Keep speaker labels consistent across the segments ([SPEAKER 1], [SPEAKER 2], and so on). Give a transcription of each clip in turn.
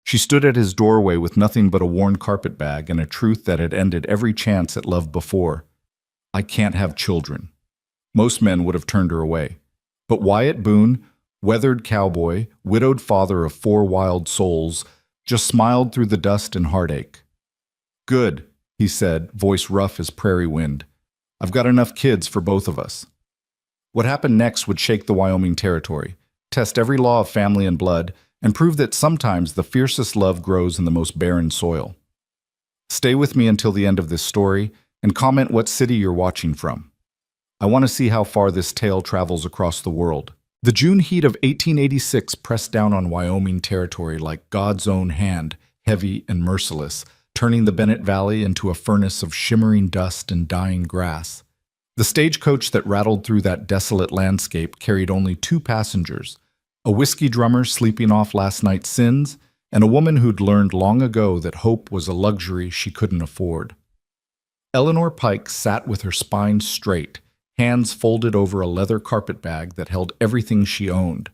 [SPEAKER 1] She stood at his doorway with nothing but a worn carpet bag and a truth that had ended every chance at love before. I can't have children. Most men would have turned her away. But Wyatt Boone, weathered cowboy, widowed father of 4 wild souls, just smiled through the dust and heartache. Good, he said, voice rough as prairie wind. I've got enough kids for both of us. What happened next would shake the Wyoming territory, test every law of family and blood, and prove that sometimes the fiercest love grows in the most barren soil. Stay with me until the end of this story and comment what city you're watching from. I want to see how far this tale travels across the world. The June heat of 1886 pressed down on Wyoming territory like God's own hand, heavy and merciless, turning the Bennett Valley into a furnace of shimmering dust and dying grass. The stagecoach that rattled through that desolate landscape carried only 2 passengers, a whiskey drummer sleeping off last night's sins, and a woman who'd learned long ago that hope was a luxury she couldn't afford. Eleanor Pike sat with her spine straight, hands folded over a leather carpet bag that held everything she owned: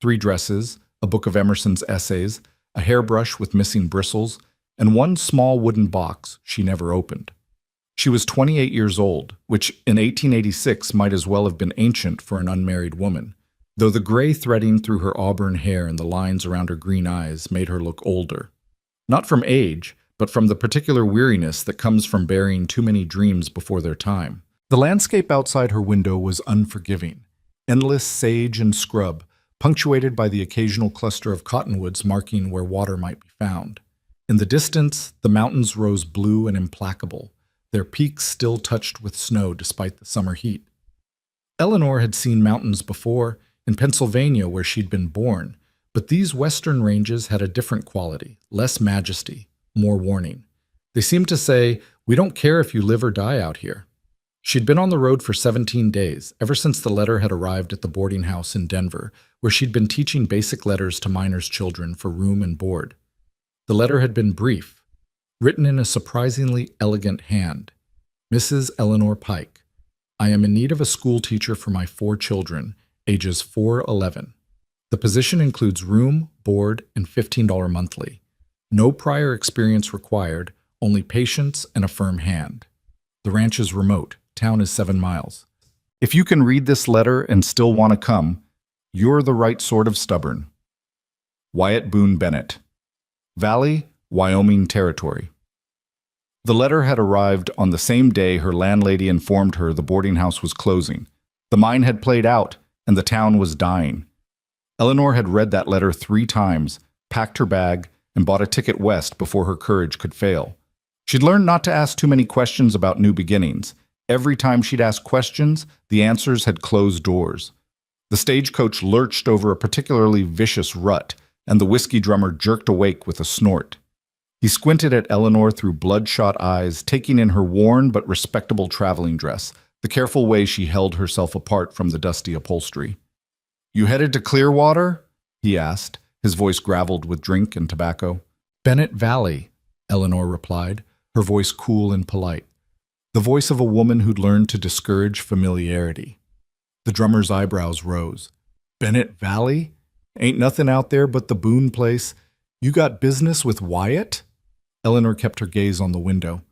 [SPEAKER 1] 3 dresses, a book of Emerson's essays, a hairbrush with missing bristles, and 1 small wooden box she never opened. She was 28 years old, which in 1886 might as well have been ancient for an unmarried woman, though the gray threading through her auburn hair and the lines around her green eyes made her look older. Not from age, but from the particular weariness that comes from burying too many dreams before their time. The landscape outside her window was unforgiving, endless sage and scrub, punctuated by the occasional cluster of cottonwoods marking where water might be found. In the distance, the mountains rose blue and implacable, their peaks still touched with snow despite the summer heat. Eleanor had seen mountains before, in Pennsylvania where she'd been born, but these western ranges had a different quality, less majesty, more warning. They seemed to say, "We don't care if you live or die out here." She'd been on the road for 17 days, ever since the letter had arrived at the boarding house in Denver, where she'd been teaching basic letters to miners' children for room and board. The letter had been brief, written in a surprisingly elegant hand. Mrs. Eleanor Pike, I am in need of a school teacher for my 4 children, ages 4-11. The position includes room, board, and $15 monthly. No prior experience required, only patience and a firm hand. The ranch is remote. Town is 7 miles. If you can read this letter and still want to come, you're the right sort of stubborn. Wyatt Boone Bennett. Valley, Wyoming Territory. The letter had arrived on the same day her landlady informed her the boarding house was closing. The mine had played out, and the town was dying. Eleanor had read that letter 3 times, packed her bag, and bought a ticket west before her courage could fail. She'd learned not to ask too many questions about new beginnings. Every time she'd asked questions, the answers had closed doors. The stagecoach lurched over a particularly vicious rut, and the whiskey drummer jerked awake with a snort. He squinted at Eleanor through bloodshot eyes, taking in her worn but respectable traveling dress, the careful way she held herself apart from the dusty upholstery. "You headed to Clearwater?" he asked, his voice graveled with drink and tobacco. "Bennett Valley," Eleanor replied, her voice cool and polite. The voice of a woman who'd learned to discourage familiarity. The drummer's eyebrows rose. "Bennett Valley? Ain't nothing out there but the Boone place. You got business with Wyatt?" Eleanor kept her gaze on the window.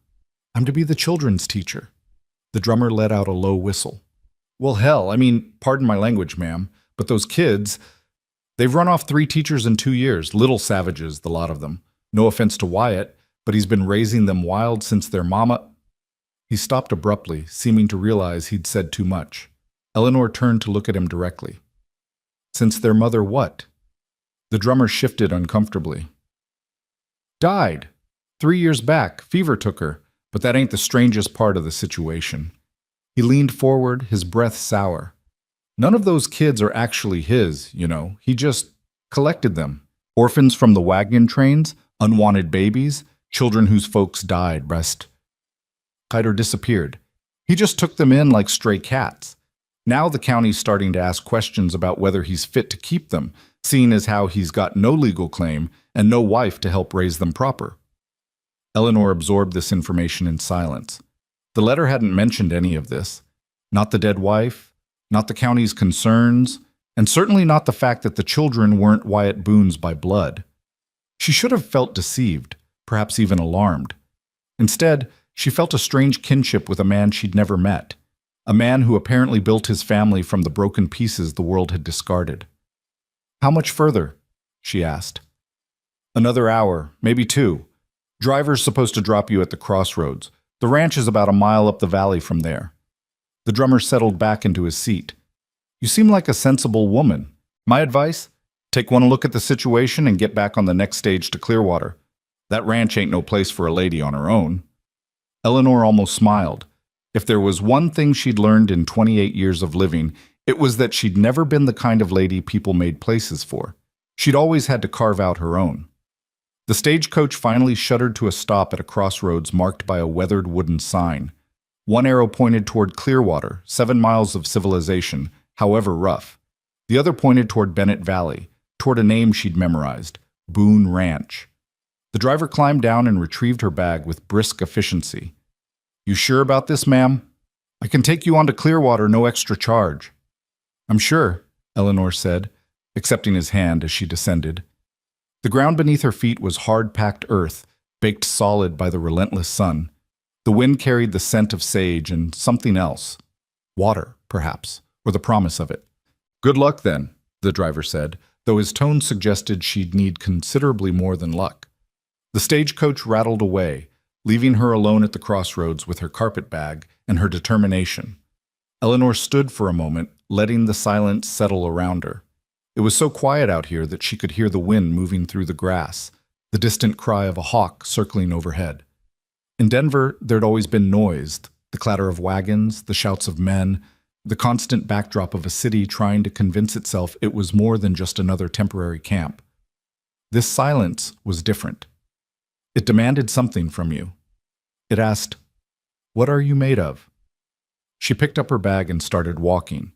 [SPEAKER 1] "I'm to be the children's teacher." The drummer let out a low whistle. "Well, hell, pardon my language, ma'am, but those kids, they've run off 3 teachers in 2 years, little savages, the lot of them. No offense to Wyatt, but he's been raising them wild since their mama—" He stopped abruptly, seeming to realize he'd said too much. Eleanor turned to look at him directly. "Since their mother what?" The drummer shifted uncomfortably. "Died. 3 years back, fever took her, but that ain't the strangest part of the situation." He leaned forward, his breath sour. "None of those kids are actually his, He just collected them. Orphans from the wagon trains, unwanted babies, children whose folks died, or disappeared. He just took them in like stray cats. Now the county's starting to ask questions about whether he's fit to keep them, seeing as how he's got no legal claim and no wife to help raise them proper." Eleanor absorbed this information in silence. The letter hadn't mentioned any of this. Not the dead wife, not the county's concerns, and certainly not the fact that the children weren't Wyatt Boone's by blood. She should have felt deceived, perhaps even alarmed. Instead, she felt a strange kinship with a man she'd never met, a man who apparently built his family from the broken pieces the world had discarded. "How much further?" she asked. "Another hour, maybe 2. Driver's supposed to drop you at the crossroads. The ranch is about a mile up the valley from there." The drummer settled back into his seat. "You seem like a sensible woman. My advice? Take one look at the situation and get back on the next stage to Clearwater. That ranch ain't no place for a lady on her own." Eleanor almost smiled. If there was one thing she'd learned in 28 years of living, it was that she'd never been the kind of lady people made places for. She'd always had to carve out her own. The stagecoach finally shuddered to a stop at a crossroads marked by a weathered wooden sign. One arrow pointed toward Clearwater, 7 miles of civilization, however rough. The other pointed toward Bennett Valley, toward a name she'd memorized, Boone Ranch. The driver climbed down and retrieved her bag with brisk efficiency. "You sure about this, ma'am? I can take you on to Clearwater, no extra charge." "I'm sure," Eleanor said, accepting his hand as she descended. The ground beneath her feet was hard-packed earth, baked solid by the relentless sun. The wind carried the scent of sage and something else. Water, perhaps, or the promise of it. "Good luck, then," the driver said, though his tone suggested she'd need considerably more than luck. The stagecoach rattled away, leaving her alone at the crossroads with her carpet bag and her determination. Eleanor stood for a moment, letting the silence settle around her. It was so quiet out here that she could hear the wind moving through the grass, the distant cry of a hawk circling overhead. In Denver, there'd always been noise, the clatter of wagons, the shouts of men, the constant backdrop of a city trying to convince itself it was more than just another temporary camp. This silence was different. It demanded something from you. It asked, "What are you made of?" She picked up her bag and started walking.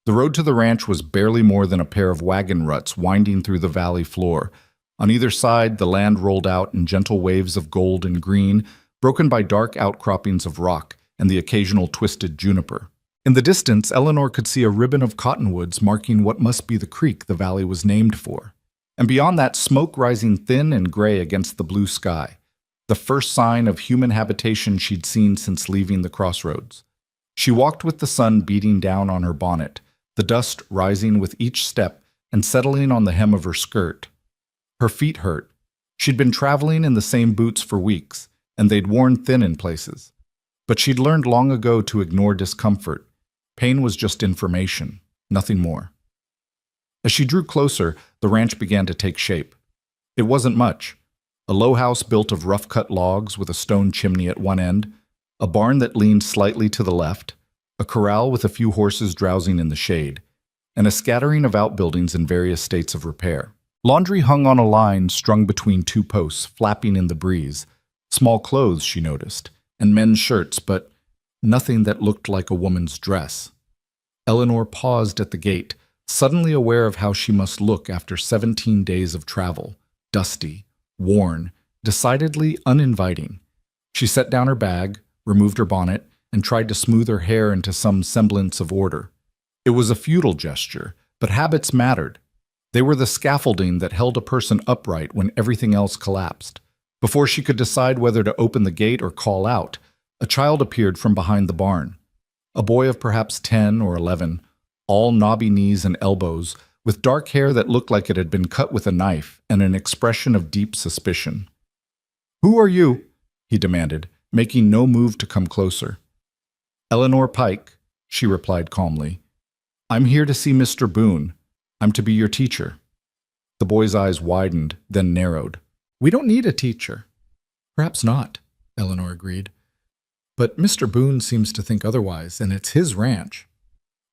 [SPEAKER 1] The road to the ranch was barely more than a pair of wagon ruts winding through the valley floor. On either side, the land rolled out in gentle waves of gold and green, broken by dark outcroppings of rock and the occasional twisted juniper. In the distance, Eleanor could see a ribbon of cottonwoods marking what must be the creek the valley was named for. And beyond that, smoke rising thin and gray against the blue sky, the first sign of human habitation she'd seen since leaving the crossroads. She walked with the sun beating down on her bonnet, the dust rising with each step and settling on the hem of her skirt. Her feet hurt. She'd been traveling in the same boots for weeks, and they'd worn thin in places. But she'd learned long ago to ignore discomfort. Pain was just information, nothing more. As she drew closer, the ranch began to take shape. It wasn't much. A low house built of rough-cut logs with a stone chimney at one end, a barn that leaned slightly to the left, a corral with a few horses drowsing in the shade, and a scattering of outbuildings in various states of repair. Laundry hung on a line strung between 2 posts, flapping in the breeze. Small clothes, she noticed, and men's shirts, but nothing that looked like a woman's dress. Eleanor paused at the gate, suddenly aware of how she must look after 17 days of travel, dusty, worn, decidedly uninviting. She set down her bag, removed her bonnet, and tried to smooth her hair into some semblance of order. It was a futile gesture, but habits mattered. They were the scaffolding that held a person upright when everything else collapsed. Before she could decide whether to open the gate or call out, a child appeared from behind the barn. A boy of perhaps 10 or 11, all knobby knees and elbows, with dark hair that looked like it had been cut with a knife and an expression of deep suspicion. "Who are you?" he demanded, making no move to come closer. "Eleanor Pike," she replied calmly. "I'm here to see Mr. Boone. I'm to be your teacher." The boy's eyes widened, then narrowed. "We don't need a teacher." "Perhaps not," Eleanor agreed. "But Mr. Boone seems to think otherwise, and it's his ranch."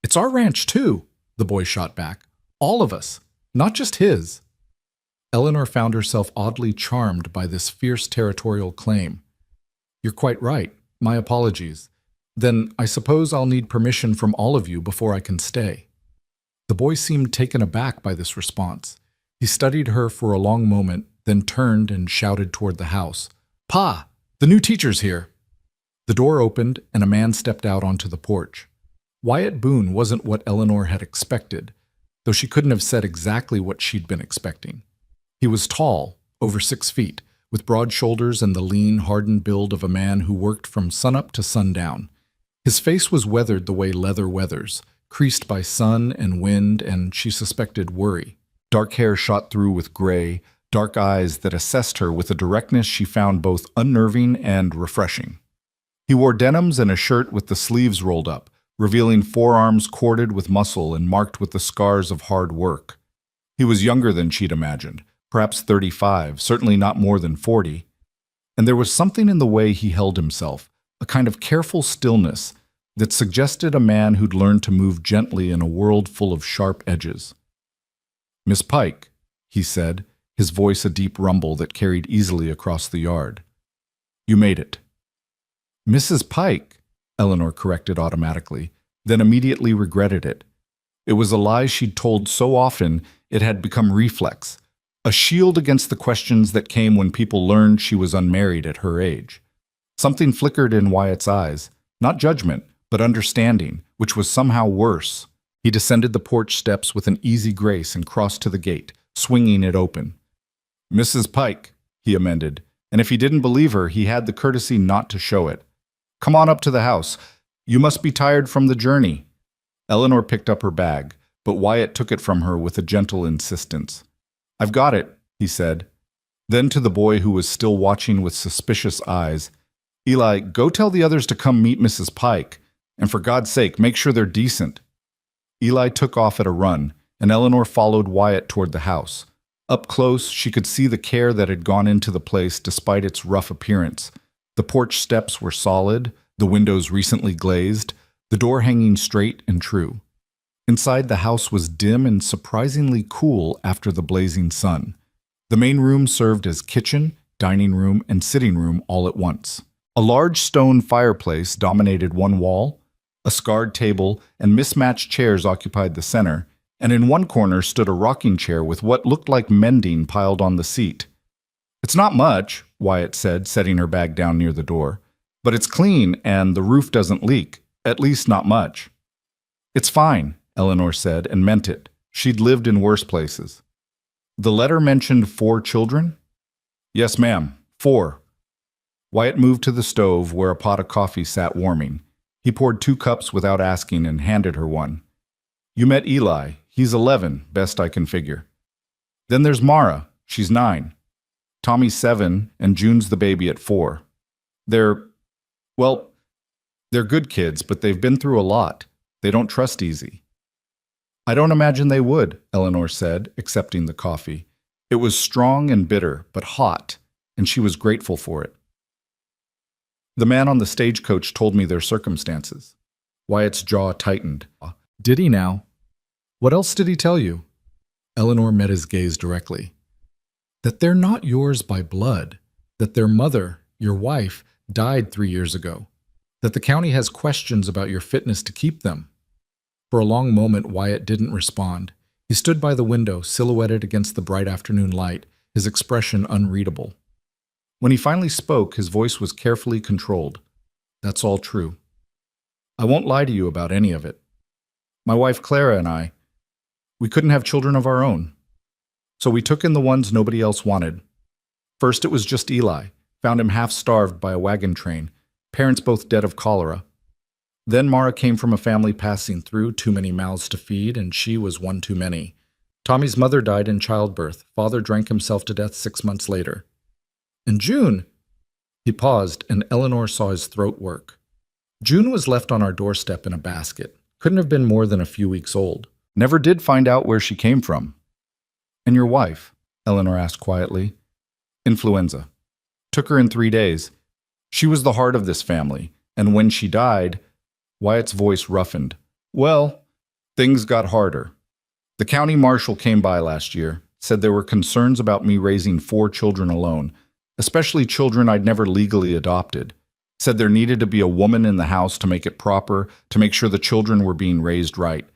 [SPEAKER 1] "It's our ranch, too," the boy shot back. "All of us, not just his." Eleanor found herself oddly charmed by this fierce territorial claim. "You're quite right. My apologies. Then I suppose I'll need permission from all of you before I can stay." The boy seemed taken aback by this response. He studied her for a long moment, then turned and shouted toward the house. "Pa, the new teacher's here." The door opened, and a man stepped out onto the porch. Wyatt Boone wasn't what Eleanor had expected, though she couldn't have said exactly what she'd been expecting. He was tall, over 6 feet, with broad shoulders and the lean, hardened build of a man who worked from sunup to sundown. His face was weathered the way leather weathers, creased by sun and wind and, she suspected, worry. Dark hair shot through with gray, dark eyes that assessed her with a directness she found both unnerving and refreshing. He wore denims and a shirt with the sleeves rolled up, revealing forearms corded with muscle and marked with the scars of hard work. He was younger than she'd imagined, perhaps 35, certainly not more than 40. And there was something in the way he held himself, a kind of careful stillness that suggested a man who'd learned to move gently in a world full of sharp edges. "Miss Pike," he said, his voice a deep rumble that carried easily across the yard. "You made it." "Mrs. Pike," Eleanor corrected automatically, then immediately regretted it. It was a lie she'd told so often it had become reflex, a shield against the questions that came when people learned she was unmarried at her age. Something flickered in Wyatt's eyes, not judgment, but understanding, which was somehow worse. He descended the porch steps with an easy grace and crossed to the gate, swinging it open. "Mrs. Pike," he amended, and if he didn't believe her, he had the courtesy not to show it. "Come on up to the house. You must be tired from the journey." Eleanor picked up her bag, but Wyatt took it from her with a gentle insistence. "I've got it," he said. Then to the boy who was still watching with suspicious eyes, "Eli, go tell the others to come meet Mrs. Pike, and for God's sake, make sure they're decent." Eli took off at a run, and Eleanor followed Wyatt toward the house. Up close, she could see the care that had gone into the place despite its rough appearance. The porch steps were solid, the windows recently glazed, the door hanging straight and true. Inside, the house was dim and surprisingly cool after the blazing sun. The main room served as kitchen, dining room, and sitting room all at once. A large stone fireplace dominated one wall, a scarred table and mismatched chairs occupied the center, and in one corner stood a rocking chair with what looked like mending piled on the seat. "It's not much," Wyatt said, setting her bag down near the door, "but it's clean and the roof doesn't leak, at least not much." "It's fine," Eleanor said, and meant it. She'd lived in worse places. "The letter mentioned 4 children?" "Yes, ma'am, 4. Wyatt moved to the stove where a pot of coffee sat warming. He poured 2 cups without asking and handed her one. "You met Eli. He's 11, best I can figure. Then there's Mara. She's 9. Tommy's 7, and June's the baby at 4. They're good kids, but they've been through a lot. They don't trust easy." "I don't imagine they would," Eleanor said, accepting the coffee. It was strong and bitter, but hot, and she was grateful for it. "The man on the stagecoach told me their circumstances." Wyatt's jaw tightened. "Did he now? What else did he tell you?" Eleanor met his gaze directly. "That they're not yours by blood, that their mother, your wife, died 3 years ago, that the county has questions about your fitness to keep them." For a long moment, Wyatt didn't respond. He stood by the window, silhouetted against the bright afternoon light, his expression unreadable. When he finally spoke, his voice was carefully controlled. "That's all true. I won't lie to you about any of it. My wife Clara and we couldn't have children of our own. So we took in the ones nobody else wanted. First it was just Eli, found him half-starved by a wagon train, parents both dead of cholera. Then Mara came from a family passing through, too many mouths to feed, and she was one too many. Tommy's mother died in childbirth. Father drank himself to death 6 months later. And June—" He paused, and Eleanor saw his throat work. "June was left on our doorstep in a basket. Couldn't have been more than a few weeks old. Never did find out where she came from." "And your wife?" Eleanor asked quietly. "Influenza. Took her in 3 days. She was the heart of this family, and when she died—" Wyatt's voice roughened. "Well, things got harder. The county marshal came by last year, said there were concerns about me raising 4 children alone, especially children I'd never legally adopted. Said there needed to be a woman in the house to make it proper, to make sure the children were being raised right.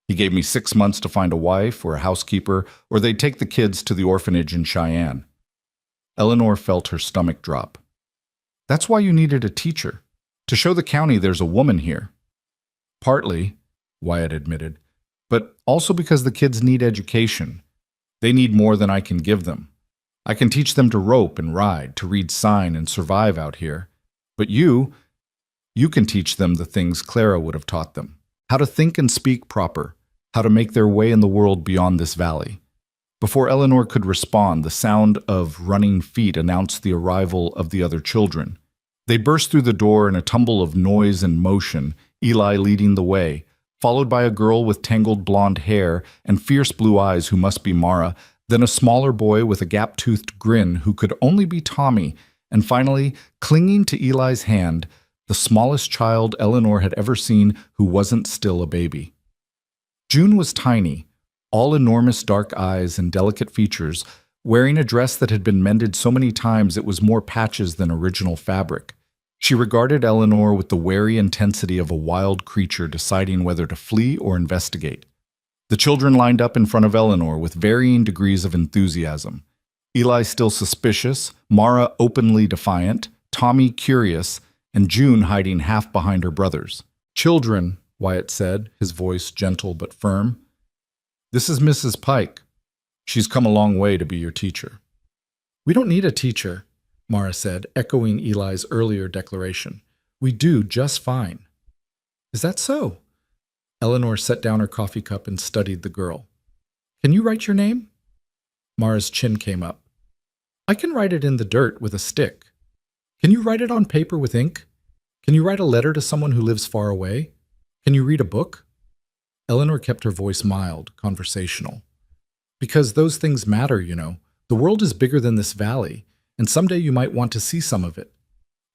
[SPEAKER 1] He gave me 6 months to find a wife or a housekeeper, or they'd take the kids to the orphanage in Cheyenne." Eleanor felt her stomach drop. "That's why you needed a teacher, to show the county there's a woman here." "Partly," Wyatt admitted, "but also because the kids need education. They need more than I can give them. I can teach them to rope and ride, to read sign and survive out here. But you can teach them the things Clara would have taught them. How to think and speak proper, how to make their way in the world beyond this valley. Before Eleanor could respond, the sound of running feet announced the arrival of the other children. They burst through the door in a tumble of noise and motion, Eli leading the way, followed by a girl with tangled blonde hair and fierce blue eyes who must be Mara, then a smaller boy with a gap-toothed grin who could only be Tommy, and finally, clinging to Eli's hand, the smallest child Eleanor had ever seen who wasn't still a baby. June was tiny, all enormous dark eyes and delicate features, wearing a dress that had been mended so many times it was more patches than original fabric. She regarded Eleanor with the wary intensity of a wild creature deciding whether to flee or investigate. The children lined up in front of Eleanor with varying degrees of enthusiasm. Eli still suspicious, Mara openly defiant, Tommy curious, and June hiding half behind her brothers. "Children," Wyatt said, his voice gentle but firm. "This is Mrs. Pike. She's come a long way to be your teacher." "We don't need a teacher," Mara said, echoing Eli's earlier declaration. "We do just fine." "Is that so?" Eleanor set down her coffee cup and studied the girl. "Can you write your name?" Mara's chin came up. "I can write it in the dirt with a stick. Can you write it on paper with ink? Can you write a letter to someone who lives far away? Can you read a book?" Eleanor kept her voice mild, conversational. "Because those things matter, you know. The world is bigger than this valley, and someday you might want to see some of it.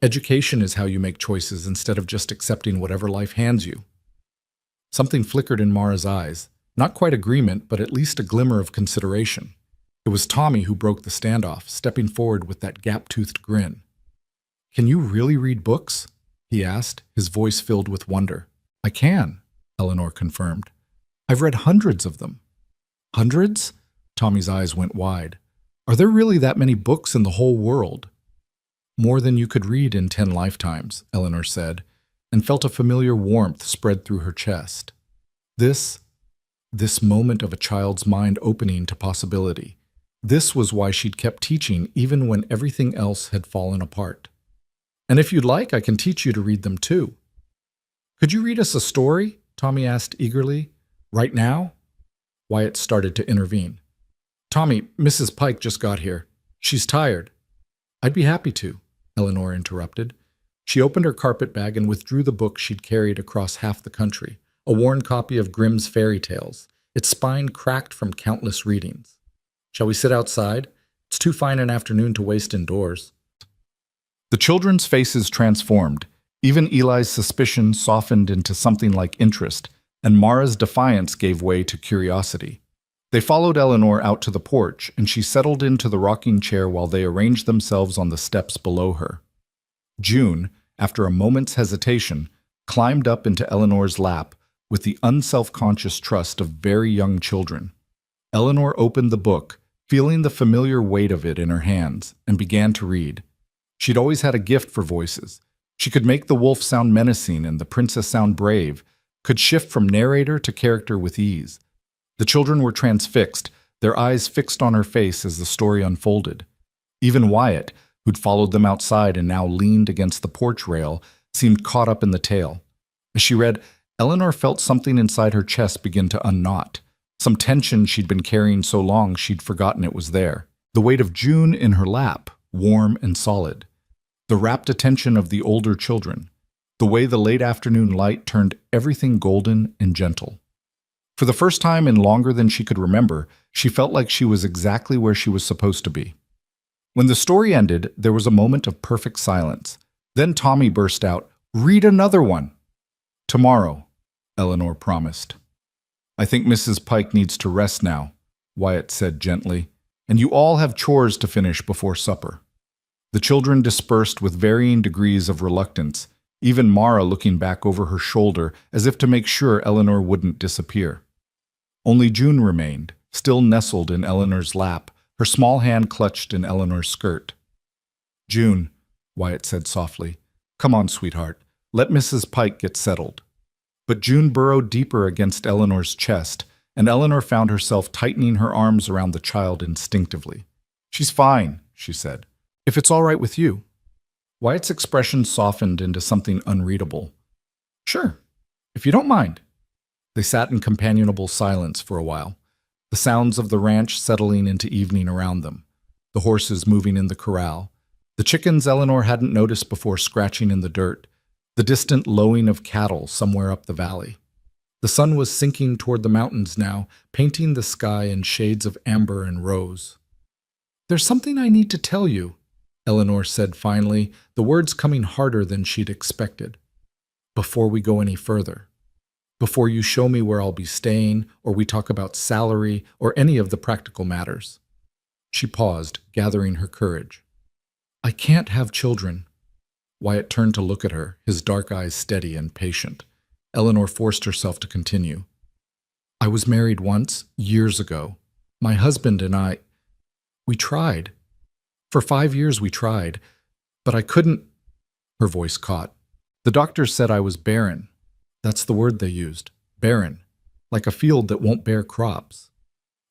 [SPEAKER 1] Education is how you make choices instead of just accepting whatever life hands you." Something flickered in Mara's eyes. Not quite agreement, but at least a glimmer of consideration. It was Tommy who broke the standoff, stepping forward with that gap-toothed grin. "Can you really read books?" he asked, his voice filled with wonder. "I can," Eleanor confirmed. "I've read hundreds of them." "Hundreds?" Tommy's eyes went wide. "Are there really that many books in the whole world?" "More than you could read in 10 lifetimes," Eleanor said, and felt a familiar warmth spread through her chest. This moment of a child's mind opening to possibility. This was why she'd kept teaching even when everything else had fallen apart. "And if you'd like, I can teach you to read them too." "Could you read us a story?" Tommy asked eagerly. "Right now?" Wyatt started to intervene. "Tommy, Mrs. Pike just got here. She's tired." "I'd be happy to," Eleanor interrupted. She opened her carpet bag and withdrew the book she'd carried across half the country, a worn copy of Grimm's fairy tales, its spine cracked from countless readings. "Shall we sit outside? It's too fine an afternoon to waste indoors." The children's faces transformed. Even Eli's suspicion softened into something like interest, and Mara's defiance gave way to curiosity. They followed Eleanor out to the porch, and she settled into the rocking chair while they arranged themselves on the steps below her. June, after a moment's hesitation, climbed up into Eleanor's lap with the unself-conscious trust of very young children. Eleanor opened the book, feeling the familiar weight of it in her hands, and began to read. She'd always had a gift for voices. She could make the wolf sound menacing and the princess sound brave, could shift from narrator to character with ease. The children were transfixed, their eyes fixed on her face as the story unfolded. Even Wyatt, who'd followed them outside and now leaned against the porch rail, seemed caught up in the tale. As she read, Eleanor felt something inside her chest begin to unknot. Some tension she'd been carrying so long she'd forgotten it was there. The weight of June in her lap, warm and solid. The rapt attention of the older children. The way the late afternoon light turned everything golden and gentle. For the first time in longer than she could remember, she felt like she was exactly where she was supposed to be. When the story ended, there was a moment of perfect silence. Then Tommy burst out, "Read another one." "Tomorrow," Eleanor promised. "I think Mrs. Pike needs to rest now," Wyatt said gently, "and you all have chores to finish before supper." The children dispersed with varying degrees of reluctance, even Mara looking back over her shoulder as if to make sure Eleanor wouldn't disappear. Only June remained, still nestled in Eleanor's lap, her small hand clutched in Eleanor's skirt. "June," Wyatt said softly, "come on, sweetheart. Let Mrs. Pike get settled." But June burrowed deeper against Eleanor's chest, and Eleanor found herself tightening her arms around the child instinctively. She's fine, she said. If it's all right with you. Wyatt's expression softened into something unreadable. Sure, if you don't mind. They sat in companionable silence for a while, the sounds of the ranch settling into evening around them, the horses moving in the corral, the chickens Eleanor hadn't noticed before scratching in the dirt, the distant lowing of cattle somewhere up the valley. The sun was sinking toward the mountains now, painting the sky in shades of amber and rose. There's something I need to tell you, Eleanor said finally, the words coming harder than she'd expected. Before we go any further. Before you show me where I'll be staying, or we talk about salary, or any of the practical matters. She paused, gathering her courage. I can't have children. Wyatt turned to look at her, his dark eyes steady and patient. Eleanor forced herself to continue. I was married once, years ago. My husband and I, we tried. For 5 years we tried, but I couldn't. Her voice caught. The doctors said I was barren. That's the word they used, barren, like a field that won't bear crops.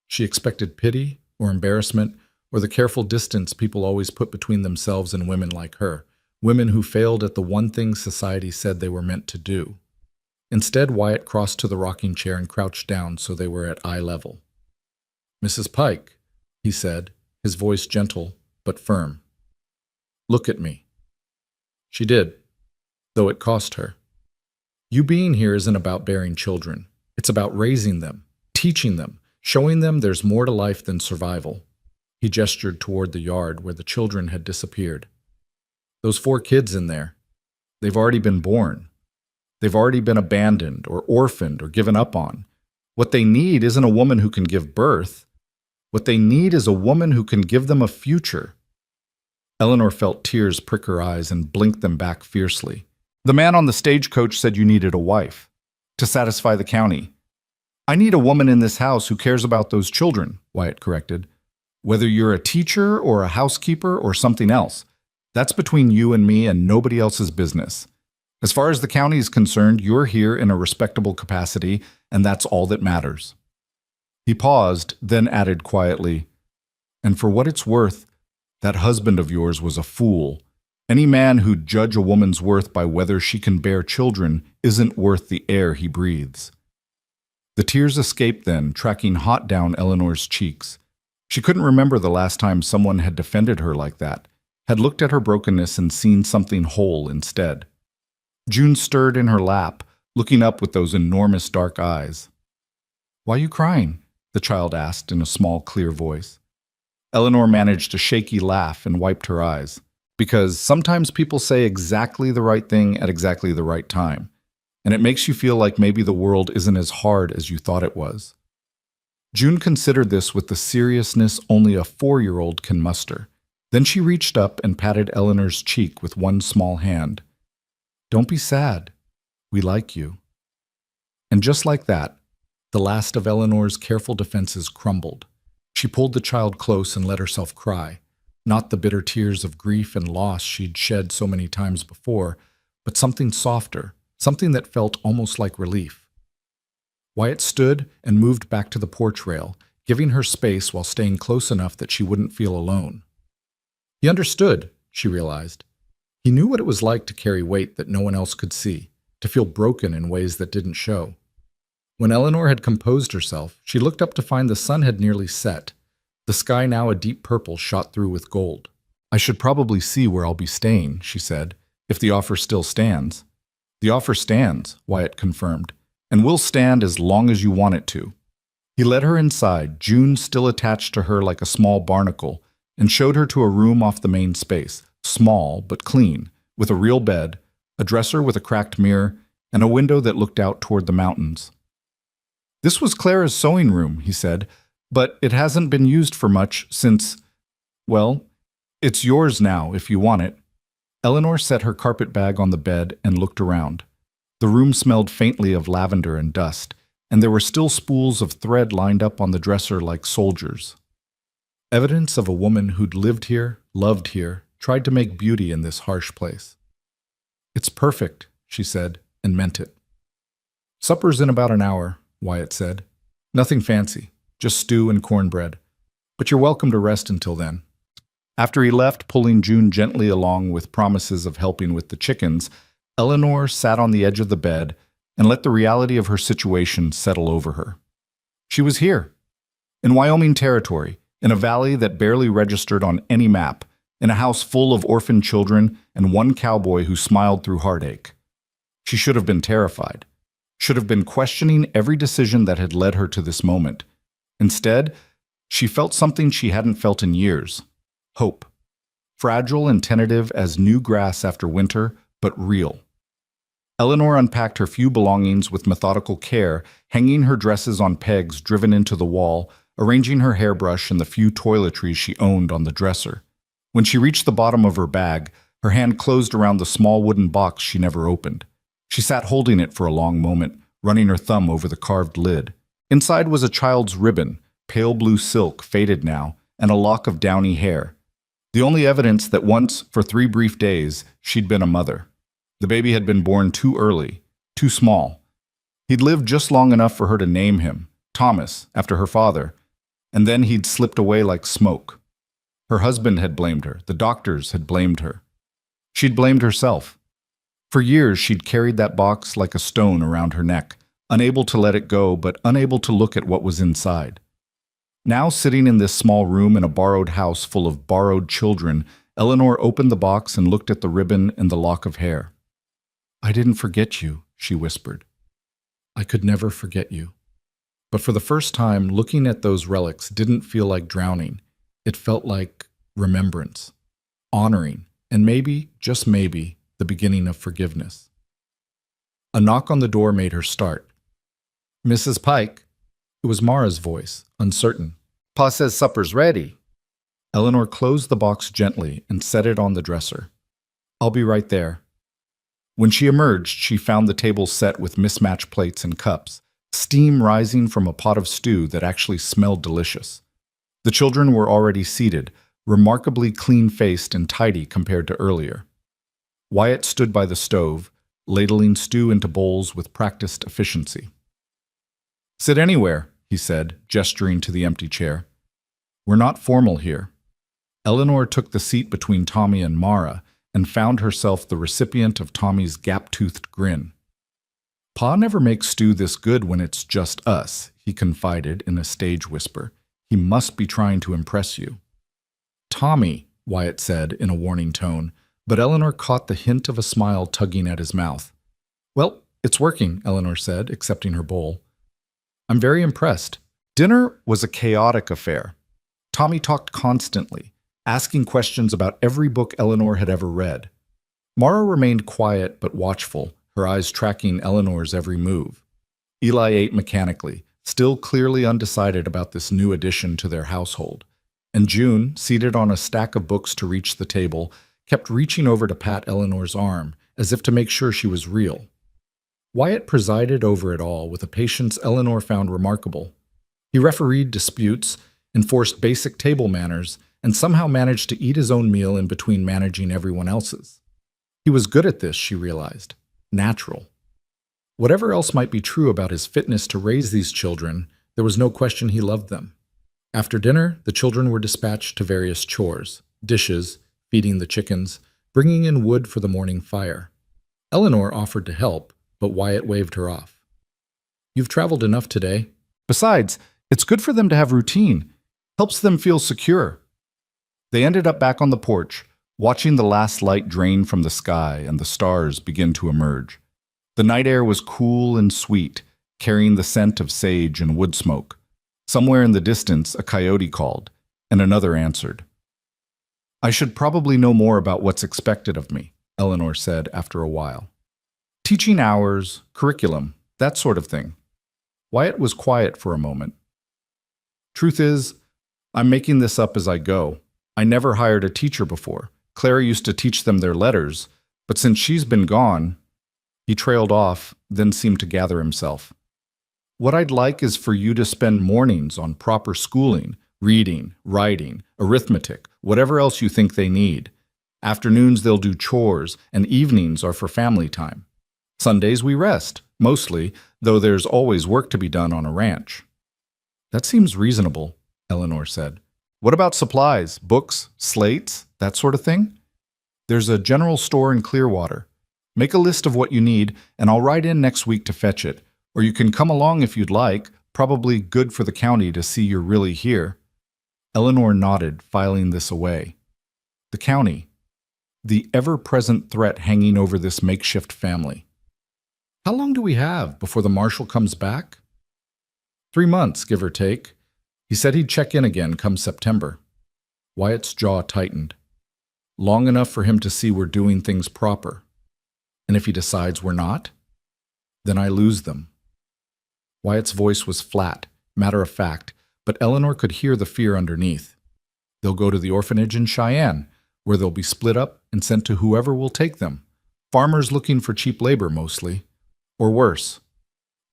[SPEAKER 1] She expected pity or embarrassment or the careful distance people always put between themselves and women like her, women who failed at the one thing society said they were meant to do. Instead, Wyatt crossed to the rocking chair and crouched down so they were at eye level. Mrs. Pike, he said, his voice gentle but firm. Look at me. She did, though it cost her. You being here isn't about bearing children. It's about raising them, teaching them, showing them there's more to life than survival. He gestured toward the yard where the children had disappeared. Those 4 kids in there, they've already been born. They've already been abandoned or orphaned or given up on. What they need isn't a woman who can give birth. What they need is a woman who can give them a future. Eleanor felt tears prick her eyes and blinked them back fiercely. The man on the stagecoach said you needed a wife to satisfy the county. I need a woman in this house who cares about those children, Wyatt corrected. Whether you're a teacher or a housekeeper or something else, that's between you and me and nobody else's business. As far as the county is concerned, you're here in a respectable capacity, and that's all that matters. He paused, then added quietly, and for what it's worth, that husband of yours was a fool. Any man who'd judge a woman's worth by whether she can bear children isn't worth the air he breathes. The tears escaped then, tracking hot down Eleanor's cheeks. She couldn't remember the last time someone had defended her like that, had looked at her brokenness and seen something whole instead. June stirred in her lap, looking up with those enormous dark eyes. Why are you crying? The child asked in a small, clear voice. Eleanor managed a shaky laugh and wiped her eyes. Because sometimes people say exactly the right thing at exactly the right time, and it makes you feel like maybe the world isn't as hard as you thought it was. June considered this with the seriousness only a 4-year-old can muster. Then she reached up and patted Eleanor's cheek with one small hand. Don't be sad. We like you. And just like that, the last of Eleanor's careful defenses crumbled. She pulled the child close and let herself cry. Not the bitter tears of grief and loss she'd shed so many times before, but something softer, something that felt almost like relief. Wyatt stood and moved back to the porch rail, giving her space while staying close enough that she wouldn't feel alone. He understood, she realized. He knew what it was like to carry weight that no one else could see, to feel broken in ways that didn't show. When Eleanor had composed herself, she looked up to find the sun had nearly set. The sky now a deep purple shot through with gold. I should probably see where I'll be staying, she said, if the offer still stands. The offer stands, Wyatt confirmed, and will stand as long as you want it to. He led her inside, June still attached to her like a small barnacle, and showed her to a room off the main space, small but clean, with a real bed, a dresser with a cracked mirror, and a window that looked out toward the mountains. This was Clara's sewing room, he said, but it hasn't been used for much since, well, it's yours now if you want it. Eleanor set her carpet bag on the bed and looked around. The room smelled faintly of lavender and dust, and there were still spools of thread lined up on the dresser like soldiers. Evidence of a woman who'd lived here, loved here, tried to make beauty in this harsh place. It's perfect, she said, and meant it. Supper's in about an hour, Wyatt said. Nothing fancy. Just stew and cornbread. But you're welcome to rest until then. After he left, pulling June gently along with promises of helping with the chickens, Eleanor sat on the edge of the bed and let the reality of her situation settle over her. She was here, in Wyoming territory, in a valley that barely registered on any map, in a house full of orphan children and one cowboy who smiled through heartache. She should have been terrified, should have been questioning every decision that had led her to this moment. Instead, she felt something she hadn't felt in years: hope. Fragile and tentative as new grass after winter, but real. Eleanor unpacked her few belongings with methodical care, hanging her dresses on pegs driven into the wall, arranging her hairbrush and the few toiletries she owned on the dresser. When she reached the bottom of her bag, her hand closed around the small wooden box she never opened. She sat holding it for a long moment, running her thumb over the carved lid. Inside was a child's ribbon, pale blue silk, faded now, and a lock of downy hair. The only evidence that once, for 3 brief days, she'd been a mother. The baby had been born too early, too small. He'd lived just long enough for her to name him, Thomas, after her father, and then he'd slipped away like smoke. Her husband had blamed her. The doctors had blamed her. She'd blamed herself. For years, she'd carried that box like a stone around her neck, unable to let it go, but unable to look at what was inside. Now, sitting in this small room in a borrowed house full of borrowed children, Eleanor opened the box and looked at the ribbon and the lock of hair. "I didn't forget you," she whispered. "I could never forget you." But for the first time, looking at those relics didn't feel like drowning. It felt like remembrance, honoring, and maybe, just maybe, the beginning of forgiveness. A knock on the door made her start. "Mrs. Pike." It was Mara's voice, uncertain. "Pa says supper's ready." Eleanor closed the box gently and set it on the dresser. "I'll be right there." When she emerged, she found the table set with mismatched plates and cups, steam rising from a pot of stew that actually smelled delicious. The children were already seated, remarkably clean-faced and tidy compared to earlier. Wyatt stood by the stove, ladling stew into bowls with practiced efficiency. "Sit anywhere," he said, gesturing to the empty chair. "We're not formal here." Eleanor took the seat between Tommy and Mara and found herself the recipient of Tommy's gap-toothed grin. "Pa never makes stew this good when it's just us," he confided in a stage whisper. "He must be trying to impress you." "Tommy," Wyatt said in a warning tone, but Eleanor caught the hint of a smile tugging at his mouth. "Well, it's working," Eleanor said, accepting her bowl. "I'm very impressed." Dinner was a chaotic affair. Tommy talked constantly, asking questions about every book Eleanor had ever read. Mara remained quiet but watchful, her eyes tracking Eleanor's every move. Eli ate mechanically, still clearly undecided about this new addition to their household. And June, seated on a stack of books to reach the table, kept reaching over to pat Eleanor's arm, as if to make sure she was real. Wyatt presided over it all with a patience Eleanor found remarkable. He refereed disputes, enforced basic table manners, and somehow managed to eat his own meal in between managing everyone else's. He was good at this, she realized. Natural. Whatever else might be true about his fitness to raise these children, there was no question he loved them. After dinner, the children were dispatched to various chores, dishes, feeding the chickens, bringing in wood for the morning fire. Eleanor offered to help, but Wyatt waved her off. "You've traveled enough today. Besides, it's good for them to have routine. Helps them feel secure." They ended up back on the porch, watching the last light drain from the sky and the stars begin to emerge. The night air was cool and sweet, carrying the scent of sage and wood smoke. Somewhere in the distance, a coyote called, and another answered. "I should probably know more about what's expected of me," Eleanor said after a while. "Teaching hours, curriculum, that sort of thing." Wyatt was quiet for a moment. "Truth is, I'm making this up as I go. I never hired a teacher before. Clara used to teach them their letters, but since she's been gone..." He trailed off, then seemed to gather himself. "What I'd like is for you to spend mornings on proper schooling, reading, writing, arithmetic, whatever else you think they need. Afternoons they'll do chores, and evenings are for family time. Sundays we rest, mostly, though there's always work to be done on a ranch." "That seems reasonable," Eleanor said. What about supplies, books, slates, that sort of thing? There's a general store in Clearwater. Make a list of what you need, and I'll ride in next week to fetch it. Or you can come along if you'd like. Probably good for the county to see you're really here. Eleanor nodded, filing this away. The county. The ever-present threat hanging over this makeshift family. How long do we have before the marshal comes back? 3 months, give or take. He said he'd check in again come September. Wyatt's jaw tightened. Long enough for him to see we're doing things proper. And if he decides we're not, then I lose them. Wyatt's voice was flat, matter-of-fact, but Eleanor could hear the fear underneath. They'll go to the orphanage in Cheyenne, where they'll be split up and sent to whoever will take them. Farmers looking for cheap labor, mostly. Or worse.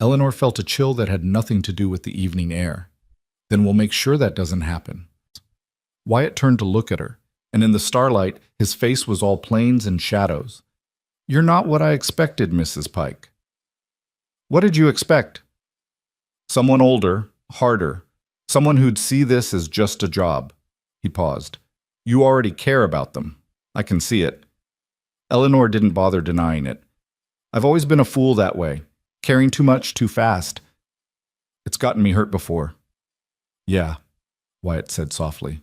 [SPEAKER 1] Eleanor felt a chill that had nothing to do with the evening air. Then we'll make sure that doesn't happen. Wyatt turned to look at her, and in the starlight, his face was all plains and shadows. You're not what I expected, Mrs. Pike. What did you expect? Someone older, harder, someone who'd see this as just a job. He paused. You already care about them. I can see it. Eleanor didn't bother denying it. I've always been a fool that way, caring too much too fast. It's gotten me hurt before. Yeah, Wyatt said softly.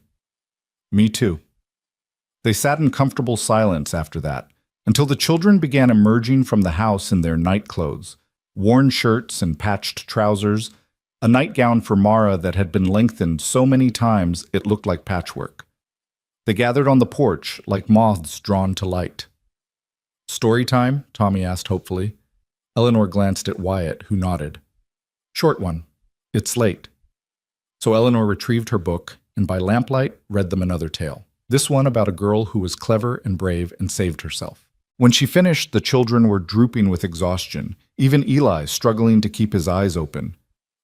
[SPEAKER 1] Me too. They sat in comfortable silence after that, until the children began emerging from the house in their night clothes, worn shirts and patched trousers, a nightgown for Mara that had been lengthened so many times it looked like patchwork. They gathered on the porch like moths drawn to light. Story time? Tommy asked hopefully. Eleanor glanced at Wyatt, who nodded. Short one. It's late. So Eleanor retrieved her book and by lamplight read them another tale. This one about a girl who was clever and brave and saved herself. When she finished, the children were drooping with exhaustion, even Eli struggling to keep his eyes open.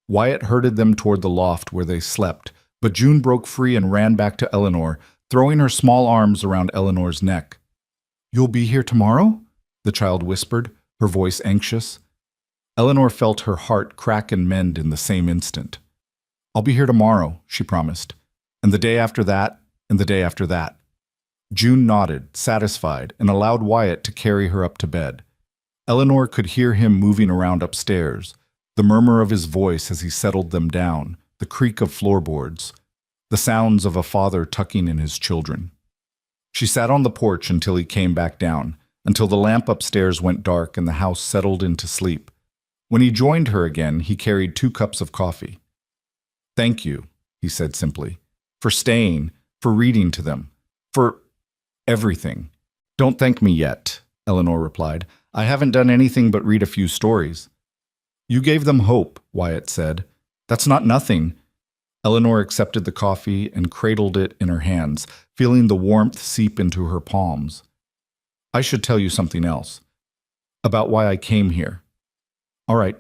[SPEAKER 1] Wyatt herded them toward the loft where they slept, but June broke free and ran back to Eleanor, throwing her small arms around Eleanor's neck. You'll be here tomorrow? The child whispered, her voice anxious. Eleanor felt her heart crack and mend in the same instant. I'll be here tomorrow, she promised, and the day after that, and the day after that. June nodded, satisfied, and allowed Wyatt to carry her up to bed. Eleanor could hear him moving around upstairs, the murmur of his voice as he settled them down, the creak of floorboards, the sounds of a father tucking in his children. She sat on the porch until he came back down, until the lamp upstairs went dark and the house settled into sleep. When he joined her again, he carried 2 cups of coffee. Thank you, he said simply, for staying, for reading to them, for everything. Don't thank me yet, Eleanor replied. I haven't done anything but read a few stories. You gave them hope, Wyatt said. That's not nothing. Eleanor accepted the coffee and cradled it in her hands, feeling the warmth seep into her palms. I should tell you something else. About why I came here. All right.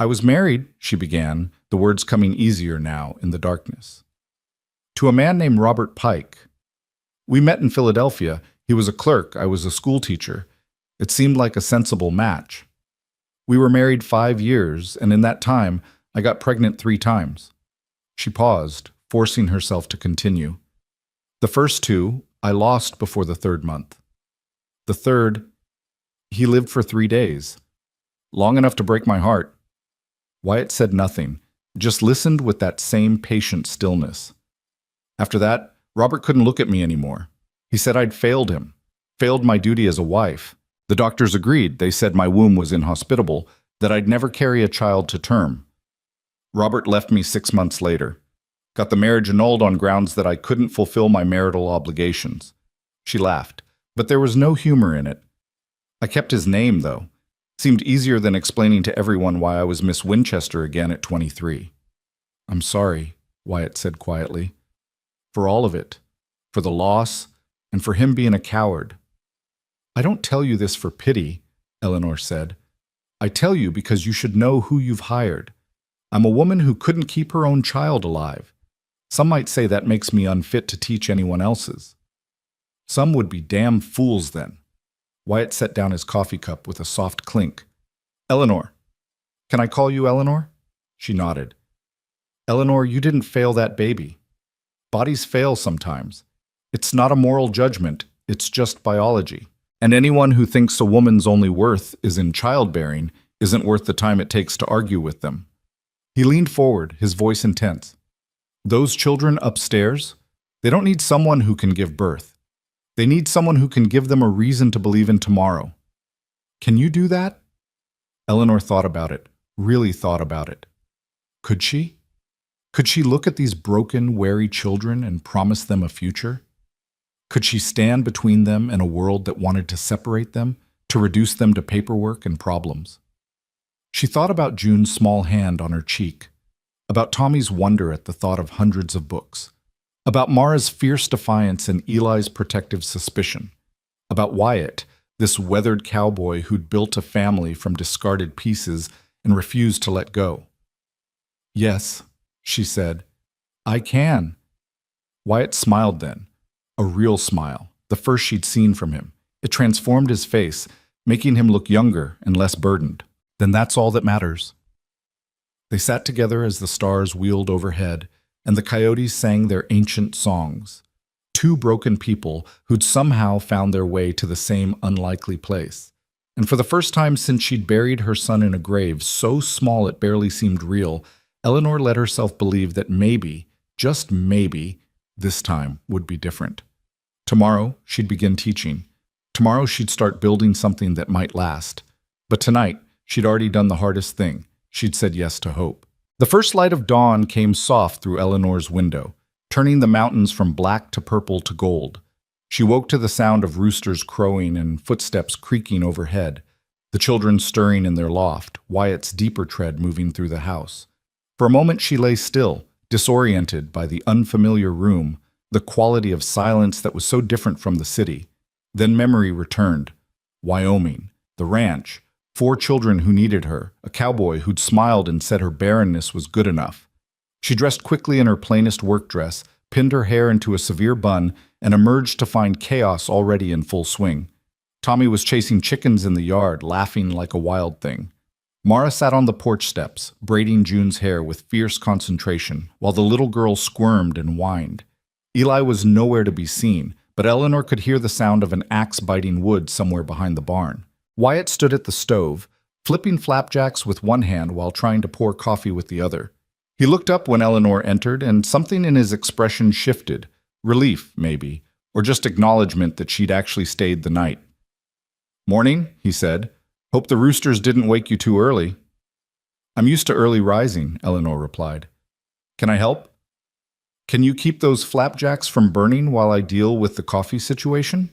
[SPEAKER 1] I was married, she began, the words coming easier now in the darkness. To a man named Robert Pike. We met in Philadelphia. He was a clerk, I was a school teacher. It seemed like a sensible match. We were married 5 years, and in that time, I got pregnant 3 times. She paused, forcing herself to continue. The first 2, I lost before the 3rd month. The 3rd, he lived for 3 days. Long enough to break my heart. Wyatt said nothing, just listened with that same patient stillness. After that, Robert couldn't look at me anymore. He said I'd failed him, failed my duty as a wife. The doctors agreed. They said my womb was inhospitable, that I'd never carry a child to term. Robert left me 6 months later. Got the marriage annulled on grounds that I couldn't fulfill my marital obligations. She laughed, but there was no humor in it. I kept his name, though. Seemed easier than explaining to everyone why I was Miss Winchester again at 23. I'm sorry, Wyatt said quietly. For all of it. For the loss, and for him being a coward. I don't tell you this for pity, Eleanor said. I tell you because you should know who you've hired. I'm a woman who couldn't keep her own child alive. Some might say that makes me unfit to teach anyone else's. Some would be damn fools then. Wyatt set down his coffee cup with a soft clink. Eleanor. Can I call you Eleanor? She nodded. Eleanor, you didn't fail that baby. Bodies fail sometimes. It's not a moral judgment, it's just biology. And anyone who thinks a woman's only worth is in childbearing isn't worth the time it takes to argue with them. He leaned forward, his voice intense. Those children upstairs, they don't need someone who can give birth. They need someone who can give them a reason to believe in tomorrow. Can you do that? Eleanor thought about it, really thought about it. Could she? Could she look at these broken, wary children and promise them a future? Could she stand between them and a world that wanted to separate them, to reduce them to paperwork and problems? She thought about June's small hand on her cheek, about Tommy's wonder at the thought of hundreds of books, about Mara's fierce defiance and Eli's protective suspicion, about Wyatt, this weathered cowboy who'd built a family from discarded pieces and refused to let go. Yes, she said, I can. Wyatt smiled then, a real smile, the first she'd seen from him. It transformed his face, making him look younger and less burdened. Then that's all that matters. They sat together as the stars wheeled overhead, and the coyotes sang their ancient songs. Two broken people who'd somehow found their way to the same unlikely place. And for the first time since she'd buried her son in a grave so small it barely seemed real, Eleanor let herself believe that maybe, just maybe, this time would be different. Tomorrow, she'd begin teaching. Tomorrow, she'd start building something that might last. But tonight, she'd already done the hardest thing. She'd said yes to hope. The first light of dawn came soft through Eleanor's window, turning the mountains from black to purple to gold. She woke to the sound of roosters crowing and footsteps creaking overhead, the children stirring in their loft, Wyatt's deeper tread moving through the house. For a moment she lay still, disoriented by the unfamiliar room, the quality of silence that was so different from the city. Then memory returned. Wyoming, the ranch, 4 children who needed her, a cowboy who'd smiled and said her barrenness was good enough. She dressed quickly in her plainest work dress, pinned her hair into a severe bun, and emerged to find chaos already in full swing. Tommy was chasing chickens in the yard, laughing like a wild thing. Mara sat on the porch steps, braiding June's hair with fierce concentration, while the little girl squirmed and whined. Eli was nowhere to be seen, but Eleanor could hear the sound of an axe biting wood somewhere behind the barn. Wyatt stood at the stove, flipping flapjacks with one hand while trying to pour coffee with the other. He looked up when Eleanor entered, and something in his expression shifted. Relief, maybe, or just acknowledgement that she'd actually stayed the night. "Morning," he said. "Hope the roosters didn't wake you too early." "I'm used to early rising," Eleanor replied. "Can I help?" "Can you keep those flapjacks from burning while I deal with the coffee situation?"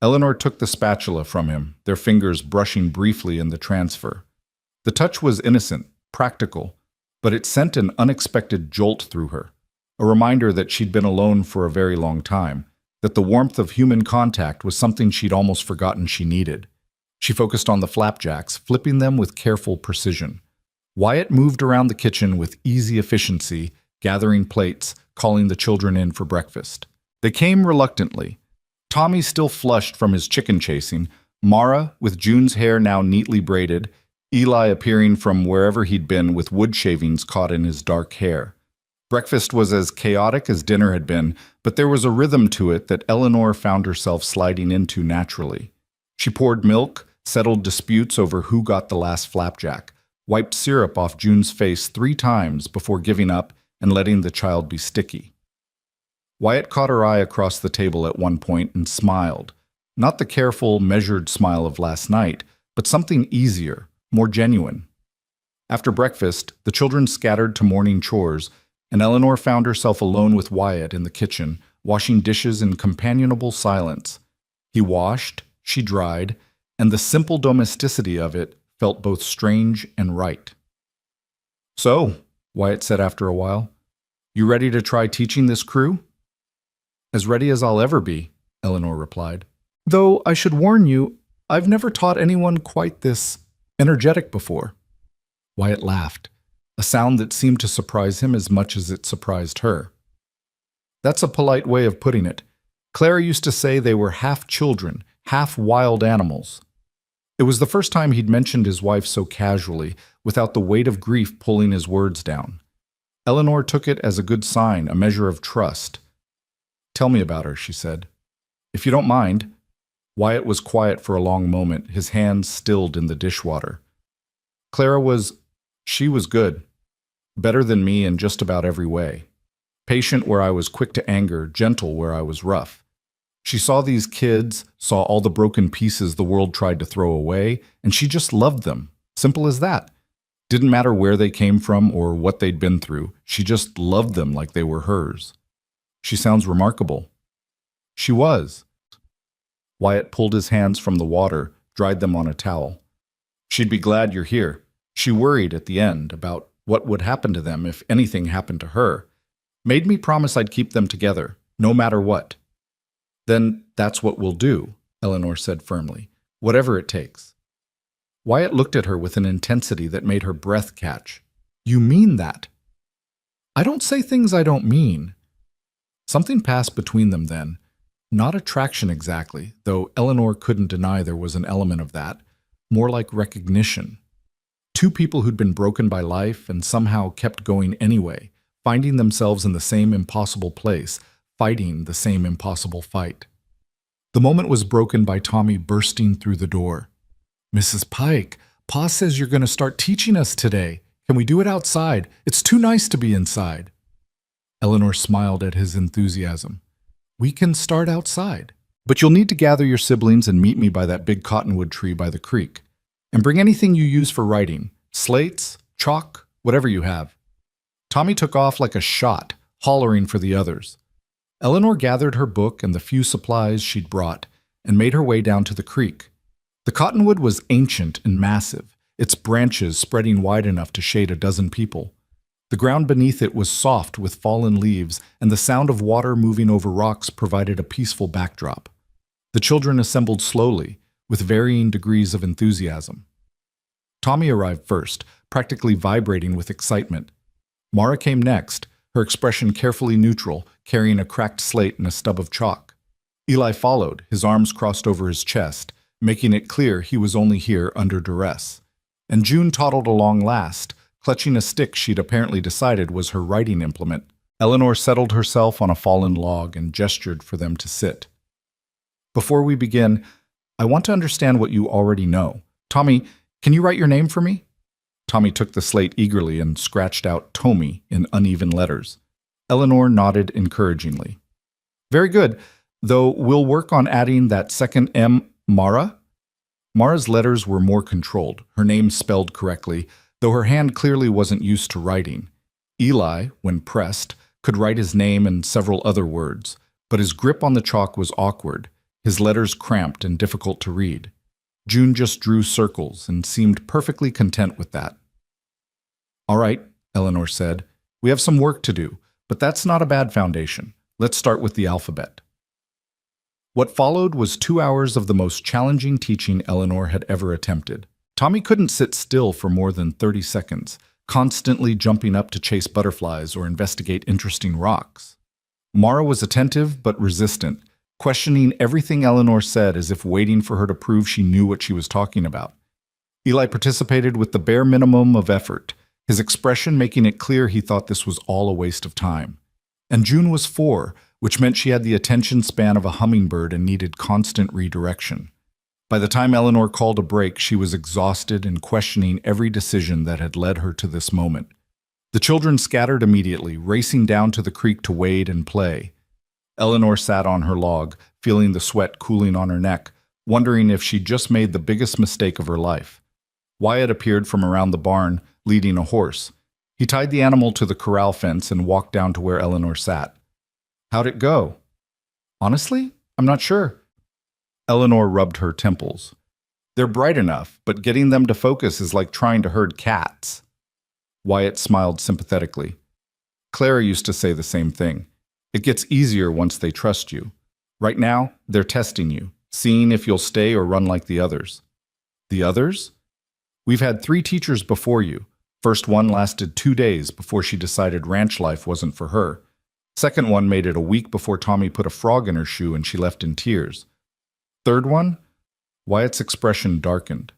[SPEAKER 1] Eleanor took the spatula from him, their fingers brushing briefly in the transfer. The touch was innocent, practical, but it sent an unexpected jolt through her, a reminder that she'd been alone for a very long time, that the warmth of human contact was something she'd almost forgotten she needed. She focused on the flapjacks, flipping them with careful precision. Wyatt moved around the kitchen with easy efficiency, gathering plates, calling the children in for breakfast. They came reluctantly. Tommy still flushed from his chicken chasing, Mara, with June's hair now neatly braided, Eli appearing from wherever he'd been with wood shavings caught in his dark hair. Breakfast was as chaotic as dinner had been, but there was a rhythm to it that Eleanor found herself sliding into naturally. She poured milk, settled disputes over who got the last flapjack, wiped syrup off June's face 3 times before giving up and letting the child be sticky. Wyatt caught her eye across the table at one point and smiled. Not the careful, measured smile of last night, but something easier, more genuine. After breakfast, the children scattered to morning chores, and Eleanor found herself alone with Wyatt in the kitchen, washing dishes in companionable silence. He washed, she dried, and the simple domesticity of it felt both strange and right. "So," Wyatt said after a while, "you ready to try teaching this crew?" "As ready as I'll ever be," Eleanor replied. "Though I should warn you, I've never taught anyone quite this energetic before." Wyatt laughed, a sound that seemed to surprise him as much as it surprised her. "That's a polite way of putting it. Clara used to say they were half children, half wild animals." It was the first time he'd mentioned his wife so casually, without the weight of grief pulling his words down. Eleanor took it as a good sign, a measure of trust. "Tell me about her," she said. "If you don't mind." Wyatt was quiet for a long moment, his hands stilled in the dishwater. She was good. Better than me in just about every way. Patient where I was quick to anger, gentle where I was rough. She saw these kids, saw all the broken pieces the world tried to throw away, and she just loved them. Simple as that. Didn't matter where they came from or what they'd been through. She just loved them like they were hers. She sounds remarkable. She was. Wyatt pulled his hands from the water, dried them on a towel. She'd be glad you're here. She worried at the end about what would happen to them if anything happened to her. Made me promise I'd keep them together, no matter what. Then that's what we'll do, Eleanor said firmly. Whatever it takes. Wyatt looked at her with an intensity that made her breath catch. You mean that? I don't say things I don't mean. Something passed between them then. Not attraction exactly, though Eleanor couldn't deny there was an element of that. More like recognition. Two people who'd been broken by life and somehow kept going anyway, finding themselves in the same impossible place, fighting the same impossible fight. The moment was broken by Tommy bursting through the door. Mrs. Pike, Pa says you're going to start teaching us today. Can we do it outside? It's too nice to be inside. Eleanor smiled at his enthusiasm. We can start outside. But you'll need to gather your siblings and meet me by that big cottonwood tree by the creek. And bring anything you use for writing. Slates, chalk, whatever you have. Tommy took off like a shot, hollering for the others. Eleanor gathered her book and the few supplies she'd brought and made her way down to the creek. The cottonwood was ancient and massive, its branches spreading wide enough to shade a dozen people. The ground beneath it was soft with fallen leaves, and the sound of water moving over rocks provided a peaceful backdrop. The children assembled slowly, with varying degrees of enthusiasm. Tommy arrived first, practically vibrating with excitement. Mara came next, her expression carefully neutral, carrying a cracked slate and a stub of chalk. Eli followed, his arms crossed over his chest, making it clear he was only here under duress. And June toddled along last, clutching a stick she'd apparently decided was her writing implement. Eleanor settled herself on a fallen log and gestured for them to sit. Before we begin, I want to understand what you already know. Tommy, can you write your name for me? Tommy took the slate eagerly and scratched out Tommy in uneven letters. Eleanor nodded encouragingly. Very good, though we'll work on adding that second M, Mara. Mara's letters were more controlled, her name spelled correctly, though her hand clearly wasn't used to writing. Eli, when pressed, could write his name and several other words, but his grip on the chalk was awkward, his letters cramped and difficult to read. June just drew circles and seemed perfectly content with that. All right, Eleanor said, we have some work to do, but that's not a bad foundation. Let's start with the alphabet. What followed was 2 hours of the most challenging teaching Eleanor had ever attempted. Tommy couldn't sit still for more than 30 seconds, constantly jumping up to chase butterflies or investigate interesting rocks. Mara was attentive but resistant, questioning everything Eleanor said as if waiting for her to prove she knew what she was talking about. Eli participated with the bare minimum of effort, his expression making it clear he thought this was all a waste of time. And June was 4, which meant she had the attention span of a hummingbird and needed constant redirection. By the time Eleanor called a break, she was exhausted and questioning every decision that had led her to this moment. The children scattered immediately, racing down to the creek to wade and play. Eleanor sat on her log, feeling the sweat cooling on her neck, wondering if she'd just made the biggest mistake of her life. Wyatt appeared from around the barn, leading a horse. He tied the animal to the corral fence and walked down to where Eleanor sat. How'd it go? Honestly, I'm not sure. Eleanor rubbed her temples. They're bright enough, but getting them to focus is like trying to herd cats. Wyatt smiled sympathetically. Clara used to say the same thing. It gets easier once they trust you. Right now, they're testing you, seeing if you'll stay or run like the others. The others? We've had 3 teachers before you. First one lasted 2 days before she decided ranch life wasn't for her. Second one made it a week before Tommy put a frog in her shoe and she left in tears. Third one? Wyatt's expression darkened.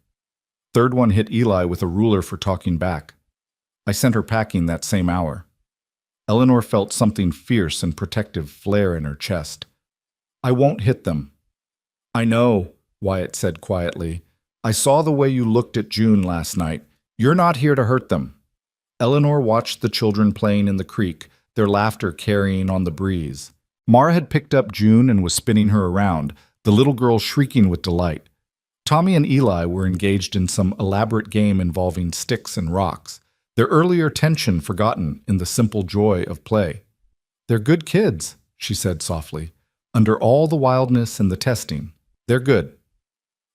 [SPEAKER 1] Third one hit Eli with a ruler for talking back. I sent her packing that same hour. Eleanor felt something fierce and protective flare in her chest. I won't hit them. I know, Wyatt said quietly. I saw the way you looked at June last night. You're not here to hurt them. Eleanor watched the children playing in the creek, their laughter carrying on the breeze. Mara had picked up June and was spinning her around, the little girl shrieking with delight. Tommy and Eli were engaged in some elaborate game involving sticks and rocks, their earlier tension forgotten in the simple joy of play. They're good kids, she said softly. Under all the wildness and the testing, they're good.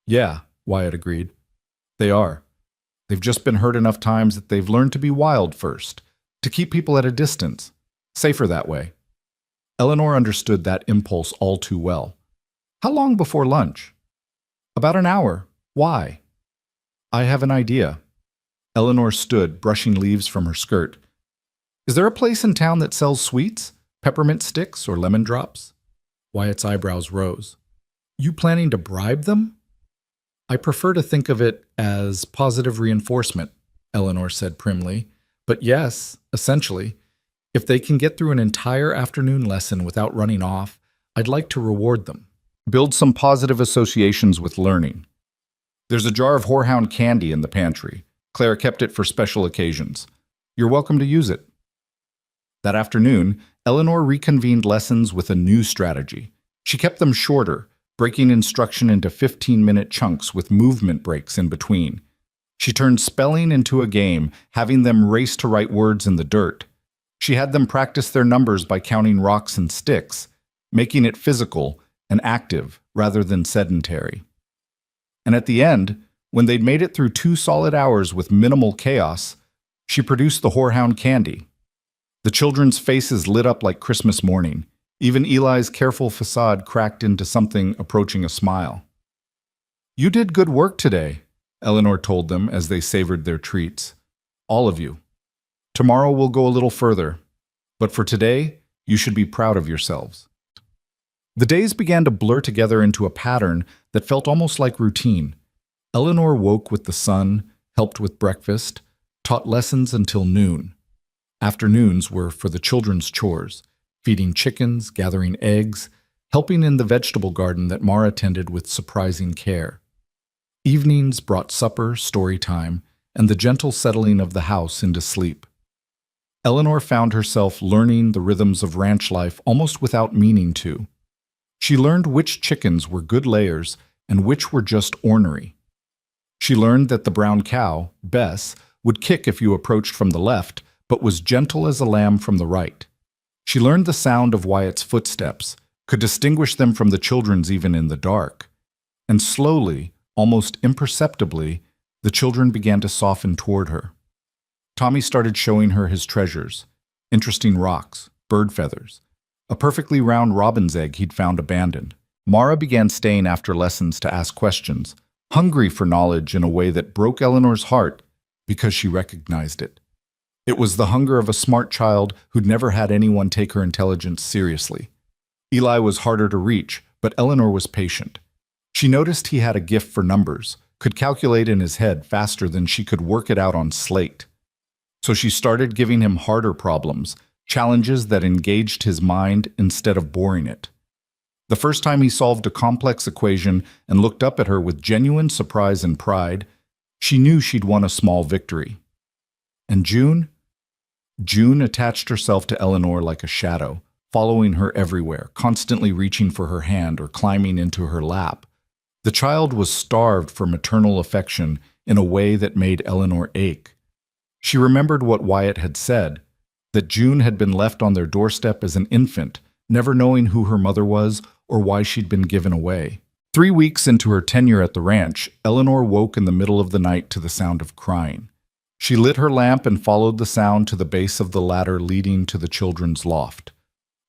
[SPEAKER 1] Yeah, Wyatt agreed. They are. They've just been hurt enough times that they've learned to be wild first, to keep people at a distance, safer that way. Eleanor understood that impulse all too well. How long before lunch? About an hour. Why? I have an idea. Eleanor stood, brushing leaves from her skirt. Is there a place in town that sells sweets, peppermint sticks, or lemon drops? Wyatt's eyebrows rose. You planning to bribe them? I prefer to think of it as positive reinforcement, Eleanor said primly. But yes, essentially, if they can get through an entire afternoon lesson without running off, I'd like to reward them. Build some positive associations with learning. There's a jar of horehound candy in the pantry. Claire kept it for special occasions. You're welcome to use it. That afternoon, Eleanor reconvened lessons with a new strategy. She kept them shorter, breaking instruction into 15-minute chunks with movement breaks in between. She turned spelling into a game, having them race to write words in the dirt. She had them practice their numbers by counting rocks and sticks, making it physical and active rather than sedentary. And at the end, when they'd made it through 2 solid hours with minimal chaos, she produced the horehound candy. The children's faces lit up like Christmas morning. Even Eli's careful facade cracked into something approaching a smile. You did good work today, Eleanor told them as they savored their treats. All of you. Tomorrow we'll go a little further, but for today, you should be proud of yourselves. The days began to blur together into a pattern that felt almost like routine. Eleanor woke with the sun, helped with breakfast, taught lessons until noon. Afternoons were for the children's chores, feeding chickens, gathering eggs, helping in the vegetable garden that Mara tended with surprising care. Evenings brought supper, story time, and the gentle settling of the house into sleep. Eleanor found herself learning the rhythms of ranch life almost without meaning to. She learned which chickens were good layers and which were just ornery. She learned that the brown cow, Bess, would kick if you approached from the left, but was gentle as a lamb from the right. She learned the sound of Wyatt's footsteps, could distinguish them from the children's even in the dark. And slowly, almost imperceptibly, the children began to soften toward her. Tommy started showing her his treasures, interesting rocks, bird feathers, a perfectly round robin's egg he'd found abandoned. Mara began staying after lessons to ask questions, hungry for knowledge in a way that broke Eleanor's heart because she recognized it. It was the hunger of a smart child who'd never had anyone take her intelligence seriously. Eli was harder to reach, but Eleanor was patient. She noticed he had a gift for numbers, could calculate in his head faster than she could work it out on slate. So she started giving him harder problems, challenges that engaged his mind instead of boring it. The first time he solved a complex equation and looked up at her with genuine surprise and pride, she knew she'd won a small victory. And June? June attached herself to Eleanor like a shadow, following her everywhere, constantly reaching for her hand or climbing into her lap. The child was starved for maternal affection in a way that made Eleanor ache. She remembered what Wyatt had said, that June had been left on their doorstep as an infant, never knowing who her mother was or why she'd been given away. 3 weeks into her tenure at the ranch, Eleanor woke in the middle of the night to the sound of crying. She lit her lamp and followed the sound to the base of the ladder leading to the children's loft.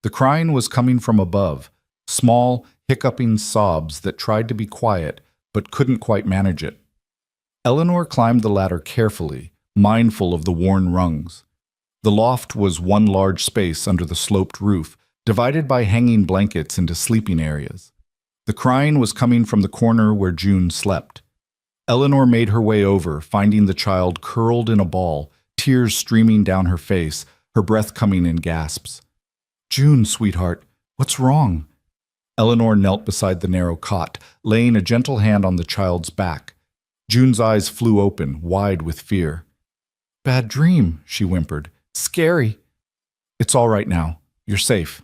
[SPEAKER 1] The crying was coming from above, small, hiccuping sobs that tried to be quiet but couldn't quite manage it. Eleanor climbed the ladder carefully, mindful of the worn rungs. The loft was one large space under the sloped roof, divided by hanging blankets into sleeping areas. The crying was coming from the corner where June slept. Eleanor made her way over, finding the child curled in a ball, tears streaming down her face, her breath coming in gasps. "June, sweetheart, what's wrong?" Eleanor knelt beside the narrow cot, laying a gentle hand on the child's back. June's eyes flew open, wide with fear. "Bad dream," she whimpered. "Scary." "It's all right now. You're safe."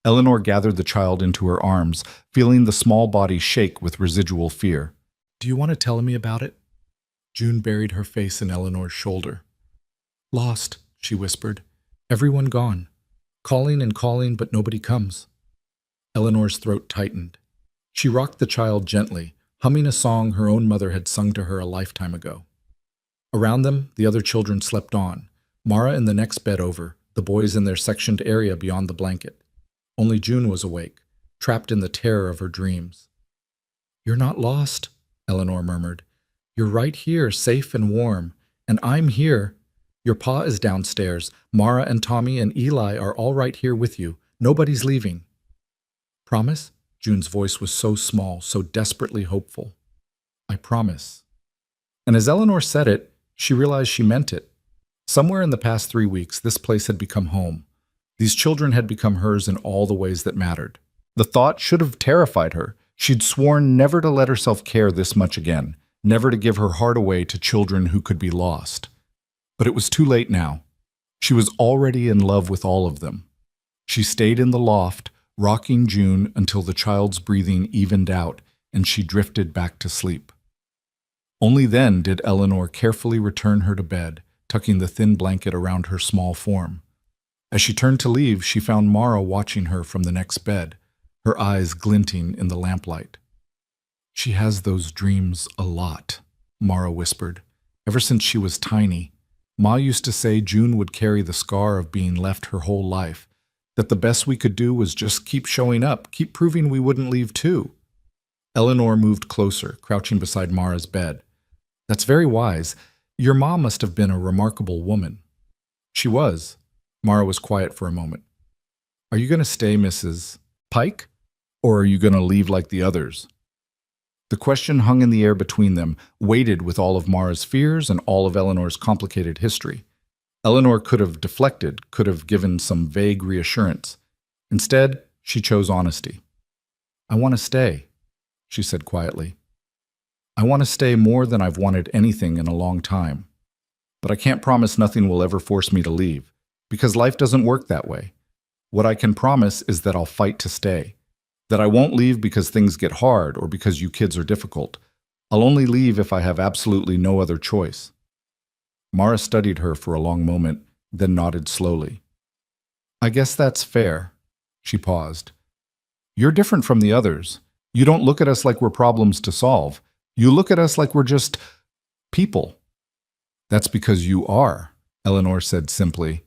[SPEAKER 1] Eleanor gathered the child into her arms, feeling the small body shake with residual fear. "Do you want to tell me about it?" June buried her face in Eleanor's shoulder. "Lost," she whispered. "Everyone gone. Calling and calling, but nobody comes." Eleanor's throat tightened. She rocked the child gently, humming a song her own mother had sung to her a lifetime ago. Around them, the other children slept on, Mara in the next bed over, the boys in their sectioned area beyond the blanket. Only June was awake, trapped in the terror of her dreams. "You're not lost," Eleanor murmured. "You're right here, safe and warm. And I'm here. Your pa is downstairs. Mara and Tommy and Eli are all right here with you. Nobody's leaving." "Promise?" June's voice was so small, so desperately hopeful. "I promise." And as Eleanor said it, she realized she meant it. Somewhere in the past 3 weeks, this place had become home. These children had become hers in all the ways that mattered. The thought should have terrified her. She'd sworn never to let herself care this much again, never to give her heart away to children who could be lost. But it was too late now. She was already in love with all of them. She stayed in the loft, rocking June until the child's breathing evened out and she drifted back to sleep. Only then did Eleanor carefully return her to bed, tucking the thin blanket around her small form. As she turned to leave, she found Mara watching her from the next bed, her eyes glinting in the lamplight. "She has those dreams a lot," Mara whispered. "Ever since she was tiny, Ma used to say June would carry the scar of being left her whole life, that the best we could do was just keep showing up, keep proving we wouldn't leave too." Eleanor moved closer, crouching beside Mara's bed. "That's very wise. Your ma must have been a remarkable woman." "She was." Mara was quiet for a moment. "Are you going to stay, Mrs. Pike? Or are you going to leave like the others?" The question hung in the air between them, weighted with all of Mara's fears and all of Eleanor's complicated history. Eleanor could have deflected, could have given some vague reassurance. Instead, she chose honesty. "I want to stay," she said quietly. "I want to stay more than I've wanted anything in a long time. But I can't promise nothing will ever force me to leave, because life doesn't work that way. What I can promise is that I'll fight to stay. That I won't leave because things get hard or because you kids are difficult. I'll only leave if I have absolutely no other choice." Mara studied her for a long moment, then nodded slowly. "I guess that's fair." She paused. "You're different from the others. You don't look at us like we're problems to solve. You look at us like we're just people." "That's because you are," Eleanor said simply.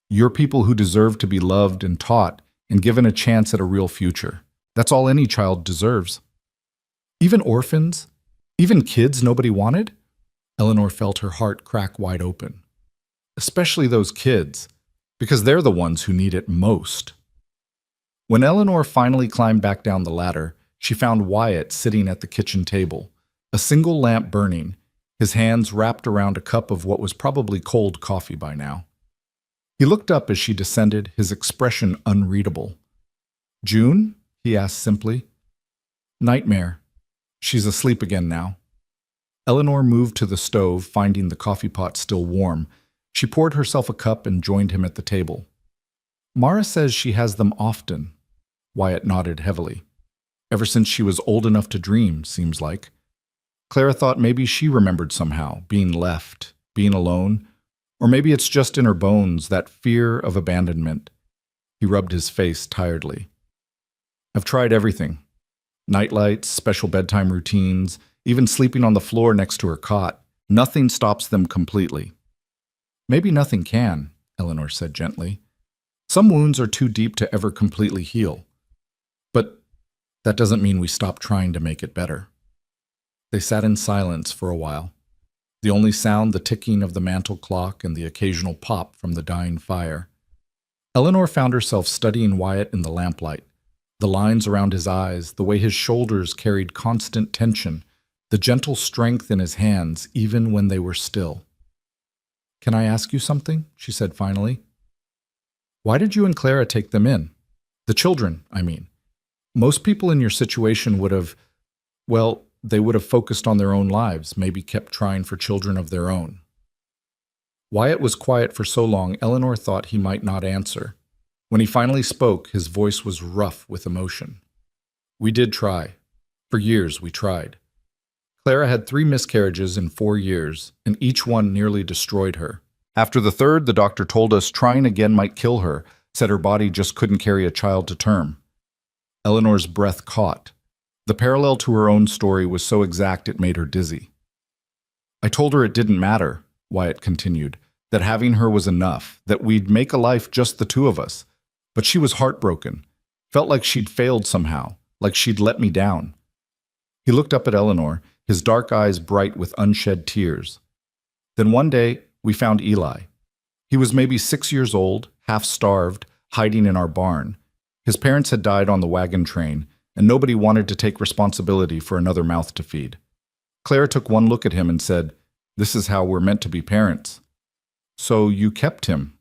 [SPEAKER 1] "You're people who deserve to be loved and taught and given a chance at a real future. That's all any child deserves." "Even orphans? Even kids nobody wanted?" Eleanor felt her heart crack wide open. "Especially those kids, because they're the ones who need it most." When Eleanor finally climbed back down the ladder, she found Wyatt sitting at the kitchen table, a single lamp burning, his hands wrapped around a cup of what was probably cold coffee by now. He looked up as she descended, his expression unreadable. "June?" he asked simply. "Nightmare. She's asleep again now." Eleanor moved to the stove, finding the coffee pot still warm. She poured herself a cup and joined him at the table. "Mara says she has them often." Wyatt nodded heavily. "Ever since she was old enough to dream, seems like. Clara thought maybe she remembered somehow, being left, being alone, or maybe it's just in her bones, that fear of abandonment." He rubbed his face tiredly. "I've tried everything. Nightlights, special bedtime routines, even sleeping on the floor next to her cot. Nothing stops them completely." "Maybe nothing can," Eleanor said gently. "Some wounds are too deep to ever completely heal. But that doesn't mean we stop trying to make it better." They sat in silence for a while. The only sound the ticking of the mantel clock and the occasional pop from the dying fire. Eleanor found herself studying Wyatt in the lamplight. The lines around his eyes, the way his shoulders carried constant tension, the gentle strength in his hands even when they were still. "Can I ask you something?" she said finally. Why did you and Clara take them in? The children, I mean. Most people in your situation would have, well, they would have focused on their own lives, maybe kept trying for children of their own. Wyatt was quiet for so long, Eleanor thought he might not answer. When he finally spoke, his voice was rough with emotion. We did try. For years, we tried. Clara had 3 miscarriages in 4 years, and each one nearly destroyed her. After the third, the doctor told us trying again might kill her, said her body just couldn't carry a child to term. Eleanor's breath caught. The parallel to her own story was so exact it made her dizzy. I told her it didn't matter, Wyatt continued, that having her was enough, that we'd make a life just the 2 of us. But she was heartbroken, felt like she'd failed somehow, like she'd let me down. He looked up at Eleanor, his dark eyes bright with unshed tears. Then one day, we found Eli. He was maybe 6 years old, half-starved, hiding in our barn. His parents had died on the wagon train, and nobody wanted to take responsibility for another mouth to feed. Claire took one look at him and said, "This is how we're meant to be parents." "So you kept him?"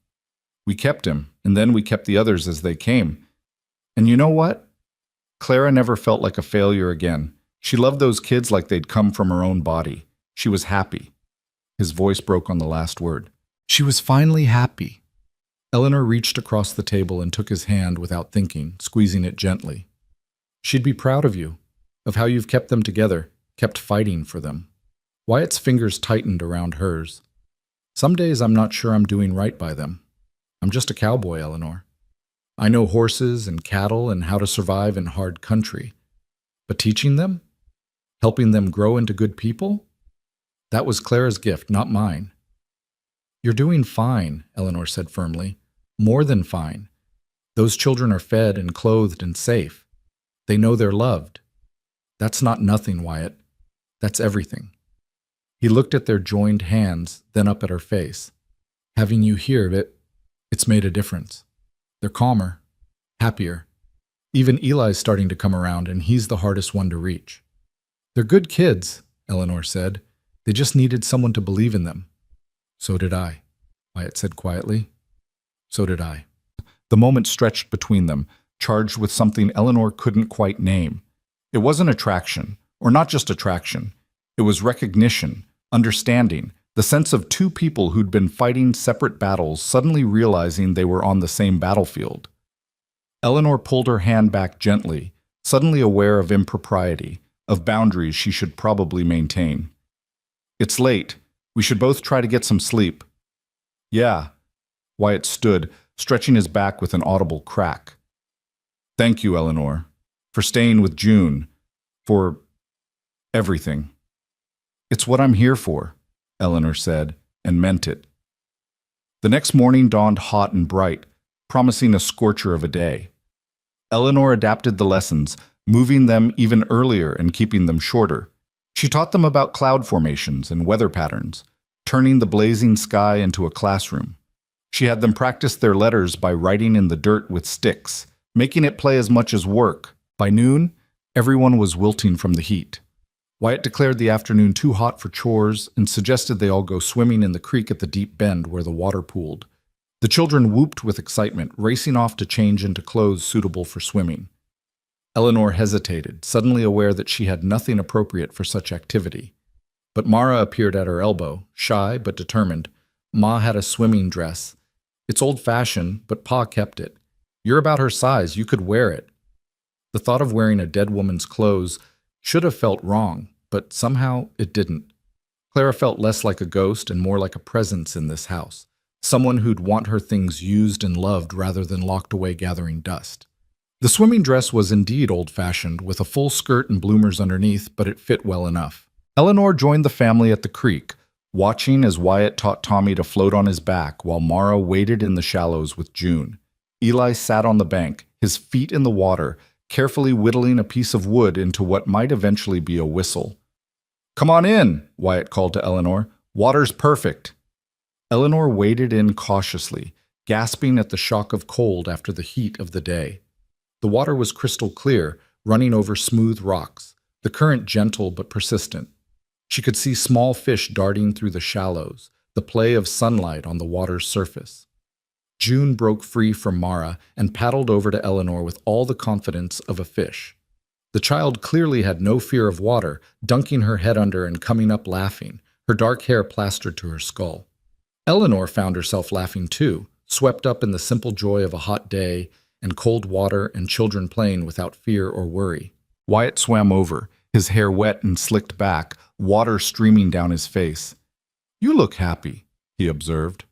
[SPEAKER 1] "We kept him, and then we kept the others as they came. And you know what? Clara never felt like a failure again. She loved those kids like they'd come from her own body. She was happy." His voice broke on the last word. She was finally happy. Eleanor reached across the table and took his hand without thinking, squeezing it gently. She'd be proud of you, of how you've kept them together, kept fighting for them. Wyatt's fingers tightened around hers. Some days I'm not sure I'm doing right by them. I'm just a cowboy, Eleanor. I know horses and cattle and how to survive in hard country. But teaching them? Helping them grow into good people? That was Clara's gift, not mine. You're doing fine, Eleanor said firmly. More than fine. Those children are fed and clothed and safe. They know they're loved. That's not nothing, Wyatt. That's everything. He looked at their joined hands, then up at her face. Having you here, it's made a difference. They're calmer, happier. Even Eli's starting to come around, and he's the hardest one to reach. They're good kids, Eleanor said. They just needed someone to believe in them. So did I, Wyatt said quietly. So did I. The moment stretched between them, charged with something Eleanor couldn't quite name. It wasn't attraction, or not just attraction. It was recognition, understanding, the sense of 2 people who'd been fighting separate battles suddenly realizing they were on the same battlefield. Eleanor pulled her hand back gently, suddenly aware of impropriety, of boundaries she should probably maintain. It's late. We should both try to get some sleep. Yeah. Wyatt stood, stretching his back with an audible crack. Thank you, Eleanor, for staying with June, for everything. It's what I'm here for, Eleanor said, and meant it. The next morning dawned hot and bright, promising a scorcher of a day. Eleanor adapted the lessons, moving them even earlier and keeping them shorter. She taught them about cloud formations and weather patterns, turning the blazing sky into a classroom. She had them practice their letters by writing in the dirt with sticks, making it play as much as work. By noon, everyone was wilting from the heat. Wyatt declared the afternoon too hot for chores and suggested they all go swimming in the creek at the deep bend where the water pooled. The children whooped with excitement, racing off to change into clothes suitable for swimming. Eleanor hesitated, suddenly aware that she had nothing appropriate for such activity. But Mara appeared at her elbow, shy but determined. Ma had a swimming dress. It's old-fashioned, but Pa kept it. You're about her size, you could wear it. The thought of wearing a dead woman's clothes should have felt wrong, but somehow it didn't. Clara felt less like a ghost and more like a presence in this house, someone who'd want her things used and loved rather than locked away gathering dust. The swimming dress was indeed old-fashioned, with a full skirt and bloomers underneath, but it fit well enough. Eleanor joined the family at the creek, watching as Wyatt taught Tommy to float on his back while Mara waded in the shallows with June. Eli sat on the bank, his feet in the water, carefully whittling a piece of wood into what might eventually be a whistle. "Come on in," Wyatt called to Eleanor. "Water's perfect." Eleanor waded in cautiously, gasping at the shock of cold after the heat of the day. The water was crystal clear, running over smooth rocks, the current gentle but persistent. She could see small fish darting through the shallows, the play of sunlight on the water's surface. June broke free from Mara and paddled over to Eleanor with all the confidence of a fish. The child clearly had no fear of water, dunking her head under and coming up laughing, her dark hair plastered to her skull. Eleanor found herself laughing too, swept up in the simple joy of a hot day and cold water and children playing without fear or worry. Wyatt swam over, his hair wet and slicked back, water streaming down his face. "You look happy," he observed.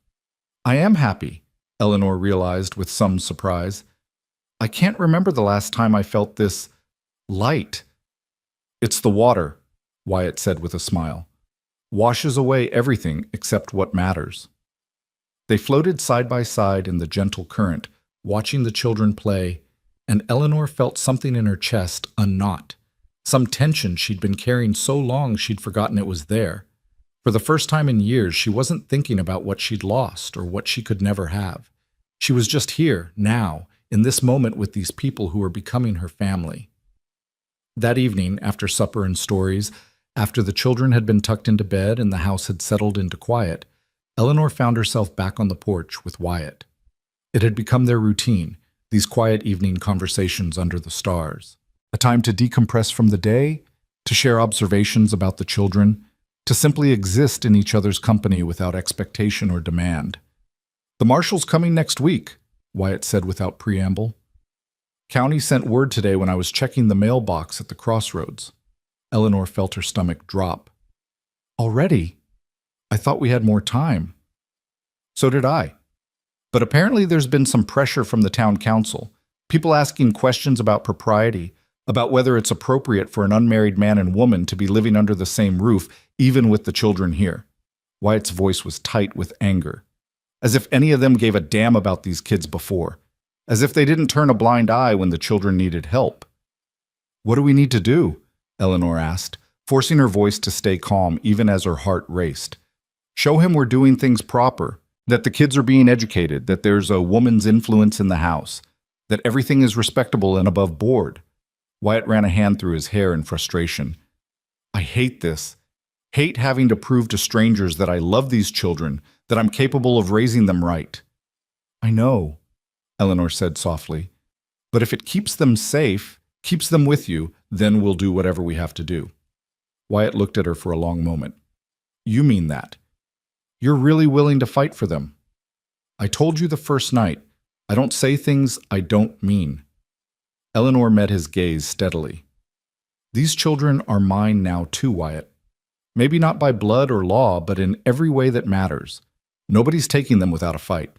[SPEAKER 1] "I am happy," Eleanor realized with some surprise. "I can't remember the last time I felt this light." "It's the water," Wyatt said with a smile. "Washes away everything except what matters." They floated side by side in the gentle current, watching the children play, and Eleanor felt something in her chest unknot, some tension she'd been carrying so long she'd forgotten it was there. For the first time in years, she wasn't thinking about what she'd lost or what she could never have. She was just here, now, in this moment with these people who were becoming her family. That evening, after supper and stories, after the children had been tucked into bed and the house had settled into quiet, Eleanor found herself back on the porch with Wyatt. It had become their routine, these quiet evening conversations under the stars. A time to decompress from the day, to share observations about the children, to simply exist in each other's company without expectation or demand. "The marshal's coming next week," Wyatt said without preamble. "County sent word today when I was checking the mailbox at the crossroads." Eleanor felt her stomach drop. "Already? I thought we had more time." "So did I. But apparently there's been some pressure from the town council, people asking questions about propriety, about whether it's appropriate for an unmarried man and woman to be living under the same roof, even with the children here." Wyatt's voice was tight with anger. As if any of them gave a damn about these kids before. As if they didn't turn a blind eye when the children needed help. "What do we need to do?" Eleanor asked, forcing her voice to stay calm even as her heart raced. "Show him we're doing things proper, that the kids are being educated, that there's a woman's influence in the house, that everything is respectable and above board." Wyatt ran a hand through his hair in frustration. "I hate this. Hate having to prove to strangers that I love these children, that I'm capable of raising them right." "I know," Eleanor said softly. "But if it keeps them safe, keeps them with you, then we'll do whatever we have to do." Wyatt looked at her for a long moment. "You mean that? You're really willing to fight for them?" "I told you the first night, I don't say things I don't mean." Eleanor met his gaze steadily. "These children are mine now too, Wyatt. Maybe not by blood or law, but in every way that matters. Nobody's taking them without a fight."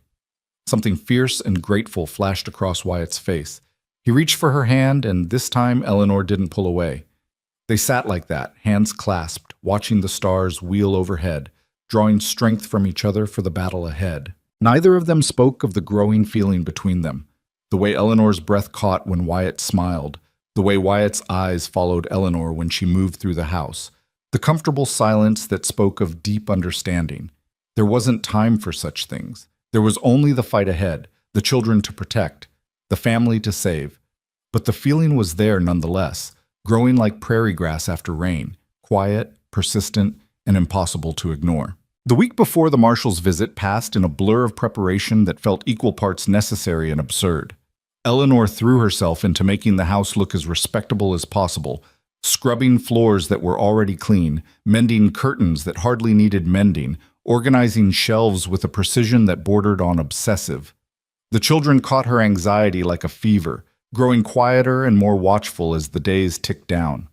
[SPEAKER 1] Something fierce and grateful flashed across Wyatt's face. He reached for her hand, and this time Eleanor didn't pull away. They sat like that, hands clasped, watching the stars wheel overhead, drawing strength from each other for the battle ahead. Neither of them spoke of the growing feeling between them, the way Eleanor's breath caught when Wyatt smiled, the way Wyatt's eyes followed Eleanor when she moved through the house, the comfortable silence that spoke of deep understanding. There wasn't time for such things. There was only the fight ahead, the children to protect, the family to save. But the feeling was there nonetheless, growing like prairie grass after rain, quiet, persistent, and impossible to ignore. The week before the marshal's visit passed in a blur of preparation that felt equal parts necessary and absurd. Eleanor threw herself into making the house look as respectable as possible, scrubbing floors that were already clean, mending curtains that hardly needed mending, organizing shelves with a precision that bordered on obsessive. The children caught her anxiety like a fever, growing quieter and more watchful as the days ticked down.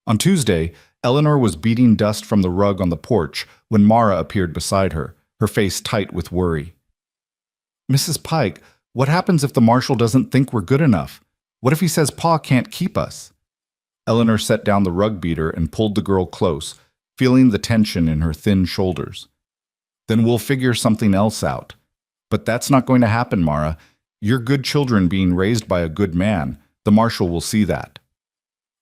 [SPEAKER 1] On Tuesday, Eleanor was beating dust from the rug on the porch when Mara appeared beside her, her face tight with worry. "Mrs. Pike, what happens if the marshal doesn't think we're good enough? What if he says Pa can't keep us?" Eleanor set down the rug beater and pulled the girl close, feeling the tension in her thin shoulders. "Then we'll figure something else out. But that's not going to happen, Mara. You're good children being raised by a good man. The marshal will see that."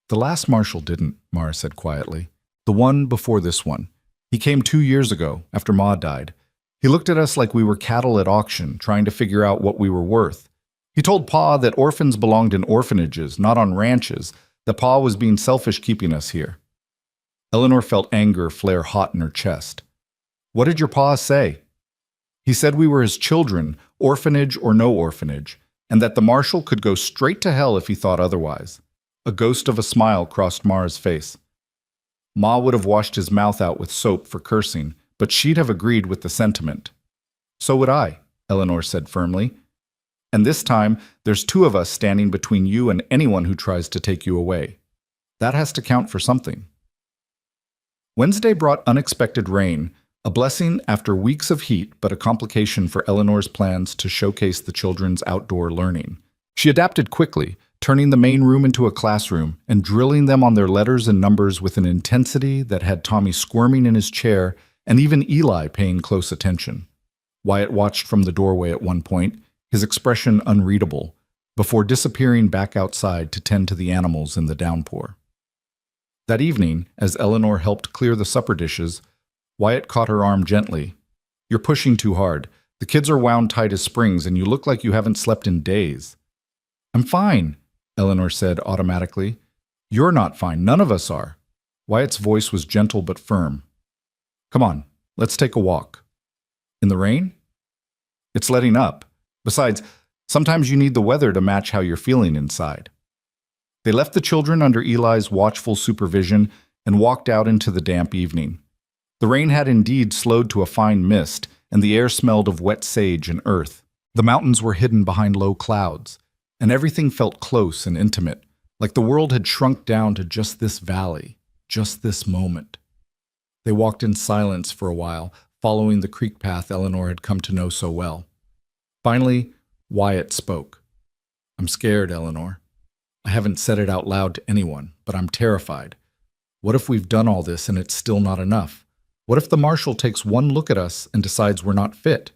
[SPEAKER 1] "The last marshal didn't," Mara said quietly. "The one before this one. He came 2 years ago, after Ma died. He looked at us like we were cattle at auction, trying to figure out what we were worth. He told Pa that orphans belonged in orphanages, not on ranches, that Pa was being selfish keeping us here." Eleanor felt anger flare hot in her chest. "What did your Pa say?" He said we were his children, orphanage or no orphanage, and that the marshal could go straight to hell if he thought otherwise. A ghost of a smile crossed Mara's face. Ma would have washed his mouth out with soap for cursing, but she'd have agreed with the sentiment. So would I, Eleanor said firmly. And this time, there's two of us standing between you and anyone who tries to take you away. That has to count for something. Wednesday brought unexpected rain, a blessing after weeks of heat, but a complication for Eleanor's plans to showcase the children's outdoor learning. She adapted quickly, turning the main room into a classroom and drilling them on their letters and numbers with an intensity that had Tommy squirming in his chair and even Eli paying close attention. Wyatt watched from the doorway at one point, his expression unreadable, before disappearing back outside to tend to the animals in the downpour. That evening, as Eleanor helped clear the supper dishes, Wyatt caught her arm gently. You're pushing too hard. The kids are wound tight as springs, and you look like you haven't slept in days. I'm fine, Eleanor said automatically. You're not fine. None of us are. Wyatt's voice was gentle but firm. Come on, let's take a walk. In the rain? It's letting up. Besides, sometimes you need the weather to match how you're feeling inside. They left the children under Eli's watchful supervision and walked out into the damp evening. The rain had indeed slowed to a fine mist, and the air smelled of wet sage and earth. The mountains were hidden behind low clouds, and everything felt close and intimate, like the world had shrunk down to just this valley, just this moment. They walked in silence for a while, following the creek path Eleanor had come to know so well. Finally, Wyatt spoke. I'm scared, Eleanor. I haven't said it out loud to anyone, but I'm terrified. What if we've done all this and it's still not enough? What if the marshal takes one look at us and decides we're not fit?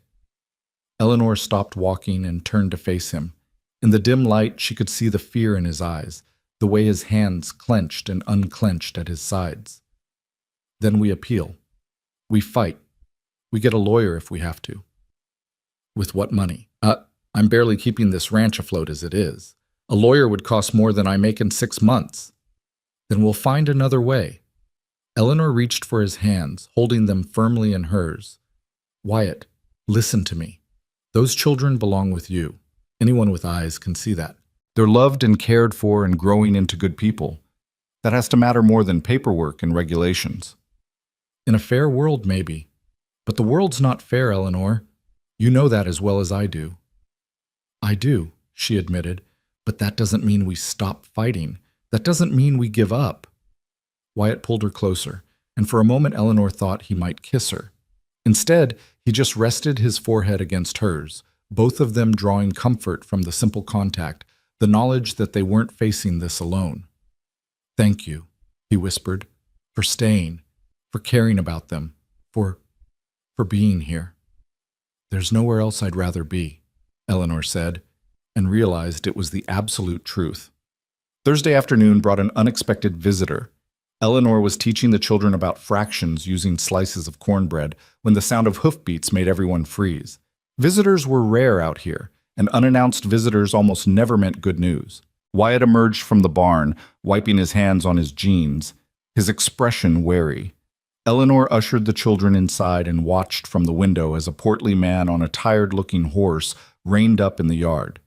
[SPEAKER 1] Eleanor stopped walking and turned to face him. In the dim light, she could see the fear in his eyes, the way his hands clenched and unclenched at his sides. Then we appeal. We fight. We get a lawyer if we have to. With what money? I'm barely keeping this ranch afloat as it is. A lawyer would cost more than I make in 6 months. Then we'll find another way. Eleanor reached for his hands, holding them firmly in hers. Wyatt, listen to me. Those children belong with you. Anyone with eyes can see that. They're loved and cared for and growing into good people. That has to matter more than paperwork and regulations. In a fair world, maybe. But the world's not fair, Eleanor. You know that as well as I do. I do, she admitted, but that doesn't mean we stop fighting. That doesn't mean we give up. Wyatt pulled her closer, and for a moment Eleanor thought he might kiss her. Instead, he just rested his forehead against hers, both of them drawing comfort from the simple contact, the knowledge that they weren't facing this alone. Thank you, he whispered, for staying, for caring about them, for being here. There's nowhere else I'd rather be, Eleanor said, and realized it was the absolute truth. Thursday afternoon brought an unexpected visitor. Eleanor was teaching the children about fractions using slices of cornbread when the sound of hoofbeats made everyone freeze. Visitors were rare out here, and unannounced visitors almost never meant good news. Wyatt emerged from the barn, wiping his hands on his jeans, his expression wary. Eleanor ushered the children inside and watched from the window as a portly man on a tired-looking horse reined up in the yard.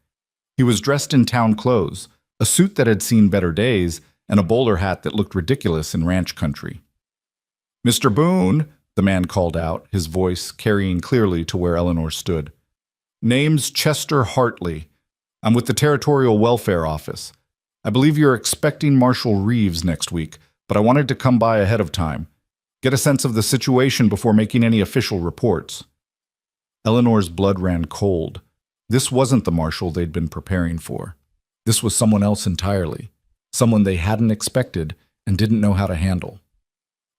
[SPEAKER 1] He was dressed in town clothes, a suit that had seen better days, and a bowler hat that looked ridiculous in ranch country. Mr. Boone, the man called out, his voice carrying clearly to where Eleanor stood. Name's Chester Hartley. I'm with the Territorial Welfare Office. I believe you're expecting Marshal Reeves next week, but I wanted to come by ahead of time. Get a sense of the situation before making any official reports. Eleanor's blood ran cold. This wasn't the marshal they'd been preparing for. This was someone else entirely, someone they hadn't expected and didn't know how to handle.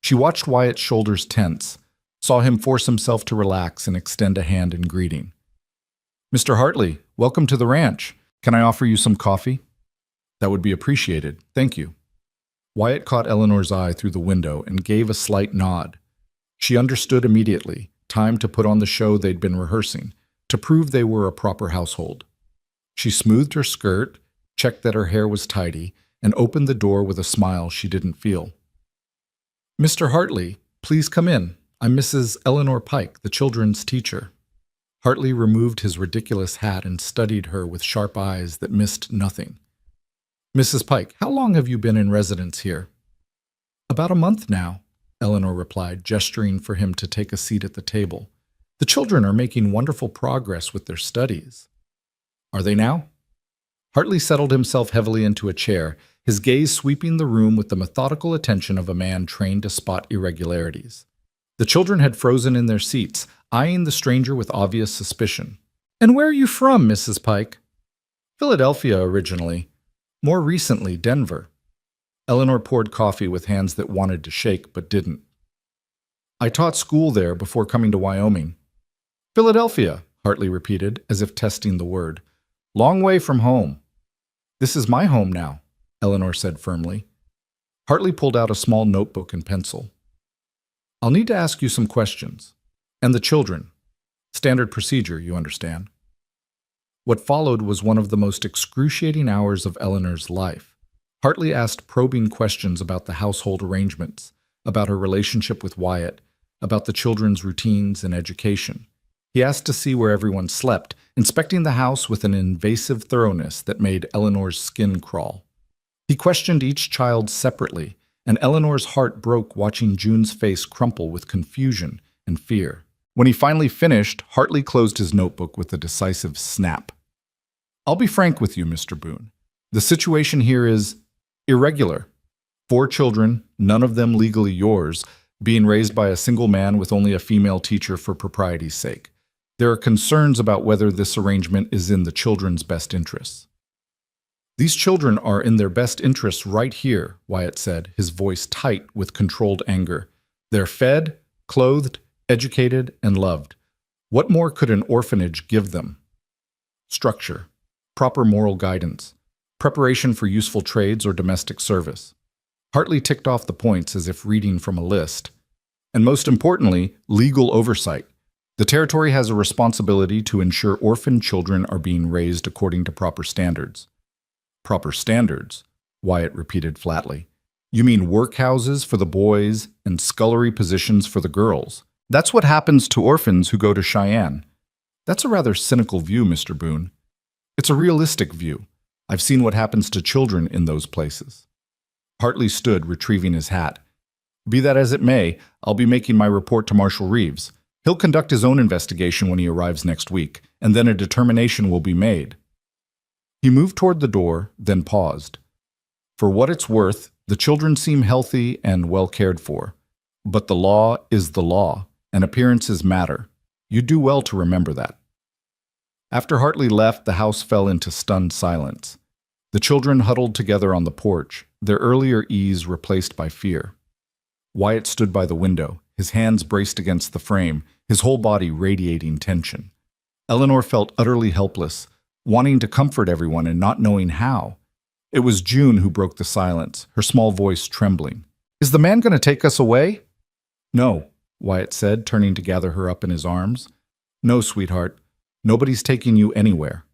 [SPEAKER 1] She watched Wyatt's shoulders tense, saw him force himself to relax and extend a hand in greeting. Mr. Hartley, welcome to the ranch. Can I offer you some coffee? That would be appreciated. Thank you. Wyatt caught Eleanor's eye through the window and gave a slight nod. She understood immediately, time to put on the show they'd been rehearsing, to prove they were a proper household. She smoothed her skirt, checked that her hair was tidy, and opened the door with a smile she didn't feel. Mr. Hartley, please come in. I'm Mrs. Eleanor Pike, the children's teacher. Hartley removed his ridiculous hat and studied her with sharp eyes that missed nothing. "Mrs. Pike, how long have you been in residence here?" "About a month now," Eleanor replied, gesturing for him to take a seat at the table. "The children are making wonderful progress with their studies." "Are they now?" Hartley settled himself heavily into a chair, his gaze sweeping the room with the methodical attention of a man trained to spot irregularities. The children had frozen in their seats, eyeing the stranger with obvious suspicion. "And where are you from, Mrs. Pike?" "Philadelphia originally. More recently, Denver." Eleanor poured coffee with hands that wanted to shake but didn't. "I taught school there before coming to Wyoming." "Philadelphia," Hartley repeated, as if testing the word. "Long way from home." "This is my home now," Eleanor said firmly. Hartley pulled out a small notebook and pencil. "I'll need to ask you some questions. And the children. Standard procedure, you understand." What followed was one of the most excruciating hours of Eleanor's life. Hartley asked probing questions about the household arrangements, about her relationship with Wyatt, about the children's routines and education. He asked to see where everyone slept, inspecting the house with an invasive thoroughness that made Eleanor's skin crawl. He questioned each child separately, and Eleanor's heart broke watching June's face crumple with confusion and fear. When he finally finished, Hartley closed his notebook with a decisive snap. "I'll be frank with you, Mr. Boone. The situation here is irregular. 4 children, none of them legally yours, being raised by a single man with only a female teacher for propriety's sake. There are concerns about whether this arrangement is in the children's best interests." "These children are in their best interests right here," Wyatt said, his voice tight with controlled anger. "They're fed, clothed, educated, and loved. What more could an orphanage give them? Structure, proper moral guidance, preparation for useful trades or domestic service." Hartley ticked off the points as if reading from a list. "And most importantly, legal oversight. The territory has a responsibility to ensure orphan children are being raised according to proper standards." "Proper standards," Wyatt repeated flatly. "You mean workhouses for the boys and scullery positions for the girls? That's what happens to orphans who go to Cheyenne." "That's a rather cynical view, Mr. Boone." "It's a realistic view. I've seen what happens to children in those places." Hartley stood, retrieving his hat. "Be that as it may, I'll be making my report to Marshal Reeves. He'll conduct his own investigation when he arrives next week, and then a determination will be made." He moved toward the door, then paused. "For what it's worth, the children seem healthy and well cared for. But the law is the law, and appearances matter. You do well to remember that." After Hartley left, the house fell into stunned silence. The children huddled together on the porch, their earlier ease replaced by fear. Wyatt stood by the window, his hands braced against the frame, his whole body radiating tension. Eleanor felt utterly helpless, wanting to comfort everyone and not knowing how. It was June who broke the silence, her small voice trembling. "Is the man going to take us away?" "No," Wyatt said, turning to gather her up in his arms. "No, sweetheart. Nobody's taking you anywhere."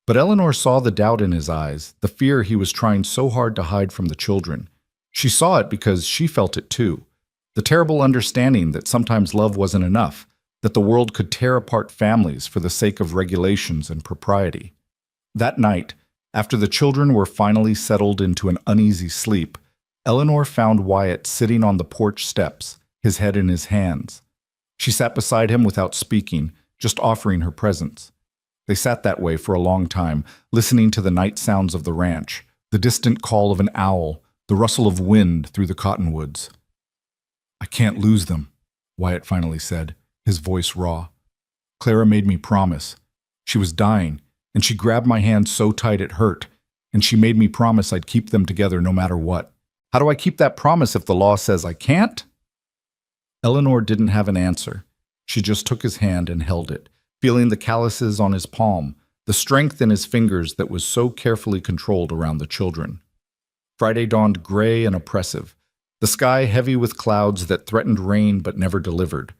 [SPEAKER 1] But Eleanor saw the doubt in his eyes, the fear he was trying so hard to hide from the children. She saw it because she felt it too. The terrible understanding that sometimes love wasn't enough, that the world could tear apart families for the sake of regulations and propriety. That night, after the children were finally settled into an uneasy sleep, Eleanor found Wyatt sitting on the porch steps, his head in his hands. She sat beside him without speaking, just offering her presence. They sat that way for a long time, listening to the night sounds of the ranch, the distant call of an owl, the rustle of wind through the cottonwoods. "I can't lose them," Wyatt finally said, his voice raw. "Clara made me promise. She was dying, and she grabbed my hand so tight it hurt, and she made me promise I'd keep them together no matter what. How do I keep that promise if the law says I can't?" Eleanor didn't have an answer. She just took his hand and held it, feeling the calluses on his palm, the strength in his fingers that was so carefully controlled around the children. Friday dawned gray and oppressive, the sky heavy with clouds that threatened rain but never delivered.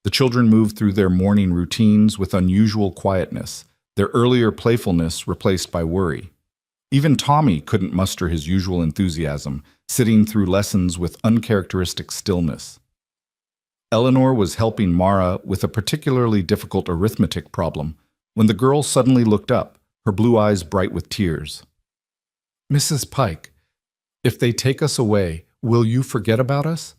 [SPEAKER 1] The children moved through their morning routines with unusual quietness, their earlier playfulness replaced by worry. Even Tommy couldn't muster his usual enthusiasm, sitting through lessons with uncharacteristic stillness. Eleanor was helping Mara with a particularly difficult arithmetic problem when the girl suddenly looked up, her blue eyes bright with tears. "Mrs. Pike, if they take us away, will you forget about us?"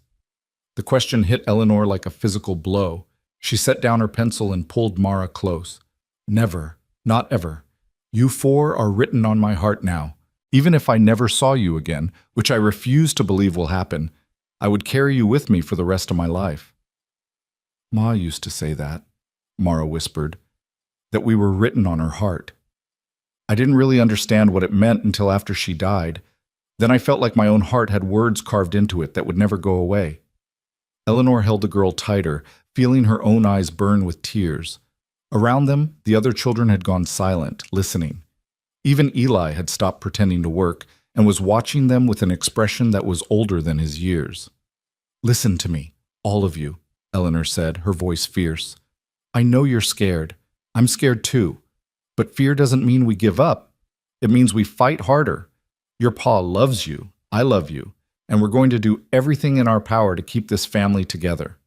[SPEAKER 1] The question hit Eleanor like a physical blow. She set down her pencil and pulled Mara close. "Never, not ever. You four are written on my heart now. Even if I never saw you again, which I refuse to believe will happen, I would carry you with me for the rest of my life." "Ma used to say that," Mara whispered, "that we were written on her heart. I didn't really understand what it meant until after she died. Then I felt like my own heart had words carved into it that would never go away." Eleanor held the girl tighter, feeling her own eyes burn with tears. Around them, the other children had gone silent, listening. Even Eli had stopped pretending to work and was watching them with an expression that was older than his years. "Listen to me, all of you," Eleanor said, her voice fierce. "I know you're scared. I'm scared too. But fear doesn't mean we give up. It means we fight harder. Your pa loves you. I love you. And we're going to do everything in our power to keep this family together."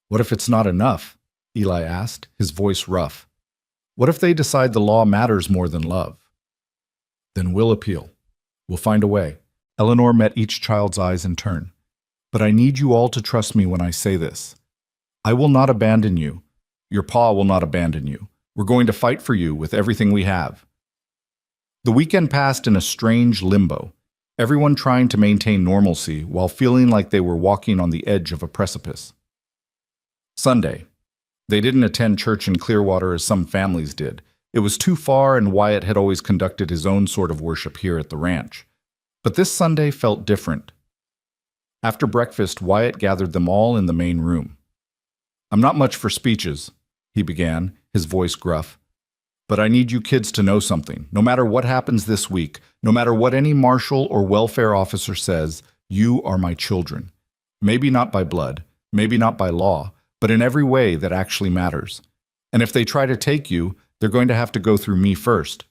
[SPEAKER 1] "What if it's not enough?" Eli asked, his voice rough. "What if they decide the law matters more than love?" "Then we'll appeal. We'll find a way." Eleanor met each child's eyes in turn. "But I need you all to trust me when I say this. I will not abandon you. Your pa will not abandon you. We're going to fight for you with everything we have." The weekend passed in a strange limbo, everyone trying to maintain normalcy while feeling like they were walking on the edge of a precipice. Sunday. They didn't attend church in Clearwater as some families did. It was too far, and Wyatt had always conducted his own sort of worship here at the ranch. But this Sunday felt different. After breakfast, Wyatt gathered them all in the main room. "I'm not much for speeches," he began, his voice gruff. "But I need you kids to know something. No matter what happens this week, no matter what any marshal or welfare officer says, you are my children. Maybe not by blood, maybe not by law, but in every way that actually matters. And if they try to take you, they're going to have to go through me first."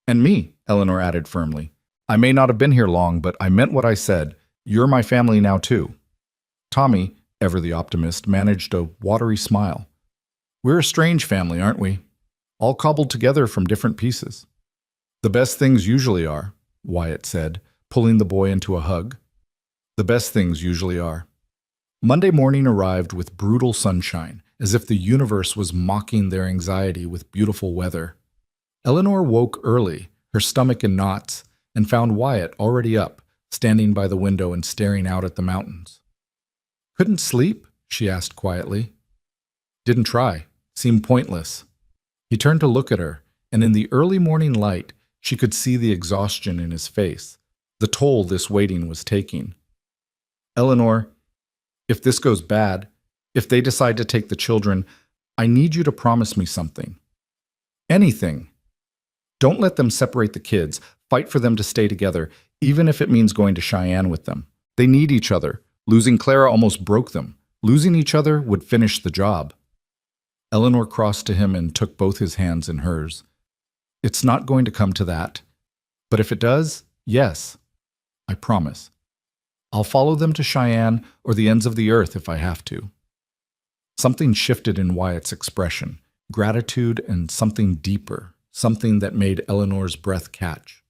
[SPEAKER 1] "And me," Eleanor added firmly. "I may not have been here long, but I meant what I said. You're my family now too." Tommy, ever the optimist, managed a watery smile. "We're a strange family, aren't we? All cobbled together from different pieces." "The best things usually are," Wyatt said, pulling the boy into a hug. "The best things usually are." Monday morning arrived with brutal sunshine, as if the universe was mocking their anxiety with beautiful weather. Eleanor woke early, her stomach in knots, and found Wyatt already up, standing by the window and staring out at the mountains. "Couldn't sleep?" she asked quietly. "Didn't try. Seemed pointless." He turned to look at her, and in the early morning light, she could see the exhaustion in his face, the toll this waiting was taking. "Eleanor, if this goes bad, if they decide to take the children, I need you to promise me something. Anything. Don't let them separate the kids. Fight for them to stay together, even if it means going to Cheyenne with them. They need each other. Losing Clara almost broke them. Losing each other would finish the job." Eleanor crossed to him and took both his hands in hers. "It's not going to come to that. But if it does, yes. I promise. I'll follow them to Cheyenne or the ends of the earth if I have to." Something shifted in Wyatt's expression, gratitude and something deeper, something that made Eleanor's breath catch.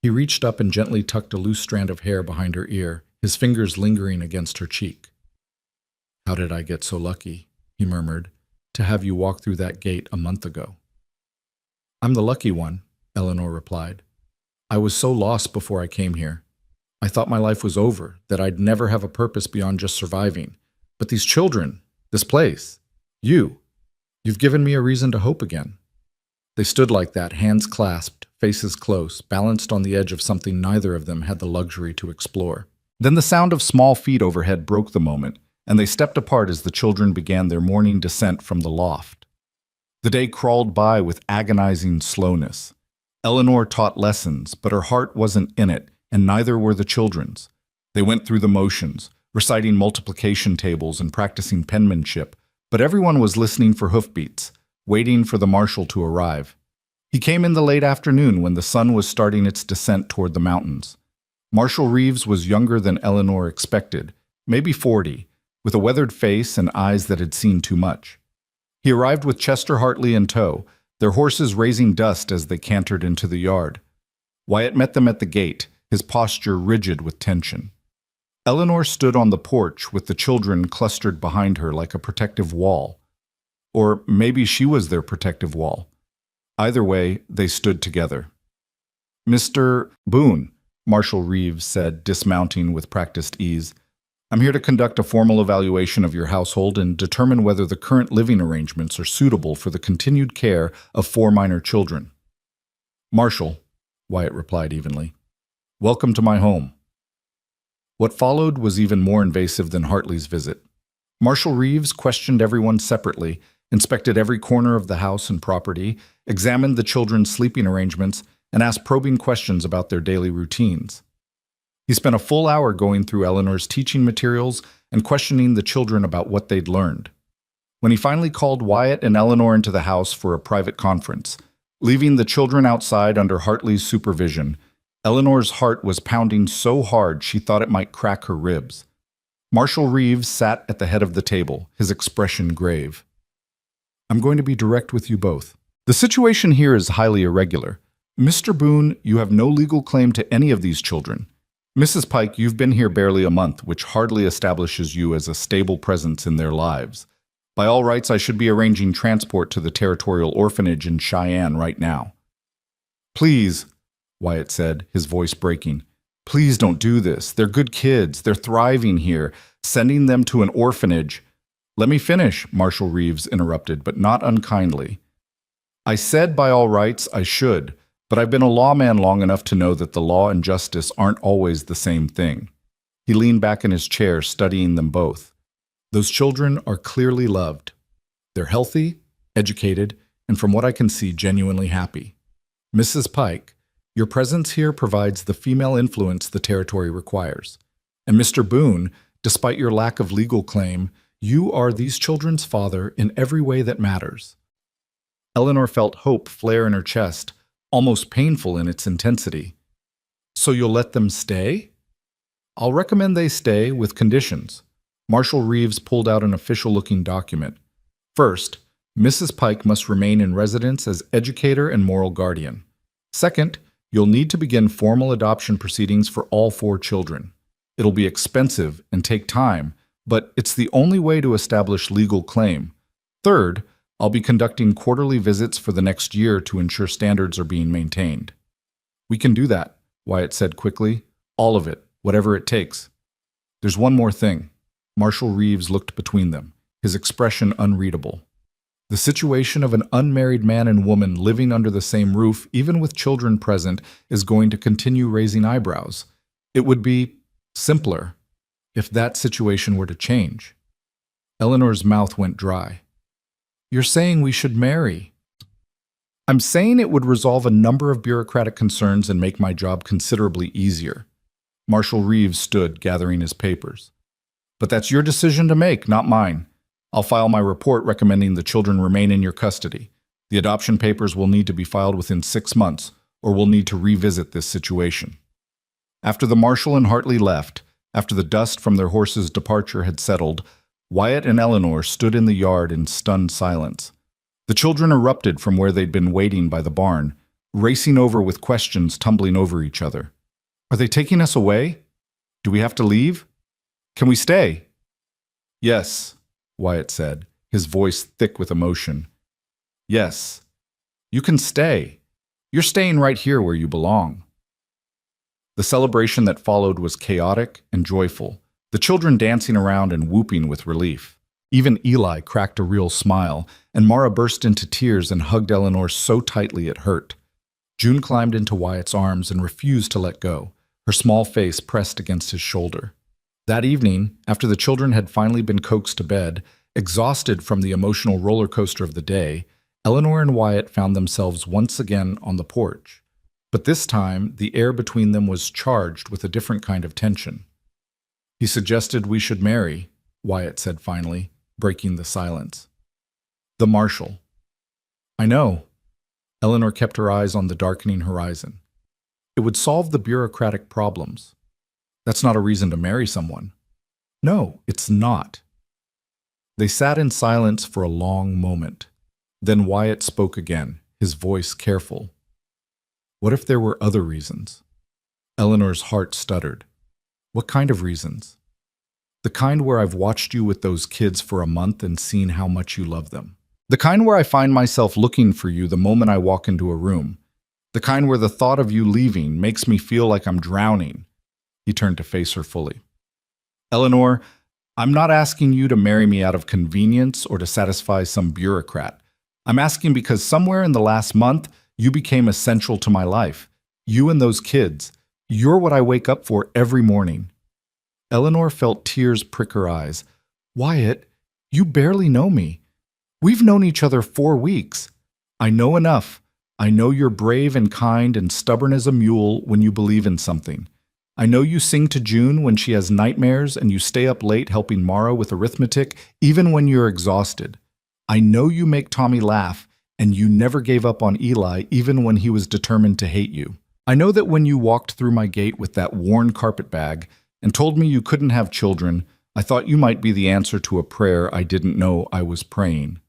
[SPEAKER 1] He reached up and gently tucked a loose strand of hair behind her ear, his fingers lingering against her cheek. "How did I get so lucky," he murmured, "to have you walk through that gate a month ago?" "I'm the lucky one," Eleanor replied. "I was so lost before I came here. I thought my life was over, that I'd never have a purpose beyond just surviving. But these children, this place, you've given me a reason to hope again." They stood like that, hands clasped, faces close, balanced on the edge of something neither of them had the luxury to explore. Then the sound of small feet overhead broke the moment, and they stepped apart as the children began their morning descent from the loft. The day crawled by with agonizing slowness. Eleanor taught lessons, but her heart wasn't in it, and neither were the children's. They went through the motions, reciting multiplication tables and practicing penmanship, but everyone was listening for hoofbeats, waiting for the marshal to arrive. He came in the late afternoon when the sun was starting its descent toward the mountains. Marshal Reeves was younger than Eleanor expected, maybe 40, with a weathered face and eyes that had seen too much. He arrived with Chester Hartley in tow, their horses raising dust as they cantered into the yard. Wyatt met them at the gate, his posture rigid with tension. Eleanor stood on the porch with the children clustered behind her like a protective wall. Or maybe she was their protective wall. Either way, they stood together. "Mr. Boone," Marshal Reeves said, dismounting with practiced ease, "I'm here to conduct a formal evaluation of your household and determine whether the current living arrangements are suitable for the continued care of 4 minor children." "Marshal," Wyatt replied evenly, "welcome to my home." What followed was even more invasive than Hartley's visit. Marshal Reeves questioned everyone separately, inspected every corner of the house and property, examined the children's sleeping arrangements, and asked probing questions about their daily routines. He spent a full hour going through Eleanor's teaching materials and questioning the children about what they'd learned. When he finally called Wyatt and Eleanor into the house for a private conference, leaving the children outside under Hartley's supervision, Eleanor's heart was pounding so hard she thought it might crack her ribs. Marshal Reeves sat at the head of the table, his expression grave. "I'm going to be direct with you both. The situation here is highly irregular. Mr. Boone, you have no legal claim to any of these children. Mrs. Pike, you've been here barely a month, which hardly establishes you as a stable presence in their lives. By all rights, I should be arranging transport to the Territorial Orphanage in Cheyenne right now." "Please," Wyatt said, his voice breaking. "Please don't do this. They're good kids. They're thriving here. Sending them to an orphanage—" "Let me finish," Marshal Reeves interrupted, but not unkindly. "I said by all rights I should, but I've been a lawman long enough to know that the law and justice aren't always the same thing." He leaned back in his chair, studying them both. "Those children are clearly loved. They're healthy, educated, and from what I can see, genuinely happy. Mrs. Pike, your presence here provides the female influence the territory requires. And Mr. Boone, despite your lack of legal claim, you are these children's father in every way that matters." Eleanor felt hope flare in her chest, almost painful in its intensity. "So you'll let them stay?" "I'll recommend they stay with conditions." Marshal Reeves pulled out an official-looking document. "First, Mrs. Pike must remain in residence as educator and moral guardian. Second, you'll need to begin formal adoption proceedings for all 4 children. It'll be expensive and take time, but it's the only way to establish legal claim. Third, I'll be conducting quarterly visits for the next year to ensure standards are being maintained." "We can do that," Wyatt said quickly. "All of it, whatever it takes." "There's one more thing." Marshal Reeves looked between them, his expression unreadable. "The situation of an unmarried man and woman living under the same roof, even with children present, is going to continue raising eyebrows. It would be simpler if that situation were to change." Eleanor's mouth went dry. "You're saying we should marry?" "I'm saying it would resolve a number of bureaucratic concerns and make my job considerably easier." Marshal Reeves stood, gathering his papers. "But that's your decision to make, not mine. I'll file my report recommending the children remain in your custody. The adoption papers will need to be filed within 6 months, or we'll need to revisit this situation." After the Marshal and Hartley left, after the dust from their horses' departure had settled, Wyatt and Eleanor stood in the yard in stunned silence. The children erupted from where they'd been waiting by the barn, racing over with questions tumbling over each other. "Are they taking us away? Do we have to leave? Can we stay?" "Yes," Wyatt said, his voice thick with emotion. "Yes. You can stay. You're staying right here where you belong." The celebration that followed was chaotic and joyful, the children dancing around and whooping with relief. Even Eli cracked a real smile, and Mara burst into tears and hugged Eleanor so tightly it hurt. June climbed into Wyatt's arms and refused to let go, her small face pressed against his shoulder. That evening, after the children had finally been coaxed to bed, exhausted from the emotional roller coaster of the day, Eleanor and Wyatt found themselves once again on the porch. But this time, the air between them was charged with a different kind of tension. "He suggested we should marry," Wyatt said finally, breaking the silence. "The Marshal." "I know." Eleanor kept her eyes on the darkening horizon. "It would solve the bureaucratic problems." "That's not a reason to marry someone." "No, it's not. They sat in silence for a long moment. Then Wyatt spoke again, his voice careful. What if there were other reasons? Eleanor's heart stuttered. What kind of reasons? The kind where I've watched you with those kids for a month and seen how much you love them. The kind where I find myself looking for you the moment I walk into a room. The kind where the thought of you leaving makes me feel like I'm drowning. He turned to face her fully. Eleanor, I'm not asking you to marry me out of convenience or to satisfy some bureaucrat. I'm asking because somewhere in the last month, you became essential to my life. You and those kids. You're what I wake up for every morning. Eleanor felt tears prick her eyes. Wyatt, you barely know me. We've known each other 4 weeks. I know enough. I know you're brave and kind and stubborn as a mule when you believe in something. I know you sing to June when she has nightmares and you stay up late helping Mara with arithmetic, even when you're exhausted. I know you make Tommy laugh, and you never gave up on Eli even when he was determined to hate you. I know that when you walked through my gate with that worn carpet bag and told me you couldn't have children, I thought you might be the answer to a prayer I didn't know I was praying.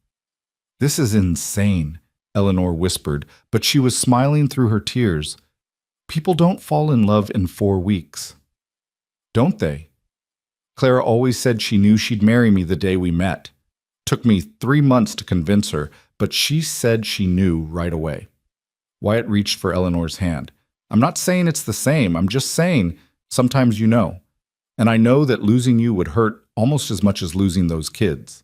[SPEAKER 1] This is insane, Eleanor whispered, but she was smiling through her tears. People don't fall in love in 4 weeks. Don't they? Clara always said she knew she'd marry me the day we met. Took me 3 months to convince her, but she said she knew right away. Wyatt reached for Eleanor's hand. I'm not saying it's the same. I'm just saying sometimes you know. And I know that losing you would hurt almost as much as losing those kids.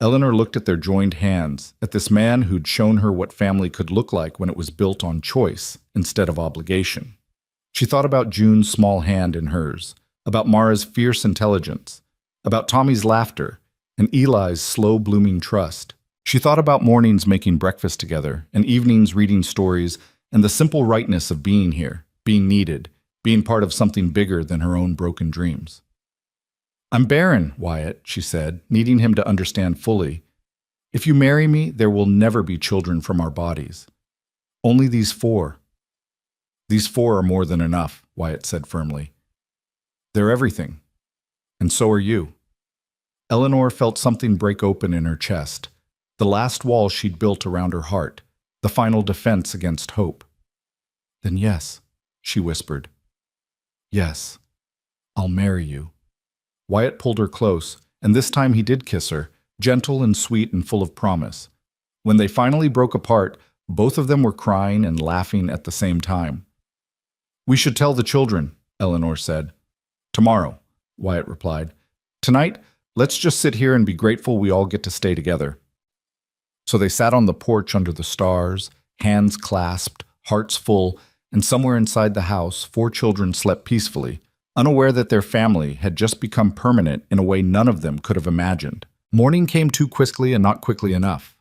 [SPEAKER 1] Eleanor looked at their joined hands, at this man who'd shown her what family could look like when it was built on choice instead of obligation. She thought about June's small hand in hers, about Mara's fierce intelligence, about Tommy's laughter, and Eli's slow-blooming trust. She thought about mornings making breakfast together, and evenings reading stories, and the simple rightness of being here, being needed, being part of something bigger than her own broken dreams. I'm barren, Wyatt, she said, needing him to understand fully. If you marry me, there will never be children from our bodies. Only these 4. These 4 are more than enough, Wyatt said firmly. They're everything. And so are you. Eleanor felt something break open in her chest, the last wall she'd built around her heart, the final defense against hope. Then yes, she whispered. Yes, I'll marry you. Wyatt pulled her close, and this time he did kiss her, gentle and sweet and full of promise. When they finally broke apart, both of them were crying and laughing at the same time. We should tell the children, Eleanor said. Tomorrow, Wyatt replied. Tonight, let's just sit here and be grateful we all get to stay together. So they sat on the porch under the stars, hands clasped, hearts full, and somewhere inside the house, 4 children slept peacefully, unaware that their family had just become permanent in a way none of them could have imagined. Morning came too quickly and not quickly enough.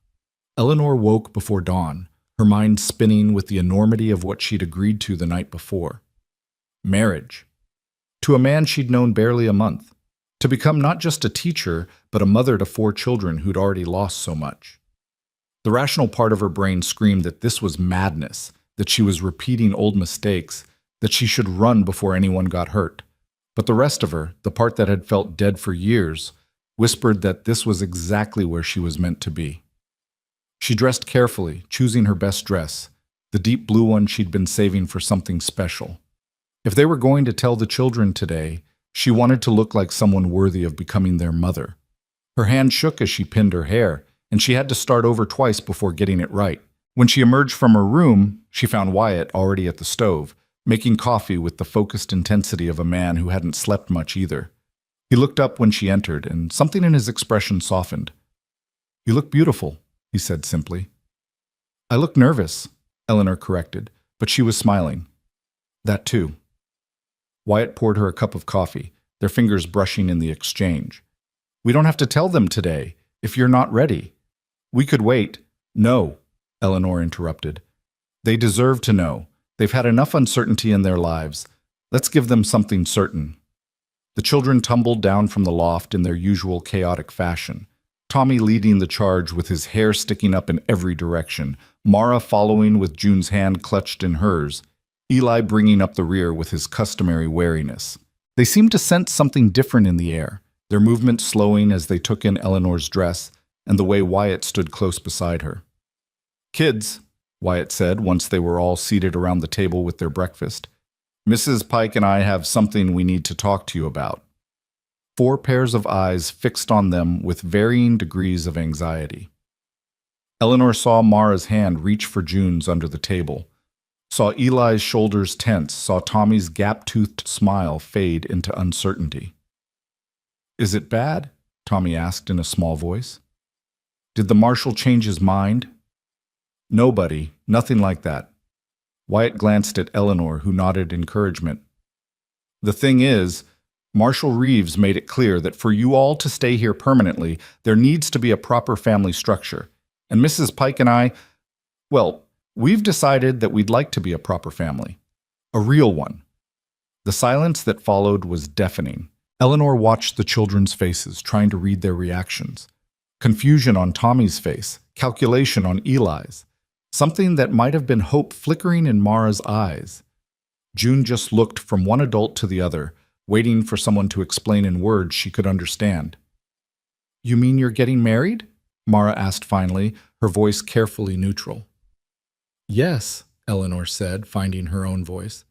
[SPEAKER 1] Eleanor woke before dawn, her mind spinning with the enormity of what she'd agreed to the night before. Marriage. To a man she'd known barely a month. To become not just a teacher, but a mother to 4 children who'd already lost so much. The rational part of her brain screamed that this was madness, that she was repeating old mistakes, that she should run before anyone got hurt. But the rest of her, the part that had felt dead for years, whispered that this was exactly where she was meant to be. She dressed carefully, choosing her best dress, the deep blue one she'd been saving for something special. If they were going to tell the children today, she wanted to look like someone worthy of becoming their mother. Her hand shook as she pinned her hair, and she had to start over twice before getting it right. When she emerged from her room, she found Wyatt already at the stove, making coffee with the focused intensity of a man who hadn't slept much either. He looked up when she entered, and something in his expression softened. You look beautiful, he said simply. I look nervous, Eleanor corrected, but she was smiling. That too. Wyatt poured her a cup of coffee, their fingers brushing in the exchange. We don't have to tell them today, if you're not ready. We could wait. No, Eleanor interrupted. They deserve to know. They've had enough uncertainty in their lives. Let's give them something certain. The children tumbled down from the loft in their usual chaotic fashion, Tommy leading the charge with his hair sticking up in every direction, Mara following with June's hand clutched in hers, Eli bringing up the rear with his customary wariness. They seemed to sense something different in the air, their movements slowing as they took in Eleanor's dress and the way Wyatt stood close beside her. "Kids," Wyatt said once they were all seated around the table with their breakfast, "Mrs. Pike and I have something we need to talk to you about." 4 pairs of eyes fixed on them with varying degrees of anxiety. Eleanor saw Mara's hand reach for June's under the table, saw Eli's shoulders tense, saw Tommy's gap-toothed smile fade into uncertainty. "Is it bad?" Tommy asked in a small voice. "Did the marshal change his mind?" "Nobody, nothing like that." Wyatt glanced at Eleanor, who nodded encouragement. "The thing is, Marshal Reeves made it clear that for you all to stay here permanently, there needs to be a proper family structure. And Mrs. Pike and I, well, we've decided that we'd like to be a proper family. A real one." The silence that followed was deafening. Eleanor watched the children's faces, trying to read their reactions. Confusion on Tommy's face, calculation on Eli's. Something that might have been hope flickering in Mara's eyes. June just looked from one adult to the other, waiting for someone to explain in words she could understand. "You mean you're getting married?" Mara asked finally, her voice carefully neutral. "Yes," Eleanor said, finding her own voice.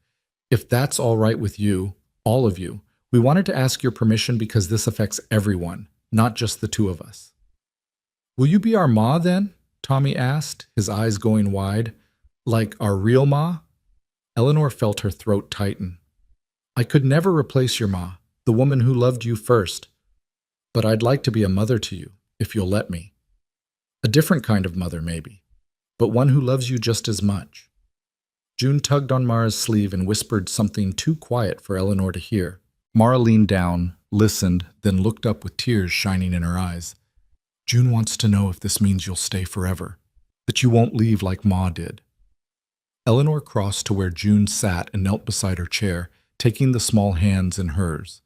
[SPEAKER 1] "If that's all right with you, all of you, we wanted to ask your permission because this affects everyone, not just the 2 of us." "Will you be our ma then?" Tommy asked, his eyes going wide. "Like our real ma?" Eleanor felt her throat tighten. "I could never replace your ma, the woman who loved you first. But I'd like to be a mother to you, if you'll let me. A different kind of mother, maybe, but one who loves you just as much." June tugged on Mara's sleeve and whispered something too quiet for Eleanor to hear. Mara leaned down, listened, then looked up with tears shining in her eyes. "June wants to know if this means you'll stay forever, that you won't leave like Ma did." Eleanor crossed to where June sat and knelt beside her chair, taking the small hands in hers.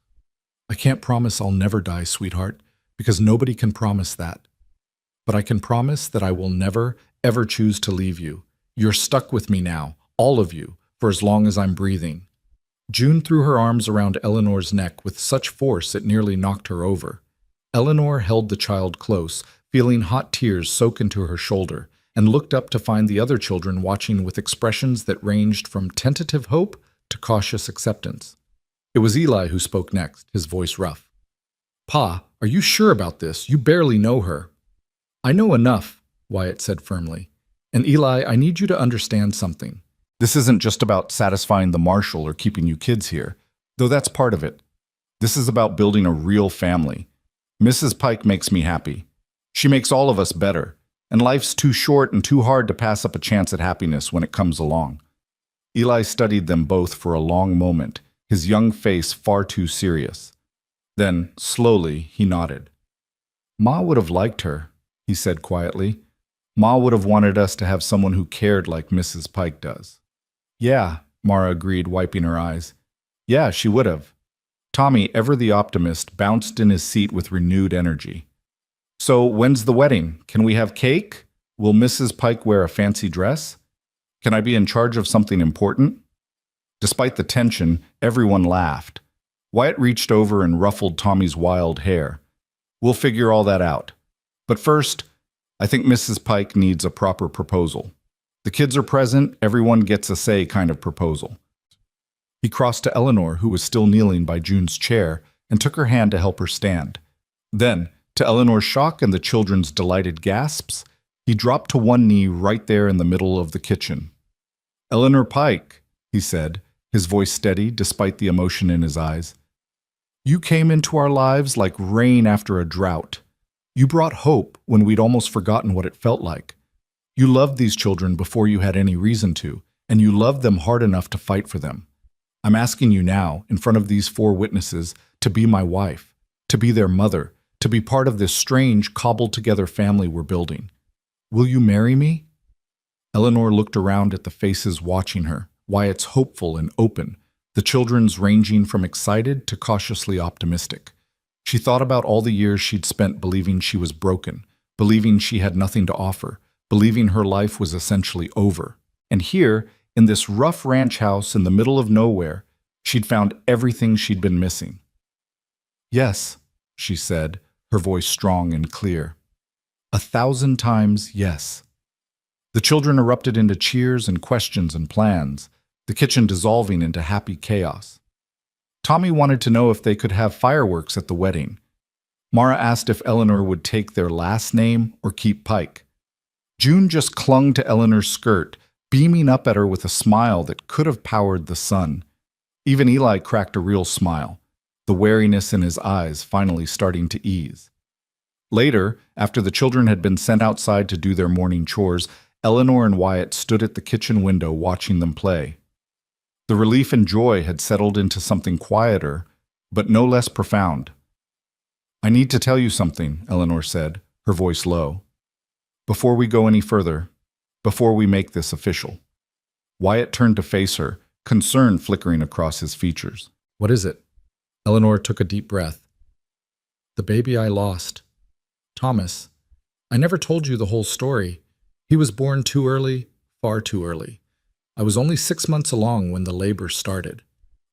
[SPEAKER 1] "I can't promise I'll never die, sweetheart, because nobody can promise that. But I can promise that I will never, ever choose to leave you. You're stuck with me now, all of you, for as long as I'm breathing." June threw her arms around Eleanor's neck with such force it nearly knocked her over. Eleanor held the child close, feeling hot tears soak into her shoulder, and looked up to find the other children watching with expressions that ranged from tentative hope to cautious acceptance. It was Eli who spoke next, his voice rough. "Pa, are you sure about this? You barely know her." "I know enough," Wyatt said firmly. "And Eli, I need you to understand something. This isn't just about satisfying the marshal or keeping you kids here, though that's part of it. This is about building a real family. Mrs. Pike makes me happy. She makes all of us better, and life's too short and too hard to pass up a chance at happiness when it comes along." Eli studied them both for a long moment, his young face far too serious. Then, slowly, he nodded. "Ma would have liked her," he said quietly. "Ma would have wanted us to have someone who cared like Mrs. Pike does." "Yeah," Mara agreed, wiping her eyes. "Yeah, she would have." Tommy, ever the optimist, bounced in his seat with renewed energy. "So, when's the wedding? Can we have cake? Will Mrs. Pike wear a fancy dress? Can I be in charge of something important?" Despite the tension, everyone laughed. Wyatt reached over and ruffled Tommy's wild hair. "We'll figure all that out. But first, I think Mrs. Pike needs a proper proposal. The kids are present, everyone gets a say kind of proposal." He crossed to Eleanor, who was still kneeling by June's chair, and took her hand to help her stand. Then, to Eleanor's shock and the children's delighted gasps, he dropped to one knee right there in the middle of the kitchen. "Eleanor Pike," he said, his voice steady despite the emotion in his eyes. "You came into our lives like rain after a drought. You brought hope when we'd almost forgotten what it felt like. You loved these children before you had any reason to, and you loved them hard enough to fight for them. I'm asking you now, in front of these 4 witnesses, to be my wife, to be their mother, to be part of this strange, cobbled-together family we're building. Will you marry me?" Eleanor looked around at the faces watching her, Wyatt's hopeful and open, the children's ranging from excited to cautiously optimistic. She thought about all the years she'd spent believing she was broken, believing she had nothing to offer, believing her life was essentially over. And here, in this rough ranch house in the middle of nowhere, she'd found everything she'd been missing. "Yes," she said, her voice strong and clear. 1,000 times yes. The children erupted into cheers and questions and plans, the kitchen dissolving into happy chaos. Tommy wanted to know if they could have fireworks at the wedding. Mara asked if Eleanor would take their last name or keep Pike. June just clung to Eleanor's skirt, beaming up at her with a smile that could have powered the sun. Even Eli cracked a real smile, the wariness in his eyes finally starting to ease. Later, after the children had been sent outside to do their morning chores, Eleanor and Wyatt stood at the kitchen window watching them play. The relief and joy had settled into something quieter, but no less profound. "I need to tell you something," Eleanor said, her voice low. "Before we go any further, before we make this official." Wyatt turned to face her, concern flickering across his features. "What is it?" Eleanor took a deep breath. "The baby I lost. Thomas. I never told you the whole story. He was born too early, far too early. I was only 6 months along when the labor started.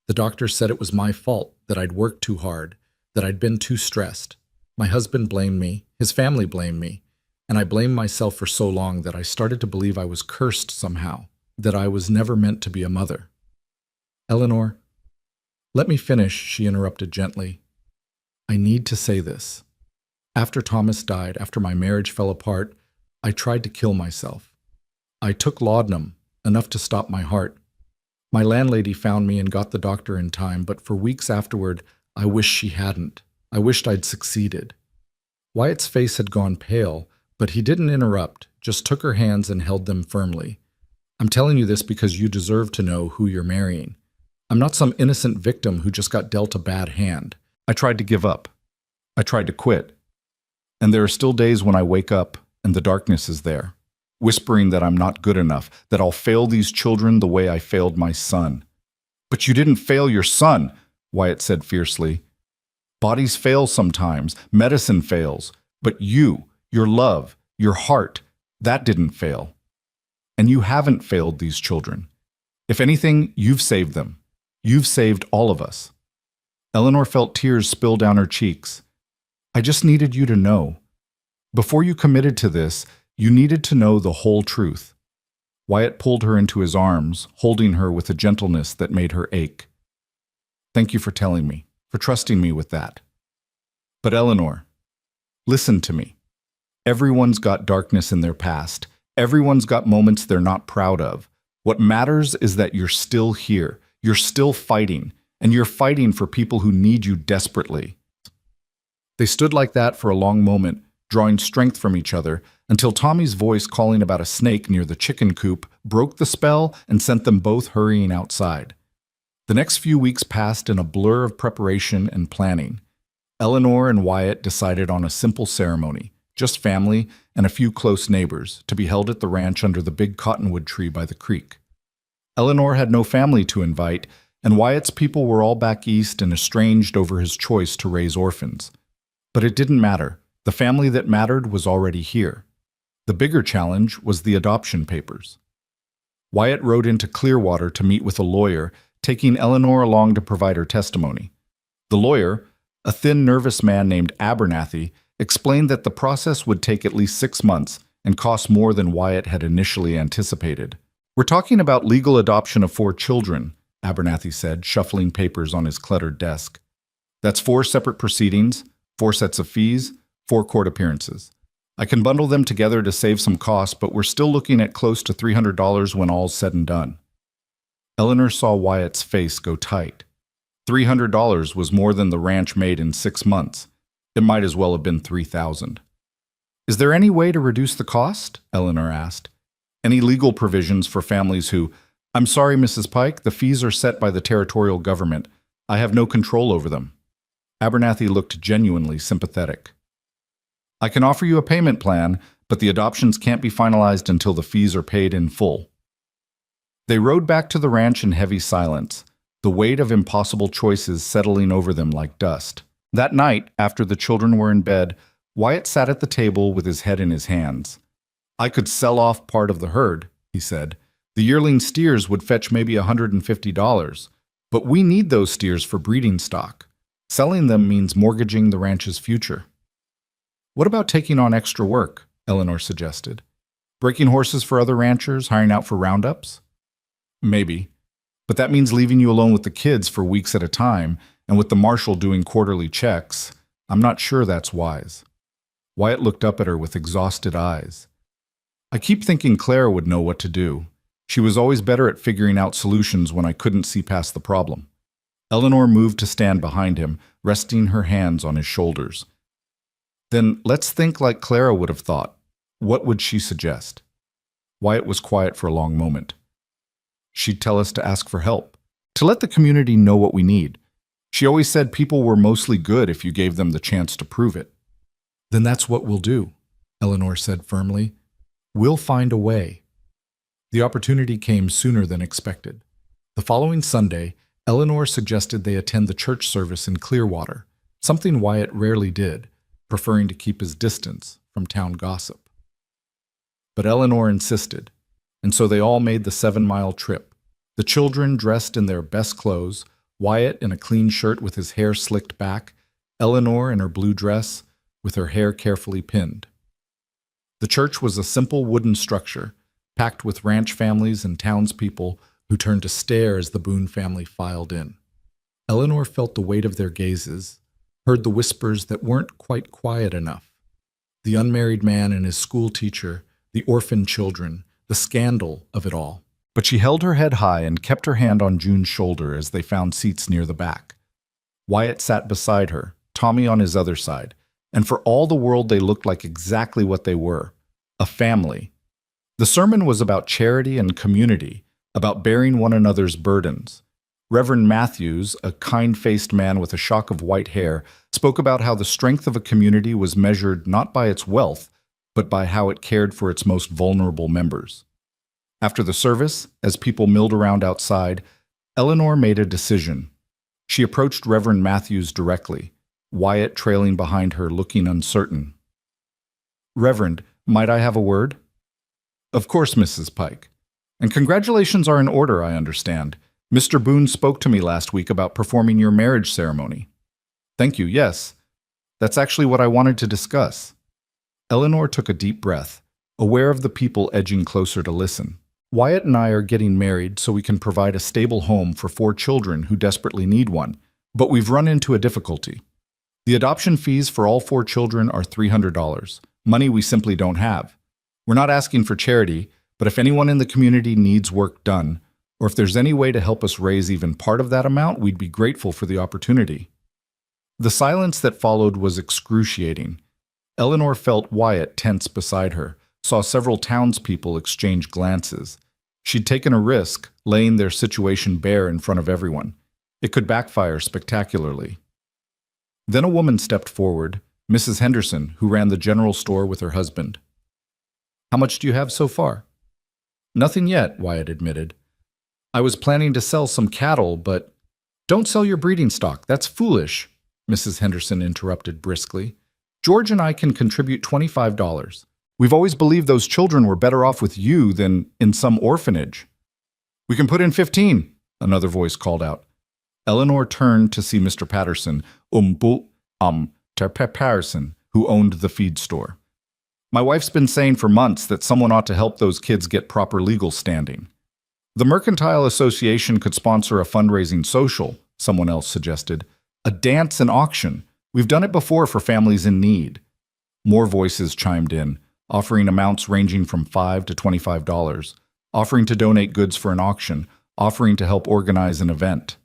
[SPEAKER 1] The doctor said it was my fault, that I'd worked too hard, that I'd been too stressed. My husband blamed me, his family blamed me, and I blamed myself for so long that I started to believe I was cursed somehow, that I was never meant to be a mother." "Eleanor, let me finish," she interrupted gently. "I need to say this. After Thomas died, after my marriage fell apart, I tried to kill myself. I took laudanum, enough to stop my heart. My landlady found me and got the doctor in time, but for weeks afterward, I wished she hadn't. I wished I'd succeeded." Wyatt's face had gone pale, but he didn't interrupt, just took her hands and held them firmly. "I'm telling you this because you deserve to know who you're marrying. I'm not some innocent victim who just got dealt a bad hand. I tried to give up. I tried to quit. And there are still days when I wake up and the darkness is there, whispering that I'm not good enough, that I'll fail these children the way I failed my son." "But you didn't fail your son," Wyatt said fiercely. "Bodies fail sometimes, medicine fails, but you, your love, your heart, that didn't fail. And you haven't failed these children. If anything, you've saved them. You've saved all of us." Eleanor felt tears spill down her cheeks. "I just needed you to know. Before you committed to this, you needed to know the whole truth." Wyatt pulled her into his arms, holding her with a gentleness that made her ache. "Thank you for telling me, for trusting me with that. But Eleanor, listen to me. Everyone's got darkness in their past. Everyone's got moments they're not proud of. What matters is that you're still here. You're still fighting, and you're fighting for people who need you desperately." They stood like that for a long moment, drawing strength from each other, until Tommy's voice calling about a snake near the chicken coop broke the spell and sent them both hurrying outside. The next few weeks passed in a blur of preparation and planning. Eleanor and Wyatt decided on a simple ceremony, just family and a few close neighbors, to be held at the ranch under the big cottonwood tree by the creek. Eleanor had no family to invite, and Wyatt's people were all back east and estranged over his choice to raise orphans. But it didn't matter. The family that mattered was already here. The bigger challenge was the adoption papers. Wyatt rode into Clearwater to meet with a lawyer, taking Eleanor along to provide her testimony. The lawyer, a thin, nervous man named Abernathy, explained that the process would take at least 6 months and cost more than Wyatt had initially anticipated. "We're talking about legal adoption of 4 children, Abernathy said, shuffling papers on his cluttered desk. "That's 4 separate proceedings, 4 sets of fees, 4 court appearances. I can bundle them together to save some costs, but we're still looking at close to $300 when all's said and done." Eleanor saw Wyatt's face go tight. $300 was more than the ranch made in 6 months. It might as well have been $3,000. "Is there any way to reduce the cost?" Eleanor asked. "Any legal provisions for families who—" "I'm sorry, Mrs. Pike, the fees are set by the territorial government. I have no control over them." Abernathy looked genuinely sympathetic. "I can offer you a payment plan, but the adoptions can't be finalized until the fees are paid in full." They rode back to the ranch in heavy silence, the weight of impossible choices settling over them like dust. That night, after the children were in bed, Wyatt sat at the table with his head in his hands. "I could sell off part of the herd," he said. "The yearling steers would fetch maybe $150, but we need those steers for breeding stock. Selling them means mortgaging the ranch's future. What about taking on extra work? Eleanor suggested. Breaking horses for other ranchers, hiring out for roundups? Maybe. But that means leaving you alone with the kids for weeks at a time, and with the marshal doing quarterly checks. I'm not sure that's wise. Wyatt looked up at her with exhausted eyes. I keep thinking Clara would know what to do. She was always better at figuring out solutions when I couldn't see past the problem. Eleanor moved to stand behind him, resting her hands on his shoulders. Then let's think like Clara would have thought. What would she suggest? Wyatt was quiet for a long moment. She'd tell us to ask for help, to let the community know what we need. She always said people were mostly good if you gave them the chance to prove it. Then that's what we'll do, Eleanor said firmly. We'll find a way. The opportunity came sooner than expected. The following Sunday, Eleanor suggested they attend the church service in Clearwater, something Wyatt rarely did, preferring to keep his distance from town gossip. But Eleanor insisted, and so they all made the 7-mile trip. The children dressed in their best clothes, Wyatt in a clean shirt with his hair slicked back, Eleanor in her blue dress with her hair carefully pinned. The church was a simple wooden structure, packed with ranch families and townspeople who turned to stare as the Boone family filed in. Eleanor felt the weight of their gazes, heard the whispers that weren't quite quiet enough. The unmarried man and his school teacher, the orphan children, the scandal of it all. But she held her head high and kept her hand on June's shoulder as they found seats near the back. Wyatt sat beside her, Tommy on his other side, and for all the world they looked like exactly what they were, a family. The sermon was about charity and community, about bearing one another's burdens. Reverend Matthews, a kind-faced man with a shock of white hair, spoke about how the strength of a community was measured not by its wealth, but by how it cared for its most vulnerable members. After the service, as people milled around outside, Eleanor made a decision. She approached Reverend Matthews directly, Wyatt trailing behind her, looking uncertain. "Reverend, might I have a word?" "Of course, Mrs. Pike. And congratulations are in order, I understand. Mr. Boone spoke to me last week about performing your marriage ceremony." "Thank you, yes. That's actually what I wanted to discuss." Eleanor took a deep breath, aware of the people edging closer to listen. "Wyatt and I are getting married so we can provide a stable home for 4 children who desperately need one, but we've run into a difficulty. The adoption fees for all 4 children are $300, money we simply don't have. We're not asking for charity, but if anyone in the community needs work done, or if there's any way to help us raise even part of that amount, we'd be grateful for the opportunity." The silence that followed was excruciating. Eleanor felt Wyatt tense beside her, saw several townspeople exchange glances. She'd taken a risk, laying their situation bare in front of everyone. It could backfire spectacularly. Then a woman stepped forward, Mrs. Henderson, who ran the general store with her husband. "How much do you have so far?" "Nothing yet," Wyatt admitted. "I was planning to sell some cattle, but—" "Don't sell your breeding stock. That's foolish," Mrs. Henderson interrupted briskly. "George and I can contribute $25. We've always believed those children were better off with you than in some orphanage." "We can put in 15, another voice called out. Eleanor turned to see Mr. Patterson, Patterson, who owned the feed store. "My wife's been saying for months that someone ought to help those kids get proper legal standing." "The Mercantile Association could sponsor a fundraising social," someone else suggested. "A dance and auction. We've done it before for families in need." More voices chimed in, offering amounts ranging from $5 to $25, offering to donate goods for an auction, offering to help organize an event.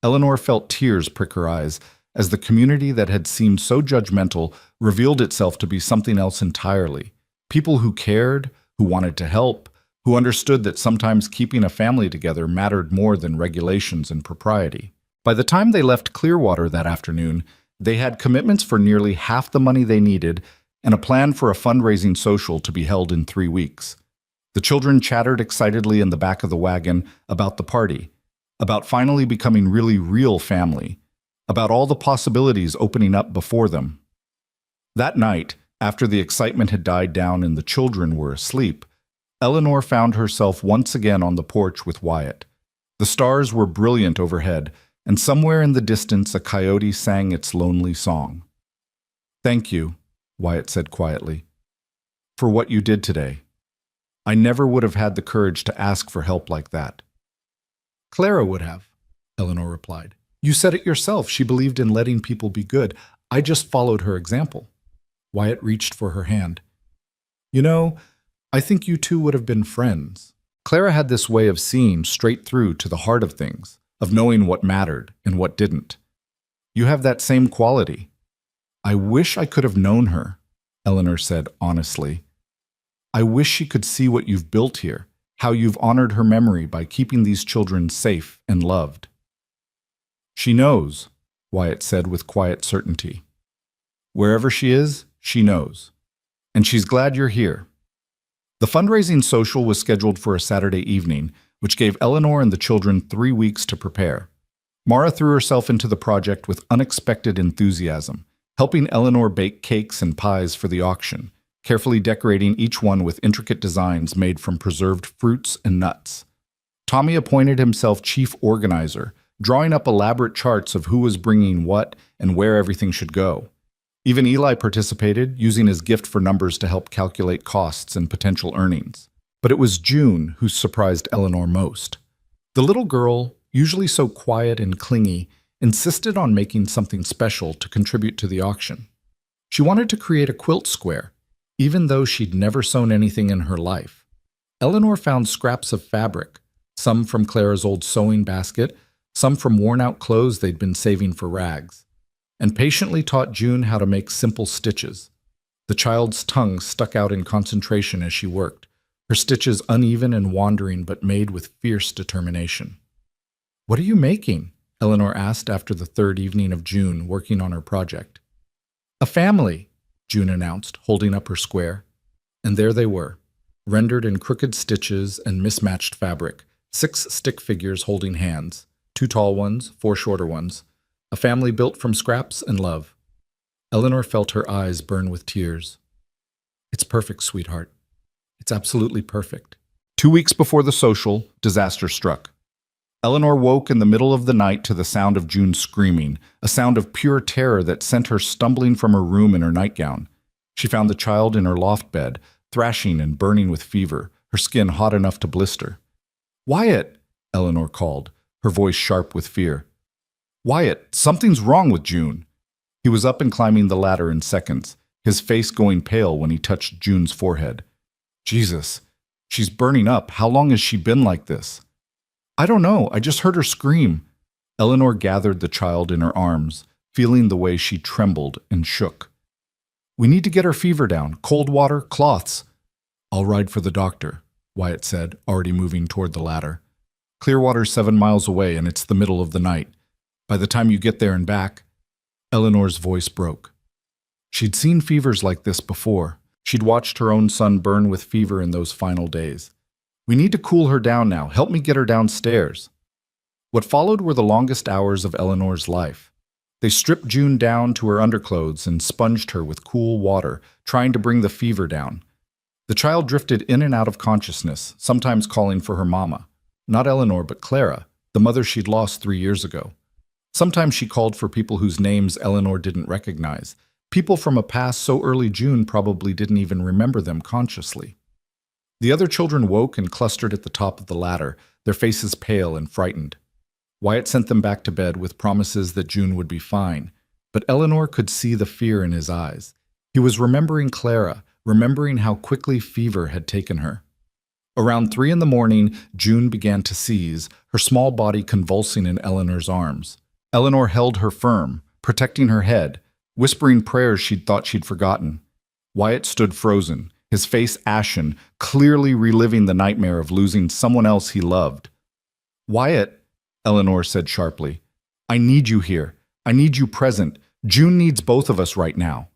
[SPEAKER 1] Eleanor felt tears prick her eyes as the community that had seemed so judgmental revealed itself to be something else entirely. People who cared, who wanted to help, who understood that sometimes keeping a family together mattered more than regulations and propriety. By the time they left Clearwater that afternoon, they had commitments for nearly half the money they needed and a plan for a fundraising social to be held in 3 weeks. The children chattered excitedly in the back of the wagon about the party, about finally becoming really real family, about all the possibilities opening up before them. That night, after the excitement had died down and the children were asleep, Eleanor found herself once again on the porch with Wyatt. The stars were brilliant overhead, and somewhere in the distance a coyote sang its lonely song. "Thank you," Wyatt said quietly, "for what you did today. I never would have had the courage to ask for help like that." "Clara would have," Eleanor replied. "You said it yourself. She believed in letting people be good. I just followed her example." Wyatt reached for her hand. "You know, I think you two would have been friends." Clara had this way of seeing straight through to the heart of things, of knowing what mattered and what didn't. "You have that same quality." "I wish I could have known her," Eleanor said honestly. "I wish she could see what you've built here, how you've honored her memory by keeping these children safe and loved." "She knows," Wyatt said with quiet certainty. "Wherever she is, she knows. And she's glad you're here." The fundraising social was scheduled for a Saturday evening, which gave Eleanor and the children 3 weeks to prepare. Mara threw herself into the project with unexpected enthusiasm, helping Eleanor bake cakes and pies for the auction, carefully decorating each one with intricate designs made from preserved fruits and nuts. Tommy appointed himself chief organizer, drawing up elaborate charts of who was bringing what and where everything should go. Even Eli participated, using his gift for numbers to help calculate costs and potential earnings. But it was June who surprised Eleanor most. The little girl, usually so quiet and clingy, insisted on making something special to contribute to the auction. She wanted to create a quilt square, even though she'd never sewn anything in her life. Eleanor found scraps of fabric, some from Clara's old sewing basket, some from worn-out clothes they'd been saving for rags, and patiently taught June how to make simple stitches. The child's tongue stuck out in concentration as she worked, her stitches uneven and wandering but made with fierce determination. "What are you making?" Eleanor asked after the third evening of June working on her project. "A family," June announced, holding up her square. And there they were, rendered in crooked stitches and mismatched fabric, 6 stick figures holding hands, 2 tall ones, 4 shorter ones, a family built from scraps and love. Eleanor felt her eyes burn with tears. "It's perfect, sweetheart. It's absolutely perfect." 2 weeks before the social, disaster struck. Eleanor woke in the middle of the night to the sound of June screaming, a sound of pure terror that sent her stumbling from her room in her nightgown. She found the child in her loft bed, thrashing and burning with fever, her skin hot enough to blister. "Wyatt!" Eleanor called, her voice sharp with fear. "Wyatt, something's wrong with June." He was up and climbing the ladder in seconds, his face going pale when he touched June's forehead. "Jesus, she's burning up. How long has she been like this?" "I don't know. I just heard her scream." Eleanor gathered the child in her arms, feeling the way she trembled and shook. "We need to get her fever down. Cold water, cloths." "I'll ride for the doctor," Wyatt said, already moving toward the ladder. "Clearwater's 7 miles away, and it's the middle of the night. By the time you get there and back..." Eleanor's voice broke. She'd seen fevers like this before. She'd watched her own son burn with fever in those final days. "We need to cool her down now. Help me get her downstairs." What followed were the longest hours of Eleanor's life. They stripped June down to her underclothes and sponged her with cool water, trying to bring the fever down. The child drifted in and out of consciousness, sometimes calling for her mama. Not Eleanor, but Clara, the mother she'd lost 3 years ago. Sometimes she called for people whose names Eleanor didn't recognize, people from a past so early June probably didn't even remember them consciously. The other children woke and clustered at the top of the ladder, their faces pale and frightened. Wyatt sent them back to bed with promises that June would be fine, but Eleanor could see the fear in his eyes. He was remembering Clara, remembering how quickly fever had taken her. Around 3 in the morning, June began to seize, her small body convulsing in Eleanor's arms. Eleanor held her firm, protecting her head, whispering prayers she'd thought she'd forgotten. Wyatt stood frozen, his face ashen, clearly reliving the nightmare of losing someone else he loved. "Wyatt," Eleanor said sharply, "I need you here. I need you present. June needs both of us right now."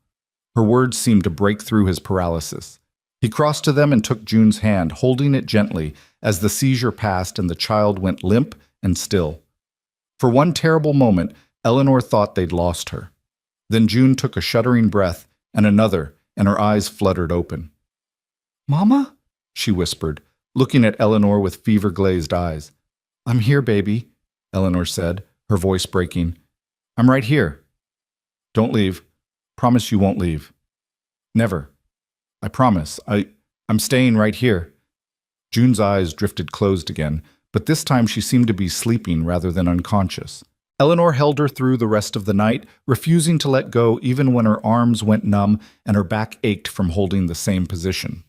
[SPEAKER 1] Her words seemed to break through his paralysis. He crossed to them and took June's hand, holding it gently as the seizure passed and the child went limp and still. For one terrible moment, Eleanor thought they'd lost her. Then June took a shuddering breath, and another, and her eyes fluttered open. "Mama?" she whispered, looking at Eleanor with fever-glazed eyes. "I'm here, baby," Eleanor said, her voice breaking. "I'm right here." "Don't leave. Promise you won't leave." "Never. I promise. I'm staying right here." June's eyes drifted closed again, but this time she seemed to be sleeping rather than unconscious. Eleanor held her through the rest of the night, refusing to let go even when her arms went numb and her back ached from holding the same position.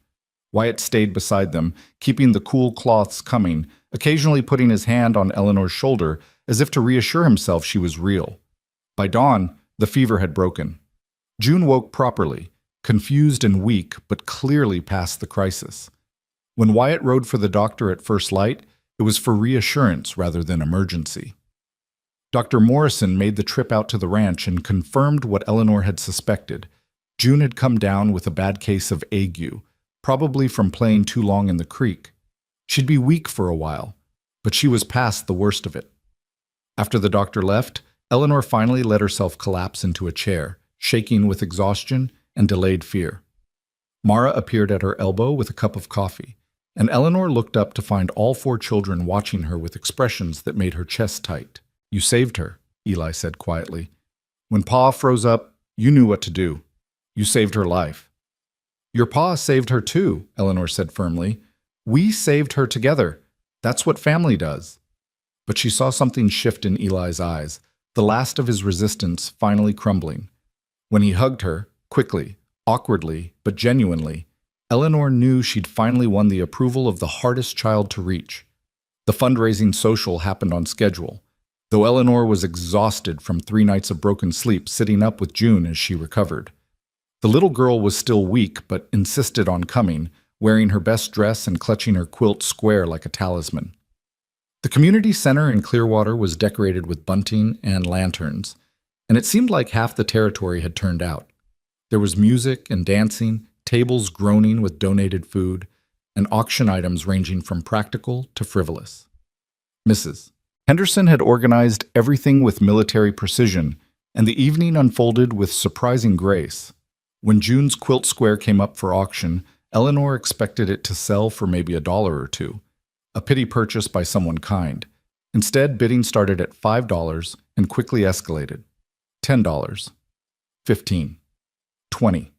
[SPEAKER 1] Wyatt stayed beside them, keeping the cool cloths coming, occasionally putting his hand on Eleanor's shoulder as if to reassure himself she was real. By dawn, the fever had broken. June woke properly, confused and weak, but clearly past the crisis. When Wyatt rode for the doctor at first light, it was for reassurance rather than emergency. Dr. Morrison made the trip out to the ranch and confirmed what Eleanor had suspected. June had come down with a bad case of ague, probably from playing too long in the creek. She'd be weak for a while, but she was past the worst of it. After the doctor left, Eleanor finally let herself collapse into a chair, shaking with exhaustion and delayed fear. Mara appeared at her elbow with a cup of coffee, and Eleanor looked up to find all 4 children watching her with expressions that made her chest tight. "You saved her," Eli said quietly. "When Pa froze up, you knew what to do. You saved her life." "Your Pa saved her too," Eleanor said firmly. "We saved her together. That's what family does." But she saw something shift in Eli's eyes, the last of his resistance finally crumbling. When he hugged her, quickly, awkwardly, but genuinely, Eleanor knew she'd finally won the approval of the hardest child to reach. The fundraising social happened on schedule, though Eleanor was exhausted from 3 nights of broken sleep sitting up with June as she recovered. The little girl was still weak but insisted on coming, wearing her best dress and clutching her quilt square like a talisman. The community center in Clearwater was decorated with bunting and lanterns, and it seemed like half the territory had turned out. There was music and dancing, tables groaning with donated food, and auction items ranging from practical to frivolous. Mrs. Henderson had organized everything with military precision, and the evening unfolded with surprising grace. When June's quilt square came up for auction, Eleanor expected it to sell for maybe $1 or $2, a pity purchase by someone kind. Instead, bidding started at $5 and quickly escalated. $10, $15, $20.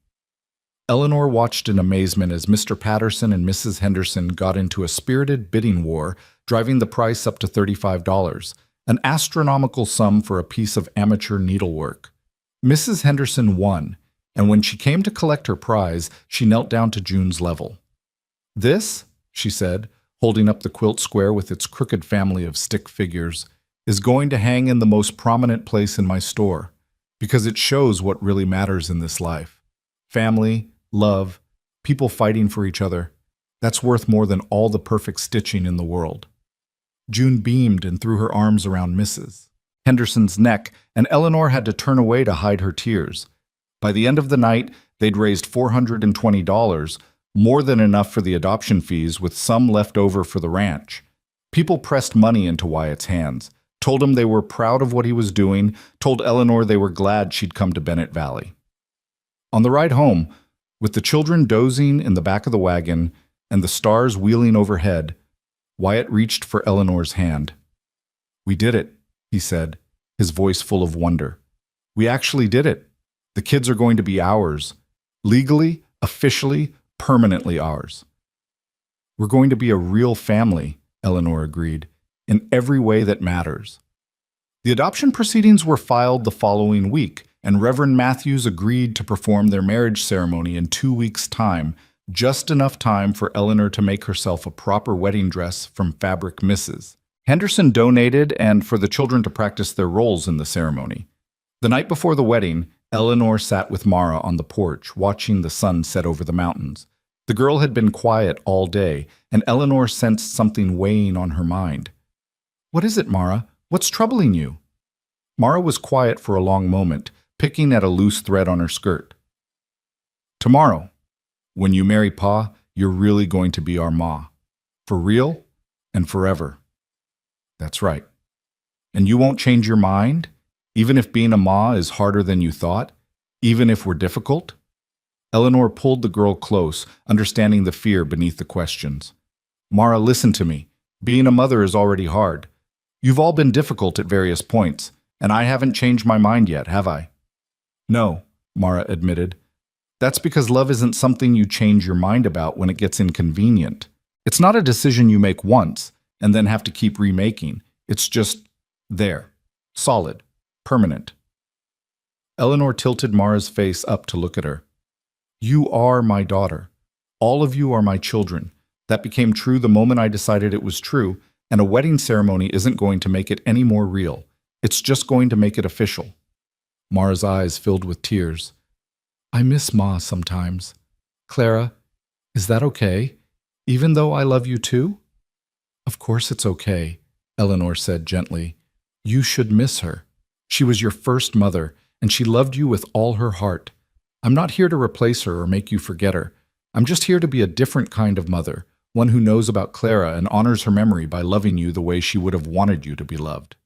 [SPEAKER 1] Eleanor watched in amazement as Mr. Patterson and Mrs. Henderson got into a spirited bidding war, driving the price up to $35, an astronomical sum for a piece of amateur needlework. Mrs. Henderson won, and when she came to collect her prize, she knelt down to June's level. "This," she said, holding up the quilt square with its crooked family of stick figures, "is going to hang in the most prominent place in my store, because it shows what really matters in this life. Family, love, people fighting for each other. That's worth more than all the perfect stitching in the world." June beamed and threw her arms around Mrs. Henderson's neck, and Eleanor had to turn away to hide her tears. By the end of the night, they'd raised $420, more than enough for the adoption fees, with some left over for the ranch. People pressed money into Wyatt's hands, told him they were proud of what he was doing, told Eleanor they were glad she'd come to Bennett Valley. On the ride home, with the children dozing in the back of the wagon and the stars wheeling overhead, Wyatt reached for Eleanor's hand. "We did it," he said, his voice full of wonder. "We actually did it. The kids are going to be ours. Legally, officially, permanently ours." "We're going to be a real family," Eleanor agreed, "in every way that matters." The adoption proceedings were filed the following week, and Reverend Matthews agreed to perform their marriage ceremony in 2 weeks' time, just enough time for Eleanor to make herself a proper wedding dress from Fabric Mrs. Henderson donated and for the children to practice their roles in the ceremony. The night before the wedding, Eleanor sat with Mara on the porch, watching the sun set over the mountains. The girl had been quiet all day, and Eleanor sensed something weighing on her mind. "What is it, Mara? What's troubling you?" Mara was quiet for a long moment, picking at a loose thread on her skirt. "Tomorrow, when you marry Pa, you're really going to be our Ma. For real and forever." "That's right. And you won't change your mind, even if being a Ma is harder than you thought, even if we're difficult?" Eleanor pulled the girl close, understanding the fear beneath the questions. "Mara, listen to me. Being a mother is already hard. You've all been difficult at various points, and I haven't changed my mind yet, have I? No, Mara admitted. That's because love isn't something you change your mind about when it gets inconvenient. It's not a decision you make once and then have to keep remaking. It's just there, solid, permanent. Eleanor tilted Mara's face up to look at her. You are my daughter. All of you are my children. That became true the moment I decided it was true, and a wedding ceremony isn't going to make it any more real. It's just going to make it official. Mara's eyes filled with tears. I miss Ma sometimes. Clara, is that okay? Even though I love you too? Of course it's okay, Eleanor said gently. You should miss her. She was your first mother, and she loved you with all her heart. I'm not here to replace her or make you forget her. I'm just here to be a different kind of mother, one who knows about Clara and honors her memory by loving you the way she would have wanted you to be loved.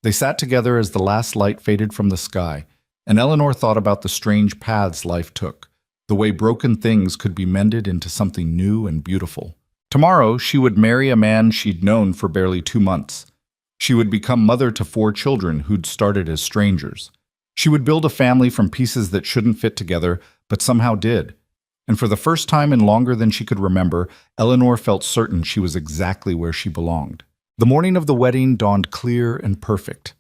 [SPEAKER 1] They sat together as the last light faded from the sky, and Eleanor thought about the strange paths life took, the way broken things could be mended into something new and beautiful. Tomorrow, she would marry a man she'd known for barely 2 months. She would become mother to 4 children who'd started as strangers. She would build a family from pieces that shouldn't fit together, but somehow did. And for the first time in longer than she could remember, Eleanor felt certain she was exactly where she belonged. The morning of the wedding dawned clear and perfect,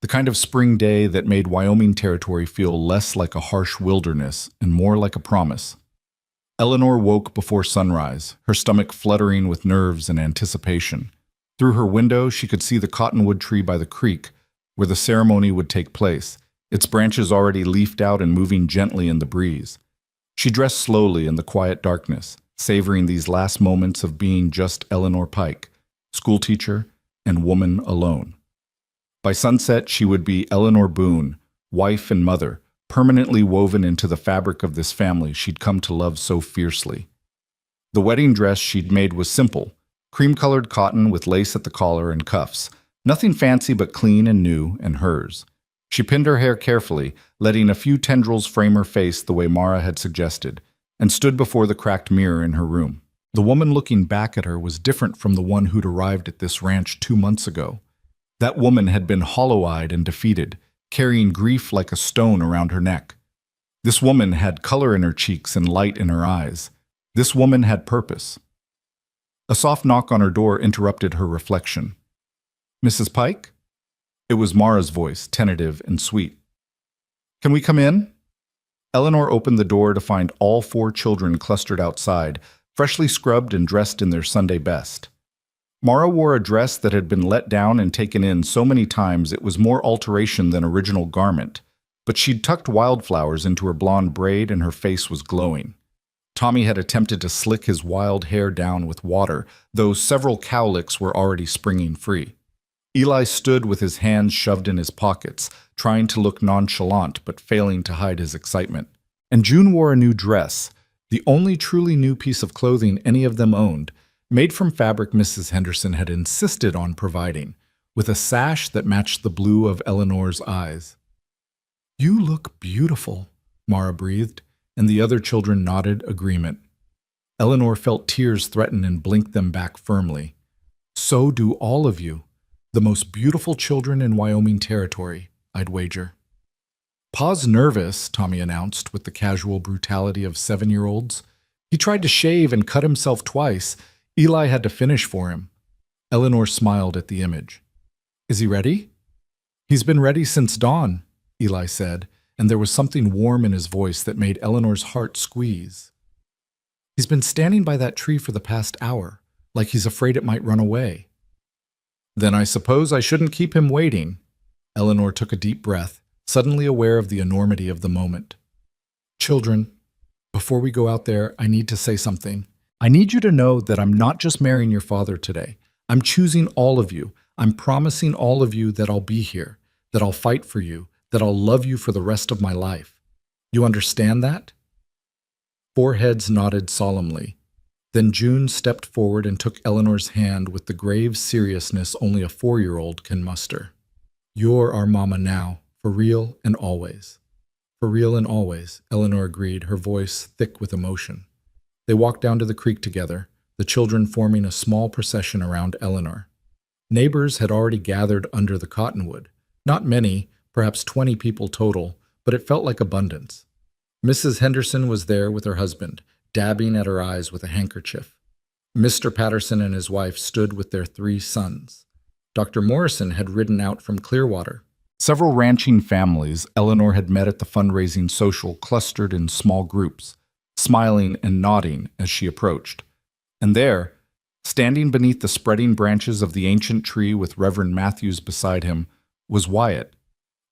[SPEAKER 1] the kind of spring day that made Wyoming territory feel less like a harsh wilderness and more like a promise. Eleanor woke before sunrise, her stomach fluttering with nerves and anticipation. Through her window, she could see the cottonwood tree by the creek, where the ceremony would take place, its branches already leafed out and moving gently in the breeze. She dressed slowly in the quiet darkness, savoring these last moments of being just Eleanor Pike, schoolteacher and woman alone. By sunset, she would be Eleanor Boone, wife and mother, permanently woven into the fabric of this family she'd come to love so fiercely. The wedding dress she'd made was simple, cream-colored cotton with lace at the collar and cuffs, nothing fancy but clean and new and hers. She pinned her hair carefully, letting a few tendrils frame her face the way Mara had suggested, and stood before the cracked mirror in her room. The woman looking back at her was different from the one who'd arrived at this ranch 2 months ago. That woman had been hollow-eyed and defeated, carrying grief like a stone around her neck. This woman had color in her cheeks and light in her eyes. This woman had purpose. A soft knock on her door interrupted her reflection. Mrs. Pike? It was Mara's voice, tentative and sweet. Can we come in? Eleanor opened the door to find all 4 children clustered outside, freshly scrubbed and dressed in their Sunday best. Mara wore a dress that had been let down and taken in so many times it was more alteration than original garment, but she'd tucked wildflowers into her blonde braid and her face was glowing. Tommy had attempted to slick his wild hair down with water, though several cowlicks were already springing free. Eli stood with his hands shoved in his pockets, trying to look nonchalant but failing to hide his excitement. And June wore a new dress, the only truly new piece of clothing any of them owned, made from fabric Mrs. Henderson had insisted on providing, with a sash that matched the blue of Eleanor's eyes. You look beautiful, Mara breathed, and the other children nodded agreement. Eleanor felt tears threaten and blinked them back firmly. So do all of you. The most beautiful children in Wyoming territory, I'd wager. Pa's nervous, Tommy announced with the casual brutality of 7-year-olds. He tried to shave and cut himself twice. Eli had to finish for him. Eleanor smiled at the image. Is he ready? He's been ready since dawn, Eli said, and there was something warm in his voice that made Eleanor's heart squeeze. He's been standing by that tree for the past hour, like he's afraid it might run away. Then I suppose I shouldn't keep him waiting. Eleanor took a deep breath, suddenly aware of the enormity of the moment. Children, before we go out there, I need to say something. I need you to know that I'm not just marrying your father today. I'm choosing all of you. I'm promising all of you that I'll be here, that I'll fight for you, that I'll love you for the rest of my life. You understand that? 4 heads nodded solemnly. Then June stepped forward and took Eleanor's hand with the grave seriousness only a 4-year-old can muster. You're our mama now, for real and always. For real and always, Eleanor agreed, her voice thick with emotion. They walked down to the creek together, the children forming a small procession around Eleanor.
[SPEAKER 2] Neighbors had already gathered under the cottonwood. Not many, perhaps 20 people total, but it felt like abundance. Mrs. Henderson was there with her husband, dabbing at her eyes with a handkerchief. Mr. Patterson and his wife stood with their 3 sons. Dr. Morrison had ridden out from Clearwater.
[SPEAKER 1] Several ranching families Eleanor had met at the fundraising social clustered in small groups, smiling and nodding as she approached. And there, standing beneath the spreading branches of the ancient tree with Reverend Matthews beside him, was Wyatt.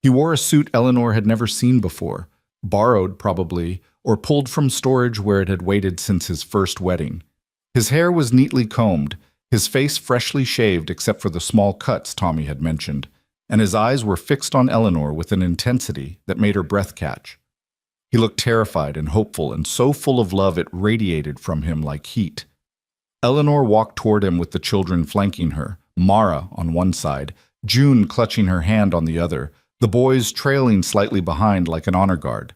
[SPEAKER 1] He wore a suit Eleanor had never seen before, borrowed probably, or pulled from storage where it had waited since his first wedding. His hair was neatly combed, his face freshly shaved except for the small cuts Tommy had mentioned, and his eyes were fixed on Eleanor with an intensity that made her breath catch. He looked terrified and hopeful and so full of love it radiated from him like heat. Eleanor walked toward him with the children flanking her, Mara on one side, June clutching her hand on the other, the boys trailing slightly behind like an honor guard.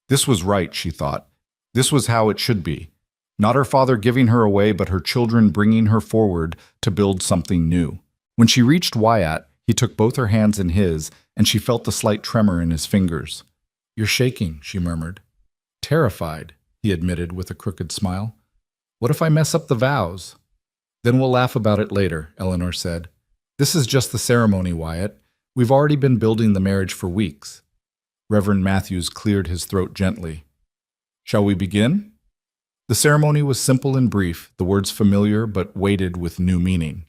[SPEAKER 1] This was right, she thought. This was how it should be. Not her father giving her away, but her children bringing her forward to build something new. When she reached Wyatt, he took both her hands in his, and she felt the slight tremor in his fingers. "You're shaking," she murmured. "Terrified," he admitted with a crooked smile. "What if I mess up the vows?" "Then we'll laugh about it later," Eleanor said. "This is just the ceremony, Wyatt. We've already been building the marriage for weeks." Reverend Matthews cleared his throat gently. "Shall we begin?" The ceremony was simple and brief, the words familiar but weighted with new meaning.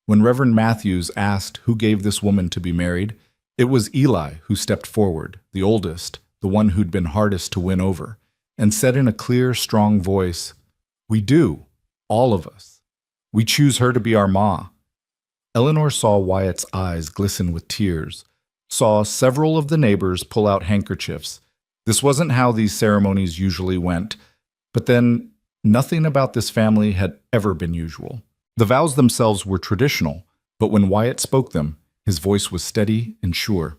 [SPEAKER 1] When Reverend Matthews asked who gave this woman to be married, it was Eli who stepped forward, the oldest, the one who'd been hardest to win over, and said in a clear, strong voice, "We do, all of us. We choose her to be our ma." Eleanor saw Wyatt's eyes glisten with tears, saw several of the neighbors pull out handkerchiefs. This wasn't how these ceremonies usually went, but then nothing about this family had ever been usual. The vows themselves were traditional, but when Wyatt spoke them, his voice was steady and sure.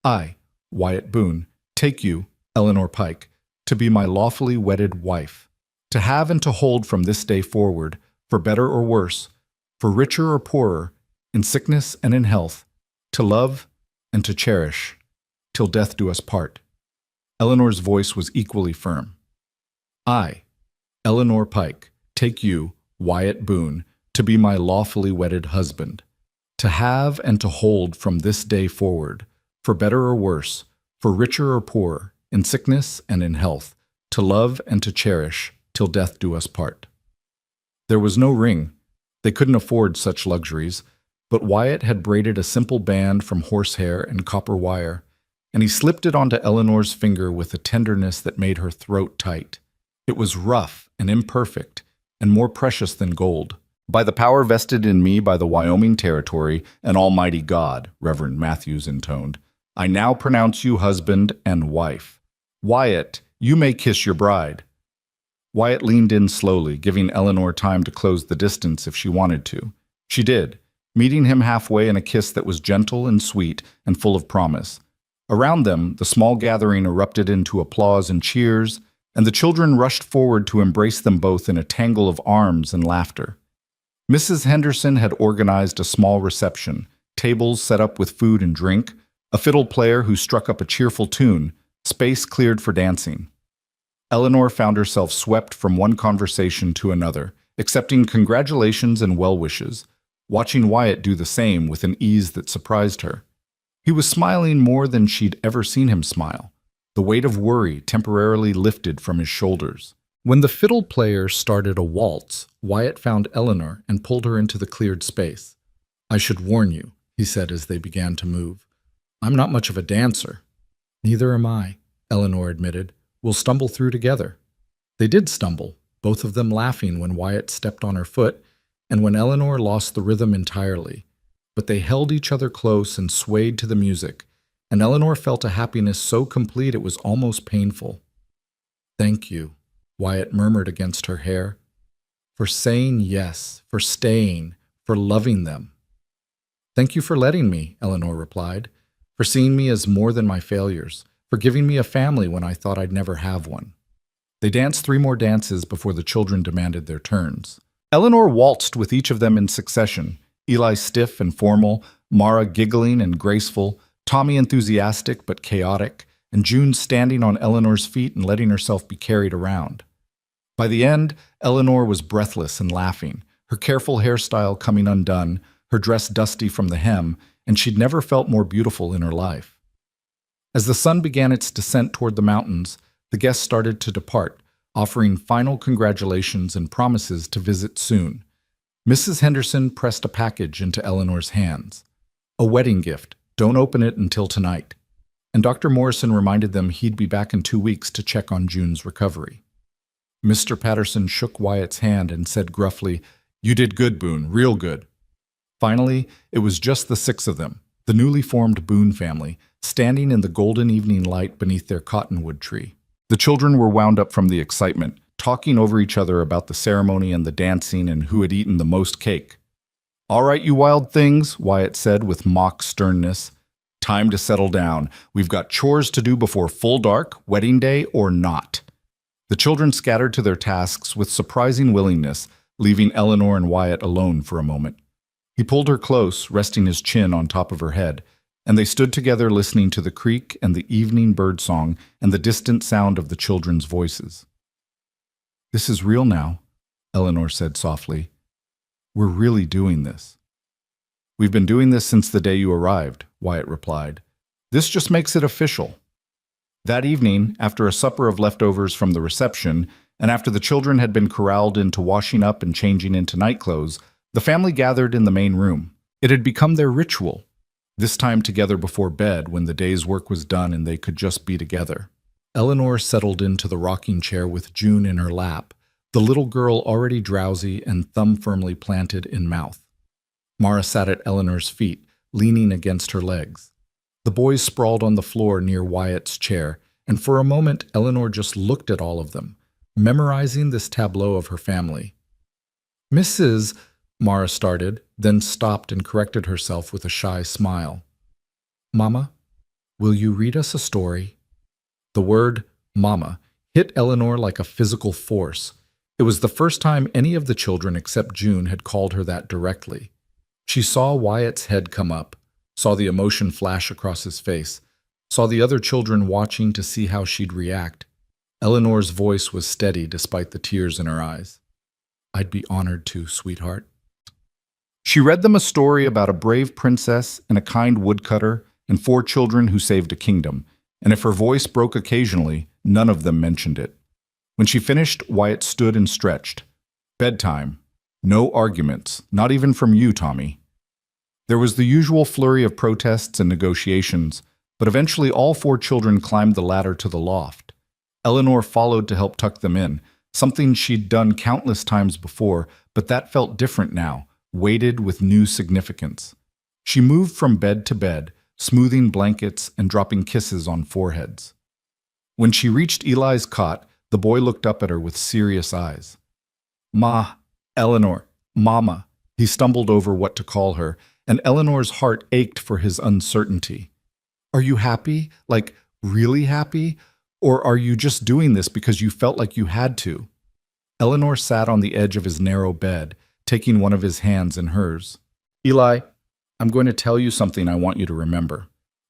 [SPEAKER 1] "I, Wyatt Boone, take you, Eleanor Pike, to be my lawfully wedded wife, to have and to hold from this day forward, for better or worse, for richer or poorer, in sickness and in health, to love and to cherish, till death do us part." Eleanor's voice was equally firm. "I, Eleanor Pike, take you, Wyatt Boone, to be my lawfully wedded husband, to have and to hold from this day forward, for better or worse, for richer or poorer, in sickness and in health, to love and to cherish, till death do us part." There was no ring. They couldn't afford such luxuries, but Wyatt had braided a simple band from horsehair and copper wire, and he slipped it onto Eleanor's finger with a tenderness that made her throat tight. It was rough and imperfect, and more precious than gold. "By the power vested in me by the Wyoming Territory and Almighty God," Reverend Matthews intoned, "I now pronounce you husband and wife. Wyatt, you may kiss your bride." Wyatt leaned in slowly, giving Eleanor time to close the distance if she wanted to. She did, meeting him halfway in a kiss that was gentle and sweet and full of promise. Around them, the small gathering erupted into applause and cheers, and the children rushed forward to embrace them both in a tangle of arms and laughter. Mrs. Henderson had organized a small reception, tables set up with food and drink, a fiddle player who struck up a cheerful tune, space cleared for dancing. Eleanor found herself swept from one conversation to another, accepting congratulations and well wishes, watching Wyatt do the same with an ease that surprised her. He was smiling more than she'd ever seen him smile. The weight of worry temporarily lifted from his shoulders. When the fiddle player started a waltz, Wyatt found Eleanor and pulled her into the cleared space. "I should warn you," he said as they began to move. "I'm not much of a dancer." "Neither am I," Eleanor admitted. "We'll stumble through together." They did stumble, both of them laughing when Wyatt stepped on her foot and when Eleanor lost the rhythm entirely. But they held each other close and swayed to the music, and Eleanor felt a happiness so complete it was almost painful. "Thank you," Wyatt murmured against her hair, "for saying yes, for staying, for loving them." "Thank you for letting me," Eleanor replied, "for seeing me as more than my failures, for giving me a family when I thought I'd never have one." They danced 3 more dances before the children demanded their turns. Eleanor waltzed with each of them in succession, Eli stiff and formal, Mara giggling and graceful, Tommy enthusiastic but chaotic, and June standing on Eleanor's feet and letting herself be carried around. By the end, Eleanor was breathless and laughing, her careful hairstyle coming undone, her dress dusty from the hem, and she'd never felt more beautiful in her life. As the sun began its descent toward the mountains, the guests started to depart, offering final congratulations and promises to visit soon. Mrs. Henderson pressed a package into Eleanor's hands. A wedding gift. Don't open it until tonight. And Dr. Morrison reminded them he'd be back in 2 weeks to check on June's recovery. Mr. Patterson shook Wyatt's hand and said gruffly, "You did good, Boone, real good." Finally, it was just the 6 of them, the newly formed Boone family, standing in the golden evening light beneath their cottonwood tree. The children were wound up from the excitement, talking over each other about the ceremony and the dancing and who had eaten the most cake. "All right, you wild things," Wyatt said with mock sternness. "Time to settle down. We've got chores to do before full dark, wedding day or not." The children scattered to their tasks with surprising willingness, leaving Eleanor and Wyatt alone for a moment. He pulled her close, resting his chin on top of her head, and they stood together listening to the creek and the evening birdsong and the distant sound of the children's voices. "This is real now," Eleanor said softly. "We're really doing this." "We've been doing this since the day you arrived," Wyatt replied. "This just makes it official." That evening, after a supper of leftovers from the reception, and after the children had been corralled into washing up and changing into nightclothes, the family gathered in the main room. It had become their ritual, this time together before bed when the day's work was done and they could just be together. Eleanor settled into the rocking chair with June in her lap, the little girl already drowsy and thumb firmly planted in mouth. Mara sat at Eleanor's feet, leaning against her legs. The boys sprawled on the floor near Wyatt's chair, and for a moment Eleanor just looked at all of them, memorizing this tableau of her family. "Mrs." Mara started, then stopped and corrected herself with a shy smile. "Mama, will you read us a story?" The word "mama" hit Eleanor like a physical force. It was the first time any of the children except June had called her that directly. She saw Wyatt's head come up, saw the emotion flash across his face, saw the other children watching to see how she'd react. Eleanor's voice was steady despite the tears in her eyes. "I'd be honored to, sweetheart." She read them a story about a brave princess and a kind woodcutter and 4 children who saved a kingdom, and if her voice broke occasionally, none of them mentioned it. When she finished, Wyatt stood and stretched. "Bedtime. No arguments, not even from you, Tommy." There was the usual flurry of protests and negotiations, but eventually all 4 children climbed the ladder to the loft. Eleanor followed to help tuck them in, something she'd done countless times before, but that felt different now, weighted with new significance. She moved from bed to bed, smoothing blankets and dropping kisses on foreheads. When she reached Eli's cot, the boy looked up at her with serious eyes. "Ma, Eleanor, Mama," he stumbled over what to call her, and Eleanor's heart ached for his uncertainty. "Are you happy? Like, really happy? Or are you just doing this because you felt like you had to?" Eleanor sat on the edge of his narrow bed, taking one of his hands in hers. "Eli, I'm going to tell you something I want you to remember.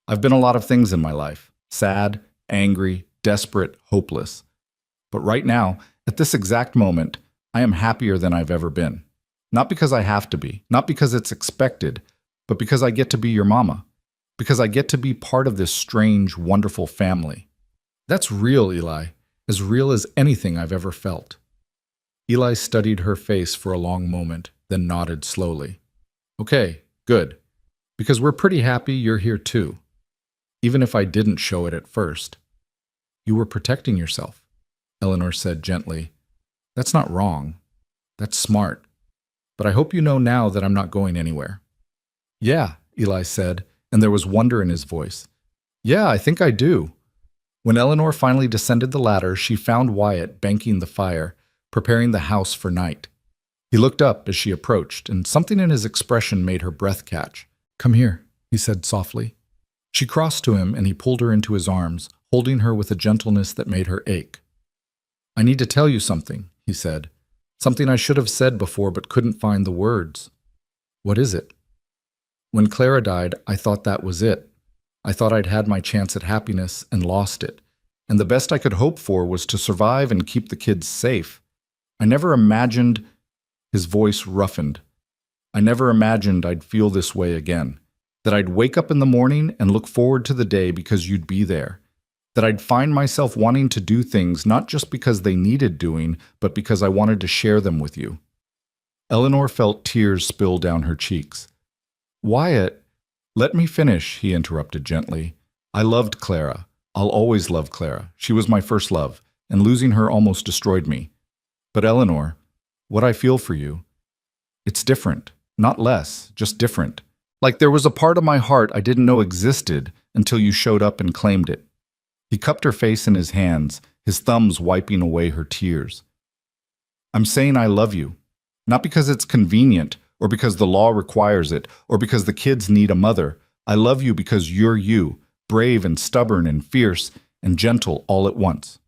[SPEAKER 1] I've been a lot of things in my life. Sad, angry, desperate, hopeless. But right now, at this exact moment, I am happier than I've ever been. Not because I have to be, not because it's expected, but because I get to be your mama. Because I get to be part of this strange, wonderful family. That's real, Eli, as real as anything I've ever felt." Eli studied her face for a long moment, then nodded slowly. "Okay, good. Because we're pretty happy you're here too. Even if I didn't show it at first." "You were protecting yourself," Eleanor said gently. "That's not wrong. That's smart. But I hope you know now that I'm not going anywhere." "Yeah," Eli said, and there was wonder in his voice. "Yeah, I think I do." When Eleanor finally descended the ladder, she found Wyatt banking the fire, preparing the house for night. He looked up as she approached, and something in his expression made her breath catch. "Come here," he said softly. She crossed to him, and he pulled her into his arms, holding her with a gentleness that made her ache. "I need to tell you something," he said. "Something I should have said before but couldn't find the words."
[SPEAKER 2] What is it? When Clara died, I thought that was it. I thought I'd had my chance at happiness and lost it. And the best I could hope for was to survive and keep the kids safe. I never imagined, his voice roughened. I never imagined I'd feel this way again. That I'd wake up in the morning and look forward to the day because you'd be there. That I'd find myself wanting to do things not just because they needed doing, but because I wanted to share them with you. Eleanor felt tears spill down her cheeks. Wyatt, let me finish, he interrupted gently. I loved Clara. I'll always love Clara. She was my first love, and losing her almost destroyed me. But Eleanor, what I feel for you, it's different. Not less, just different. Like there was a part of my heart I didn't know existed until you showed up and claimed it. He cupped her face in his hands, his thumbs wiping away her tears. I'm saying I love you, not because it's convenient, or because the law requires it, or because the kids need a mother. I love you because you're you, brave and stubborn and fierce and gentle all at once.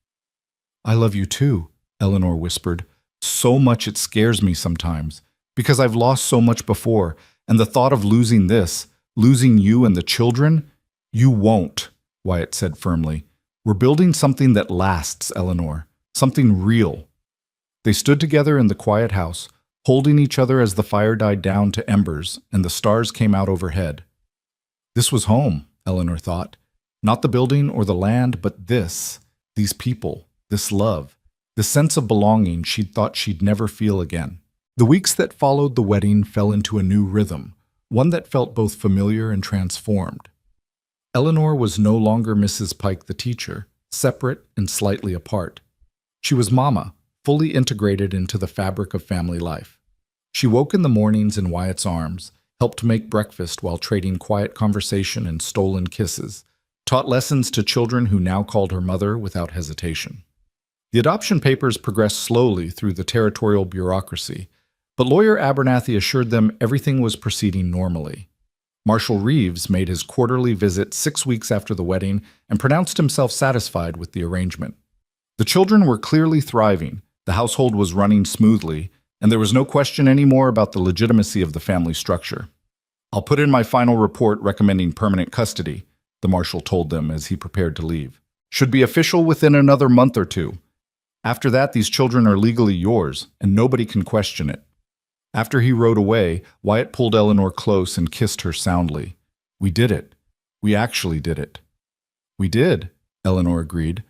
[SPEAKER 2] I love you too, Eleanor whispered. So much it scares me sometimes, because I've lost so much before, and the thought of losing this, losing you and the children, you won't, Wyatt said firmly. We're building something that lasts, Eleanor, something real. They stood together in the quiet house, holding each other as the fire died down to embers and the stars came out overhead. This was home, Eleanor thought. Not the building or the land, but this, these people, this love, the sense of belonging she'd thought she'd never feel again. The weeks that followed the wedding fell into a new rhythm, one that felt both familiar and transformed. Eleanor was no longer Mrs. Pike the teacher, separate and slightly apart. She was Mama, fully integrated into the fabric of family life. She woke in the mornings in Wyatt's arms, helped make breakfast while trading quiet conversation and stolen kisses, taught lessons to children who now called her mother without hesitation. The adoption papers progressed slowly through the territorial bureaucracy, but lawyer Abernathy assured them everything was proceeding normally. Marshal Reeves made his quarterly visit 6 weeks after the wedding and pronounced himself satisfied with the arrangement. The children were clearly thriving, the household was running smoothly, and there was no question anymore about the legitimacy of the family structure. I'll put in my final report recommending permanent custody, the marshal told them as he prepared to leave. Should be official within another month or two. After that, these children are legally yours, and nobody can question it. After he rode away, Wyatt pulled Eleanor close and kissed her soundly. We did it. We actually did it. We did, Eleanor agreed.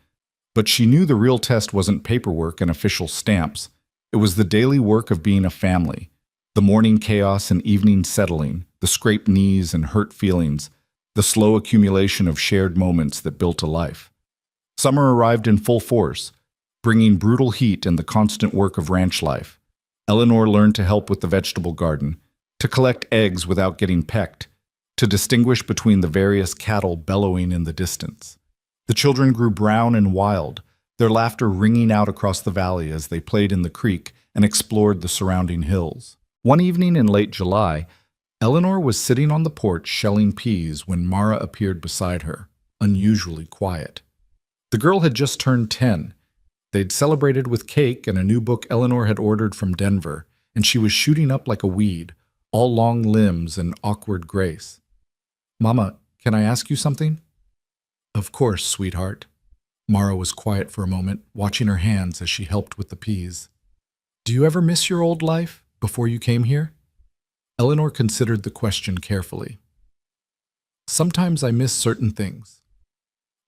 [SPEAKER 2] But she knew the real test wasn't paperwork and official stamps. It was the daily work of being a family. The morning chaos and evening settling, the scraped knees and hurt feelings, the slow accumulation of shared moments that built a life. Summer arrived in full force, bringing brutal heat and the constant work of ranch life. Eleanor learned to help with the vegetable garden, to collect eggs without getting pecked, to distinguish between the various cattle bellowing in the distance. The children grew brown and wild, their laughter ringing out across the valley as they played in the creek and explored the surrounding hills. One evening in late July, Eleanor was sitting on the porch shelling peas when Mara appeared beside her, unusually quiet. The girl had just turned 10. They'd celebrated with cake and a new book Eleanor had ordered from Denver, and she was shooting up like a weed, all long limbs and awkward grace. Mama, can I ask you something? Of course, sweetheart. Mara was quiet for a moment, watching her hands as she helped with the peas. Do you ever miss your old life before you came here? Eleanor considered the question carefully. Sometimes I miss certain things.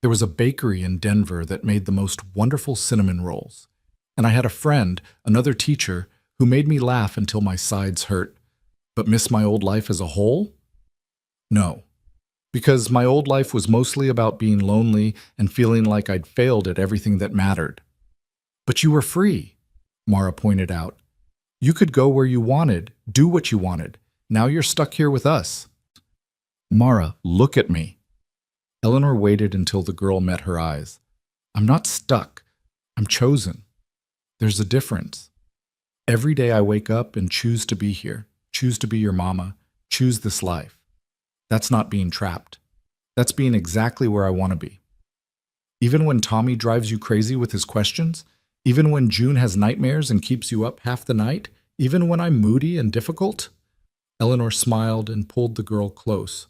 [SPEAKER 2] There was a bakery in Denver that made the most wonderful cinnamon rolls, and I had a friend, another teacher, who made me laugh until my sides hurt. But miss my old life as a whole? No, because my old life was mostly about being lonely and feeling like I'd failed at everything that mattered. But you were free, Mara pointed out. You could go where you wanted, do what you wanted. Now you're stuck here with us. Mara, look at me. Eleanor waited until the girl met her eyes. I'm not stuck. I'm chosen. There's a difference. Every day I wake up and choose to be here, choose to be your mama, choose this life. That's not being trapped. That's being exactly where I want to be. Even when Tommy drives you crazy with his questions, even when June has nightmares and keeps you up half the night, even when I'm moody and difficult, Eleanor smiled and pulled the girl close.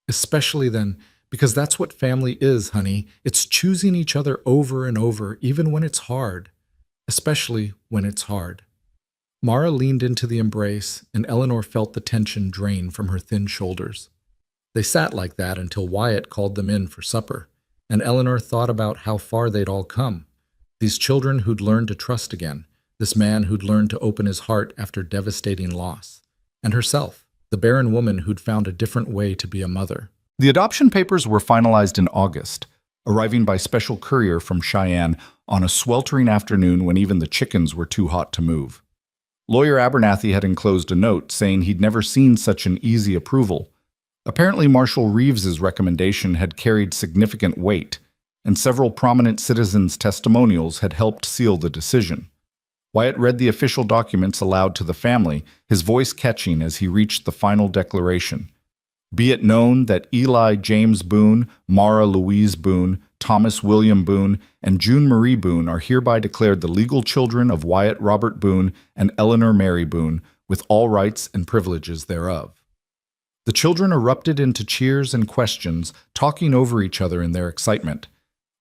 [SPEAKER 2] Especially then, because that's what family is, honey. It's choosing each other over and over, even when it's hard. Especially when it's hard. Mara leaned into the embrace, and Eleanor felt the tension drain from her thin shoulders. They sat like that until Wyatt called them in for supper, and Eleanor thought about how far they'd all come. These children who'd learned to trust again, this man who'd learned to open his heart after devastating loss, and herself, the barren woman who'd found a different way to be a mother.
[SPEAKER 1] The adoption papers were finalized in August, arriving by special courier from Cheyenne on a sweltering afternoon when even the chickens were too hot to move. Lawyer Abernathy had enclosed a note saying he'd never seen such an easy approval. Apparently, Marshal Reeves's recommendation had carried significant weight, and several prominent citizens' testimonials had helped seal the decision. Wyatt read the official documents aloud to the family, his voice catching as he reached the final declaration. Be it known that Eli James Boone, Mara Louise Boone, Thomas William Boone, and June Marie Boone are hereby declared the legal children of Wyatt Robert Boone and Eleanor Mary Boone, with all rights and privileges thereof. The children erupted into cheers and questions, talking over each other in their excitement.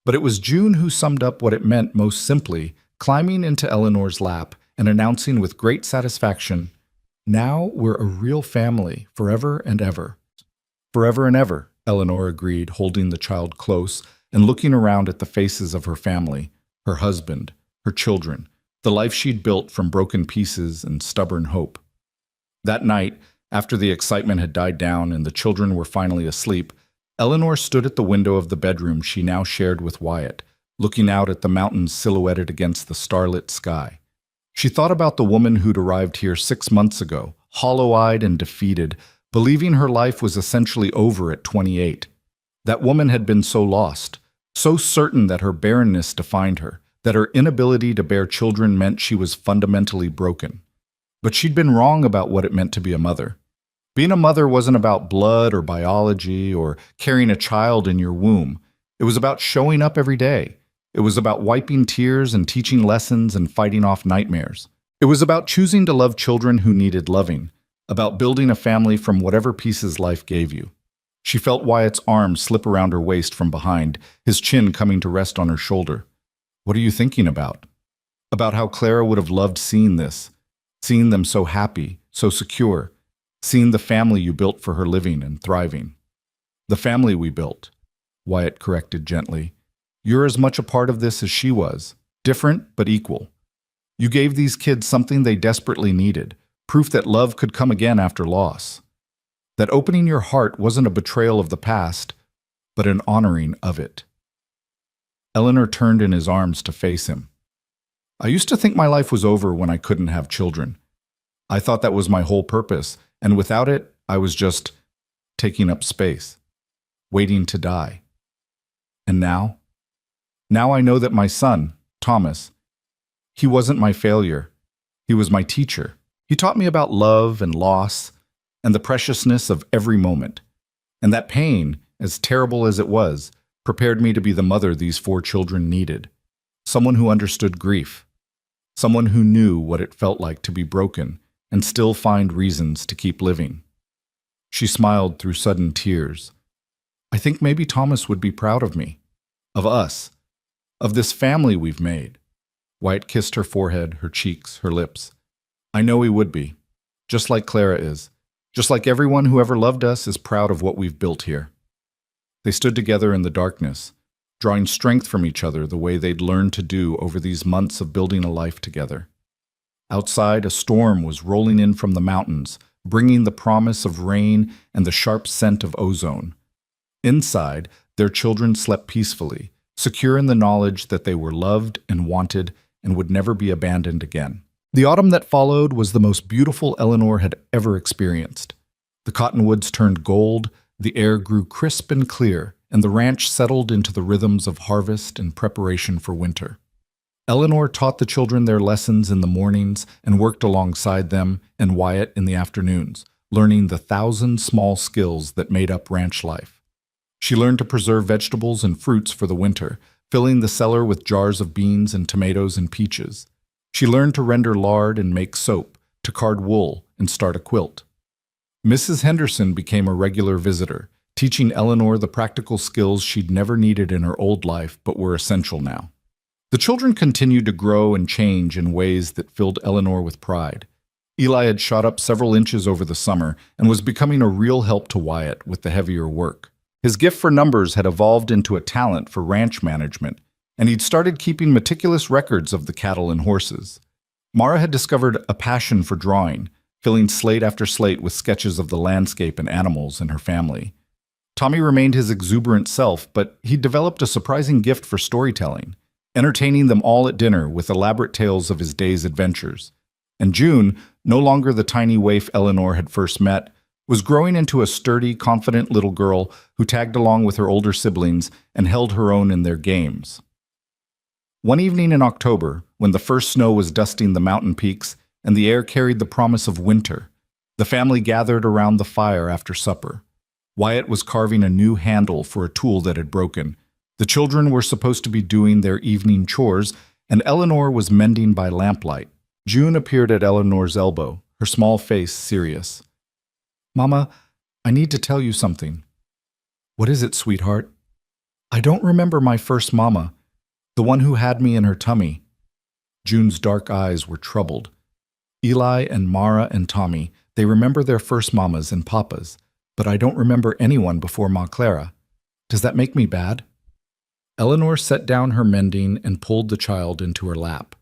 [SPEAKER 1] But it was June who summed up what it meant most simply, climbing into Eleanor's lap and announcing with great satisfaction, "Now we're a real family, forever and ever." "Forever and ever," Eleanor agreed, holding the child close and looking around at the faces of her family, her husband, her children, the life she'd built from broken pieces and stubborn hope. That night, after the excitement had died down and the children were finally asleep, Eleanor stood at the window of the bedroom she now shared with Wyatt, looking out at the mountains silhouetted against the starlit sky. She thought about the woman who'd arrived here 6 months ago, hollow-eyed and defeated, believing her life was essentially over at 28. That woman had been so lost, so certain that her barrenness defined her, that her inability to bear children meant she was fundamentally broken. But she'd been wrong about what it meant to be a mother. Being a mother wasn't about blood or biology or carrying a child in your womb. It was about showing up every day. It was about wiping tears and teaching lessons and fighting off nightmares. It was about choosing to love children who needed loving, about building a family from whatever pieces life gave you. She felt Wyatt's arm slip around her waist from behind, his chin coming to rest on her shoulder. "What are you thinking about?" "About how Clara would have loved seeing this, seeing them so happy, so secure, seeing the family you built for her living and thriving." "The family we built," Wyatt corrected gently. "You're as much a part of this as she was, different but equal. You gave these kids something they desperately needed, proof that love could come again after loss. That opening your heart wasn't a betrayal of the past, but an honoring of it." Eleanor turned in his arms to face him. "I used to think my life was over when I couldn't have children. I thought that was my whole purpose, and without it, I was just taking up space, waiting to die. And now? Now I know that my son, Thomas, he wasn't my failure. He was my teacher. He taught me about love and loss and the preciousness of every moment. And that pain, as terrible as it was, prepared me to be the mother these 4 children needed. Someone who understood grief. Someone who knew what it felt like to be broken and still find reasons to keep living." She smiled through sudden tears. "I think maybe Thomas would be proud of me, of us, of this family we've made." Wyatt kissed her forehead, her cheeks, her lips. "I know he would be, just like Clara is, just like everyone who ever loved us is proud of what we've built here." They stood together in the darkness, drawing strength from each other the way they'd learned to do over these months of building a life together. Outside, a storm was rolling in from the mountains, bringing the promise of rain and the sharp scent of ozone. Inside, their children slept peacefully, secure in the knowledge that they were loved and wanted and would never be abandoned again. The autumn that followed was the most beautiful Eleanor had ever experienced. The cottonwoods turned gold, the air grew crisp and clear, and the ranch settled into the rhythms of harvest and preparation for winter. Eleanor taught the children their lessons in the mornings and worked alongside them and Wyatt in the afternoons, learning the 1,000 small skills that made up ranch life. She learned to preserve vegetables and fruits for the winter, filling the cellar with jars of beans and tomatoes and peaches. She learned to render lard and make soap, to card wool and start a quilt. Mrs. Henderson became a regular visitor, teaching Eleanor the practical skills she'd never needed in her old life but were essential now. The children continued to grow and change in ways that filled Eleanor with pride. Eli had shot up several inches over the summer and was becoming a real help to Wyatt with the heavier work. His gift for numbers had evolved into a talent for ranch management, and he'd started keeping meticulous records of the cattle and horses. Mara had discovered a passion for drawing, filling slate after slate with sketches of the landscape and animals in her family. Tommy remained his exuberant self, but he'd developed a surprising gift for storytelling, entertaining them all at dinner with elaborate tales of his day's adventures. And June, no longer the tiny waif Eleanor had first met, was growing into a sturdy, confident little girl who tagged along with her older siblings and held her own in their games. One evening in October, when the first snow was dusting the mountain peaks and the air carried the promise of winter, the family gathered around the fire after supper. Wyatt was carving a new handle for a tool that had broken. The children were supposed to be doing their evening chores, and Eleanor was mending by lamplight. June appeared at Eleanor's elbow, her small face serious. "Mama, I need to tell you something." "What is it, sweetheart?" "I don't remember my first mama, the one who had me in her tummy." June's dark eyes were troubled. "Eli and Mara and Tommy, they remember their first mamas and papas, but I don't remember anyone before Ma Clara. Does that make me bad?" Eleanor set down her mending and pulled the child into her lap.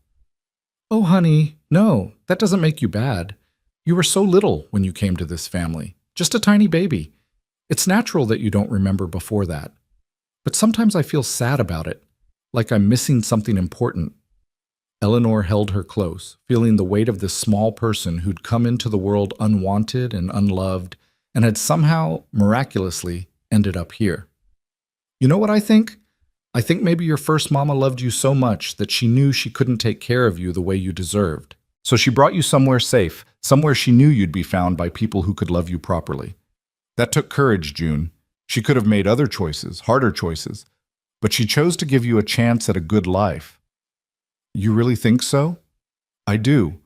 [SPEAKER 1] "Oh, honey, no, that doesn't make you bad. You were so little when you came to this family, just a tiny baby. It's natural that you don't remember before that. But sometimes I feel sad about it, like I'm missing something important." Eleanor held her close, feeling the weight of this small person who'd come into the world unwanted and unloved and had somehow, miraculously, ended up here. "You know what I think? I think maybe your first mama loved you so much that she knew she couldn't take care of you the way you deserved. So she brought you somewhere safe, somewhere she knew you'd be found by people who could love you properly. That took courage, June. She could have made other choices, harder choices, but she chose to give you a chance at a good life." "You really think so?" "I do.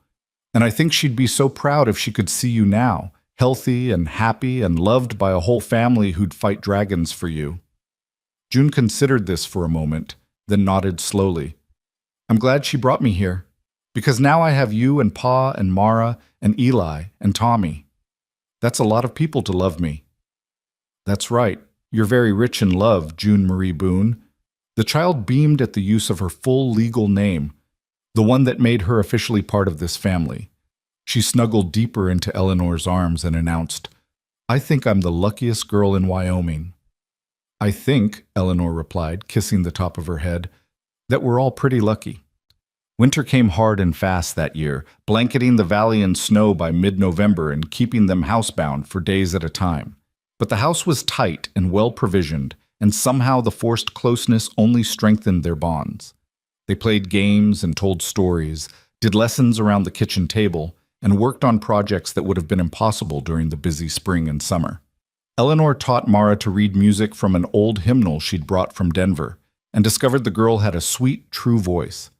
[SPEAKER 1] And I think she'd be so proud if she could see you now, healthy and happy and loved by a whole family who'd fight dragons for you." June considered this for a moment, then nodded slowly. "I'm glad she brought me here, because now I have you and Pa and Mara and Eli and Tommy. That's a lot of people to love me." "That's right. You're very rich in love, June Marie Boone." The child beamed at the use of her full legal name, the one that made her officially part of this family. She snuggled deeper into Eleanor's arms and announced, "I think I'm the luckiest girl in Wyoming." "I think," Eleanor replied, kissing the top of her head, "that we're all pretty lucky." Winter came hard and fast that year, blanketing the valley in snow by mid-November and keeping them housebound for days at a time. But the house was tight and well-provisioned, and somehow the forced closeness only strengthened their bonds. They played games and told stories, did lessons around the kitchen table, and worked on projects that would have been impossible during the busy spring and summer. Eleanor taught Mara to read music from an old hymnal she'd brought from Denver, and discovered the girl had a sweet, true voice.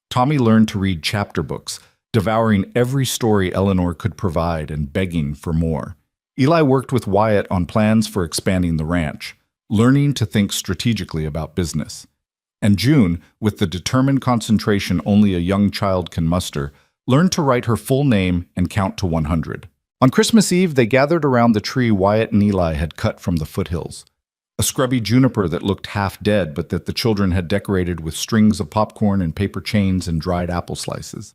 [SPEAKER 1] Tommy learned to read chapter books, devouring every story Eleanor could provide and begging for more. Eli worked with Wyatt on plans for expanding the ranch, learning to think strategically about business. And June, with the determined concentration only a young child can muster, learned to write her full name and count to 100. On Christmas Eve, they gathered around the tree Wyatt and Eli had cut from the foothills. A scrubby juniper that looked half dead, but that the children had decorated with strings of popcorn and paper chains and dried apple slices.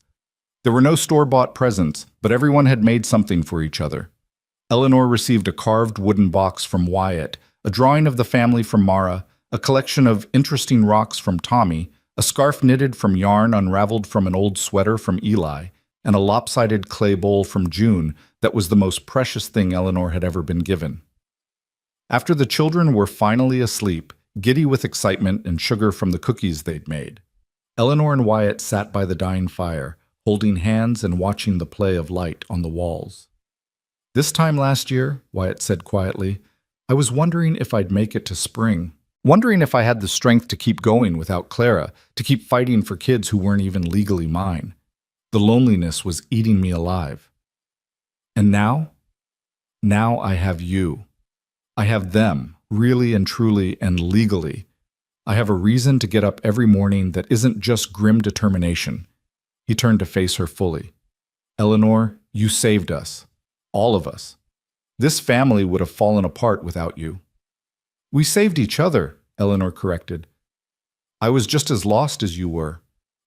[SPEAKER 1] There were no store-bought presents, but everyone had made something for each other. Eleanor received a carved wooden box from Wyatt, a drawing of the family from Mara, a collection of interesting rocks from Tommy, a scarf knitted from yarn unraveled from an old sweater from Eli, and a lopsided clay bowl from June that was the most precious thing Eleanor had ever been given. After the children were finally asleep, giddy with excitement and sugar from the cookies they'd made, Eleanor and Wyatt sat by the dying fire, holding hands and watching the play of light on the walls. "This time last year," Wyatt said quietly, "I was wondering if I'd make it to spring. Wondering if I had the strength to keep going without Clara, to keep fighting for kids who weren't even legally mine. The loneliness was eating me alive. And now? Now I have you. I have them, really and truly and legally. I have a reason to get up every morning that isn't just grim determination. He turned to face her fully. Eleanor, you saved us. All of us. This family would have fallen apart without you. We saved each other, Eleanor corrected. I was just as lost as you were,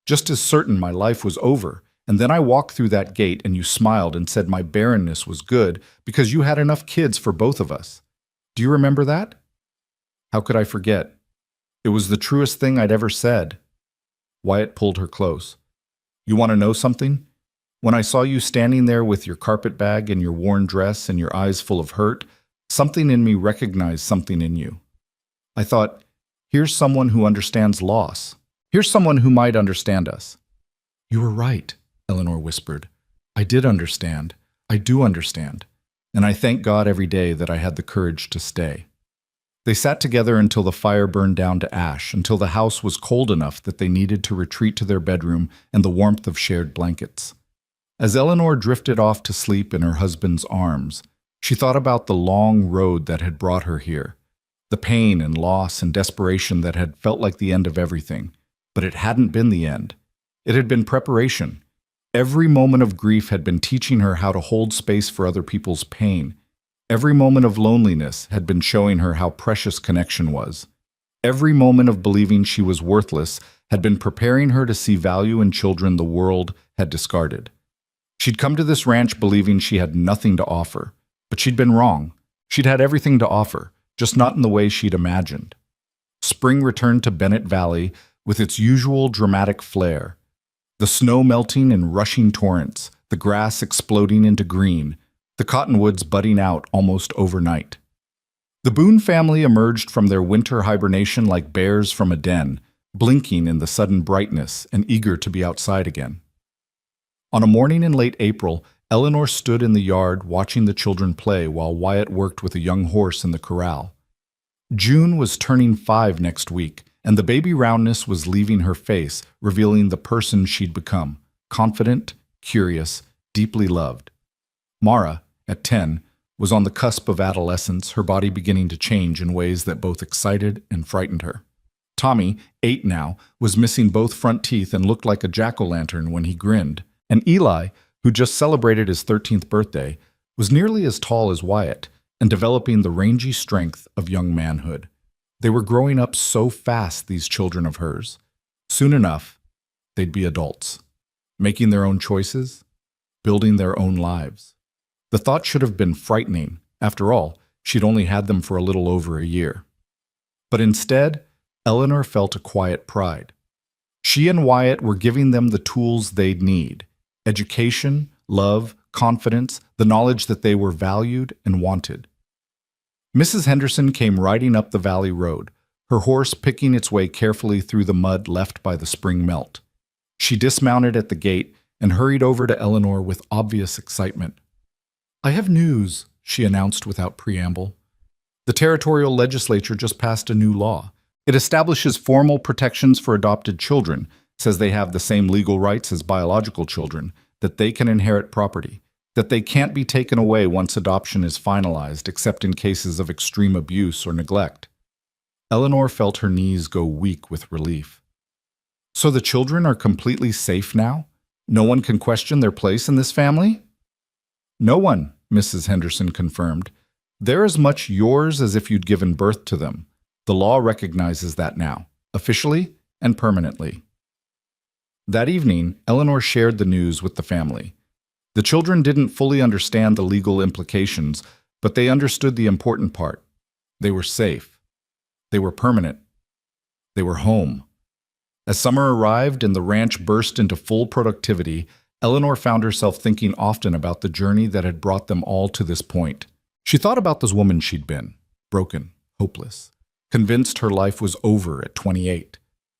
[SPEAKER 1] just as certain my life was over, and then I walked through that gate and you smiled and said my barrenness was good because you had enough kids for both of us. Do you remember that? How could I forget? It was the truest thing I'd ever said. Wyatt pulled her close. You want to know something? When I saw you standing there with your carpet bag and your worn dress and your eyes full of hurt, something in me recognized something in you. I thought, here's someone who understands loss. Here's someone who might understand us. You were right, Eleanor whispered. I did understand. I do understand. And I thank God every day that I had the courage to stay. They sat together until the fire burned down to ash, until the house was cold enough that they needed to retreat to their bedroom and the warmth of shared blankets. As Eleanor drifted off to sleep in her husband's arms, she thought about the long road that had brought her here, the pain and loss and desperation that had felt like the end of everything. But it hadn't been the end. It had been preparation. Every moment of grief had been teaching her how to hold space for other people's pain. Every moment of loneliness had been showing her how precious connection was. Every moment of believing she was worthless had been preparing her to see value in children the world had discarded. She'd come to this ranch believing she had nothing to offer, but she'd been wrong. She'd had everything to offer, just not in the way she'd imagined. Spring returned to Bennett Valley with its usual dramatic flair. The snow melting in rushing torrents, the grass exploding into green, the cottonwoods budding out almost overnight. The Boone family emerged from their winter hibernation like bears from a den, blinking in the sudden brightness and eager to be outside again. On a morning in late April, Eleanor stood in the yard watching the children play while Wyatt worked with a young horse in the corral. June was turning 5 next week, and the baby roundness was leaving her face, revealing the person she'd become, confident, curious, deeply loved. Mara, at 10, was on the cusp of adolescence, her body beginning to change in ways that both excited and frightened her. Tommy, 8 now, was missing both front teeth and looked like a jack-o'-lantern when he grinned. And Eli, who just celebrated his 13th birthday, was nearly as tall as Wyatt and developing the rangy strength of young manhood. They were growing up so fast, these children of hers. Soon enough, they'd be adults, making their own choices, building their own lives. The thought should have been frightening. After all, she'd only had them for a little over a year. But instead, Eleanor felt a quiet pride. She and Wyatt were giving them the tools they'd need: education, love, confidence, the knowledge that they were valued and wanted. Mrs. Henderson came riding up the valley road, her horse picking its way carefully through the mud left by the spring melt. She dismounted at the gate and hurried over to Eleanor with obvious excitement. "I have news," she announced without preamble. "The territorial legislature just passed a new law. It establishes formal protections for adopted children, says they have the same legal rights as biological children, that they can inherit property, that they can't be taken away once adoption is finalized except in cases of extreme abuse or neglect." Eleanor felt her knees go weak with relief. So the children are completely safe now? No one can question their place in this family? No one, Mrs. Henderson confirmed. They're as much yours as if you'd given birth to them. The law recognizes that now, officially and permanently. That evening, Eleanor shared the news with the family. The children didn't fully understand the legal implications, but they understood the important part. They were safe. They were permanent. They were home. As summer arrived and the ranch burst into full productivity, Eleanor found herself thinking often about the journey that had brought them all to this point. She thought about this woman she'd been, broken, hopeless, convinced her life was over at 28.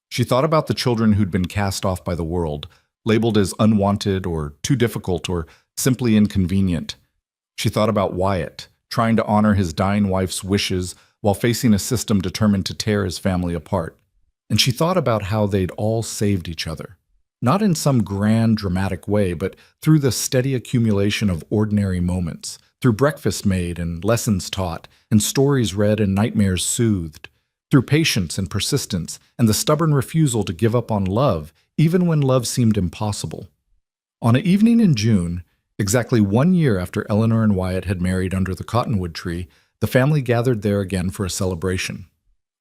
[SPEAKER 1] She thought about the children who'd been cast off by the world, labeled as unwanted or too difficult or simply inconvenient. She thought about Wyatt, trying to honor his dying wife's wishes while facing a system determined to tear his family apart. And she thought about how they'd all saved each other. Not in some grand, dramatic way, but through the steady accumulation of ordinary moments,
[SPEAKER 2] through breakfast made and lessons taught, and stories read and nightmares soothed, through patience and persistence, and the stubborn refusal to give up on love, even when love seemed impossible. On an evening in June, exactly 1 year after Eleanor and Wyatt had married under the cottonwood tree, the family gathered there again for a celebration.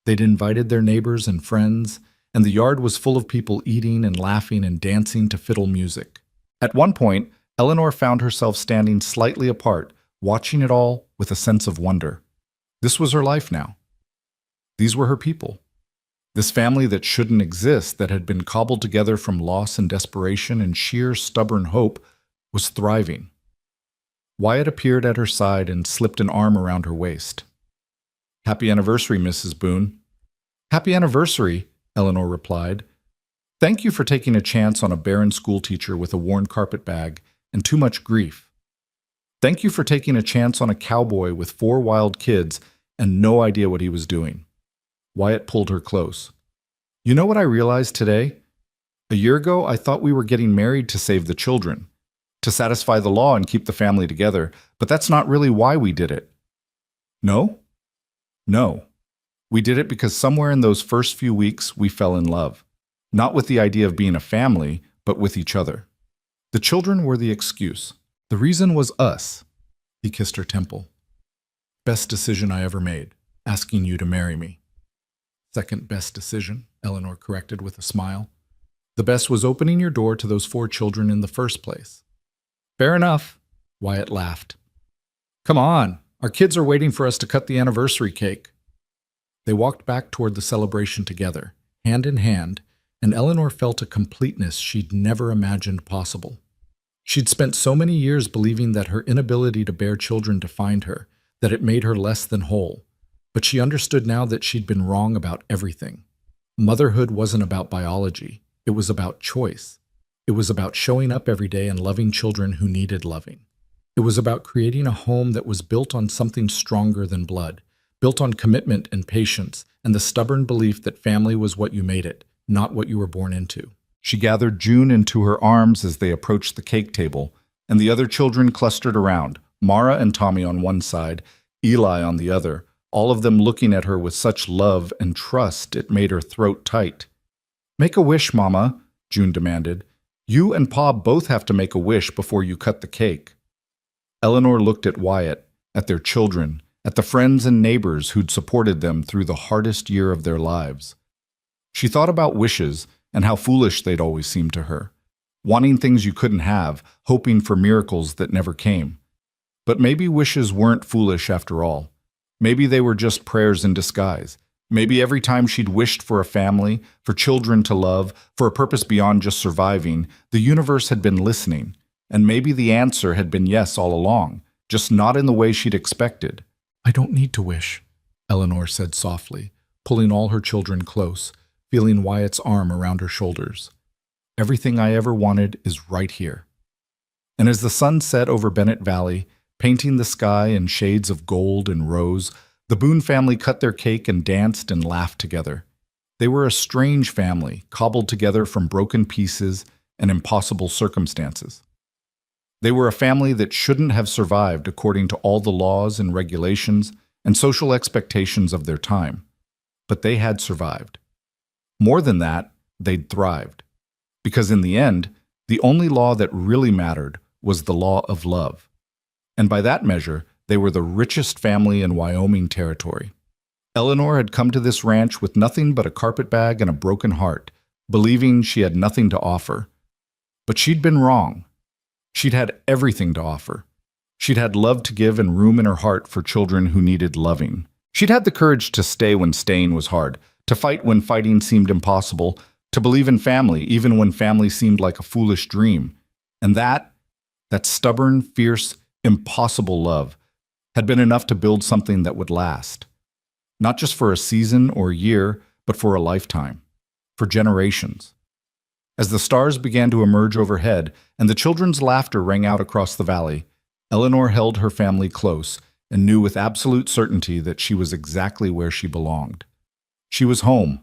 [SPEAKER 2] They'd invited their neighbors and friends, and the yard was full of people eating and laughing and dancing to fiddle music. At one point, Eleanor found herself standing slightly apart, watching it all with a sense of wonder. This was her life now. These were her people. This family that shouldn't exist, that had been cobbled together from loss and desperation and sheer stubborn hope, was thriving. Wyatt appeared at her side and slipped an arm around her waist. "Happy anniversary, Mrs. Boone." "Happy anniversary," Eleanor replied. "Thank you for taking a chance on a barren schoolteacher with a worn carpetbag and too much grief. Thank you for taking a chance on a cowboy with 4 wild kids and no idea what he was doing." Wyatt pulled her close. "You know what I realized today? A year ago, I thought we were getting married to save the children, to satisfy the law and keep the family together, but that's not really why we did it." "No?" "No. We did it because somewhere in those first few weeks we fell in love, not with the idea of being a family, but with each other. The children were the excuse. The reason was us." He kissed her temple. "Best decision I ever made, asking you to marry me." "Second best decision," Eleanor corrected with a smile. "The best was opening your door to those 4 children in the first place." "Fair enough," Wyatt laughed. "Come on, our kids are waiting for us to cut the anniversary cake." They walked back toward the celebration together, hand in hand, and Eleanor felt a completeness she'd never imagined possible. She'd spent so many years believing that her inability to bear children defined her, that it made her less than whole. But she understood now that she'd been wrong about everything. Motherhood wasn't about biology. It was about choice. It was about showing up every day and loving children who needed loving. It was about creating a home that was built on something stronger than blood, built on commitment and patience, and the stubborn belief that family was what you made it, not what you were born into. She gathered June into her arms as they approached the cake table, and the other children clustered around, Mara and Tommy on one side, Eli on the other, all of them looking at her with such love and trust it made her throat tight. "Make a wish, Mama," June demanded. "You and Pa both have to make a wish before you cut the cake." Eleanor looked at Wyatt, at their children, at the friends and neighbors who'd supported them through the hardest year of their lives. She thought about wishes and how foolish they'd always seemed to her, wanting things you couldn't have, hoping for miracles that never came. But maybe wishes weren't foolish after all. Maybe they were just prayers in disguise. Maybe every time she'd wished for a family, for children to love, for a purpose beyond just surviving, the universe had been listening. And maybe the answer had been yes all along, just not in the way she'd expected. "I don't need to wish," Eleanor said softly, pulling all her children close, feeling Wyatt's arm around her shoulders. "Everything I ever wanted is right here." And as the sun set over Bennett Valley, painting the sky in shades of gold and rose, the Boone family cut their cake and danced and laughed together. They were a strange family, cobbled together from broken pieces and impossible circumstances. They were a family that shouldn't have survived according to all the laws and regulations and social expectations of their time. But they had survived. More than that, they'd thrived. Because in the end, the only law that really mattered was the law of love. And by that measure, they were the richest family in Wyoming territory. Eleanor had come to this ranch with nothing but a carpetbag and a broken heart, believing she had nothing to offer. But she'd been wrong. She'd had everything to offer. She'd had love to give and room in her heart for children who needed loving. She'd had the courage to stay when staying was hard, to fight when fighting seemed impossible, to believe in family even when family seemed like a foolish dream. And that stubborn, fierce, impossible love had been enough to build something that would last. Not just for a season or a year, but for a lifetime, for generations. As the stars began to emerge overhead and the children's laughter rang out across the valley, Eleanor held her family close and knew with absolute certainty that she was exactly where she belonged. She was home,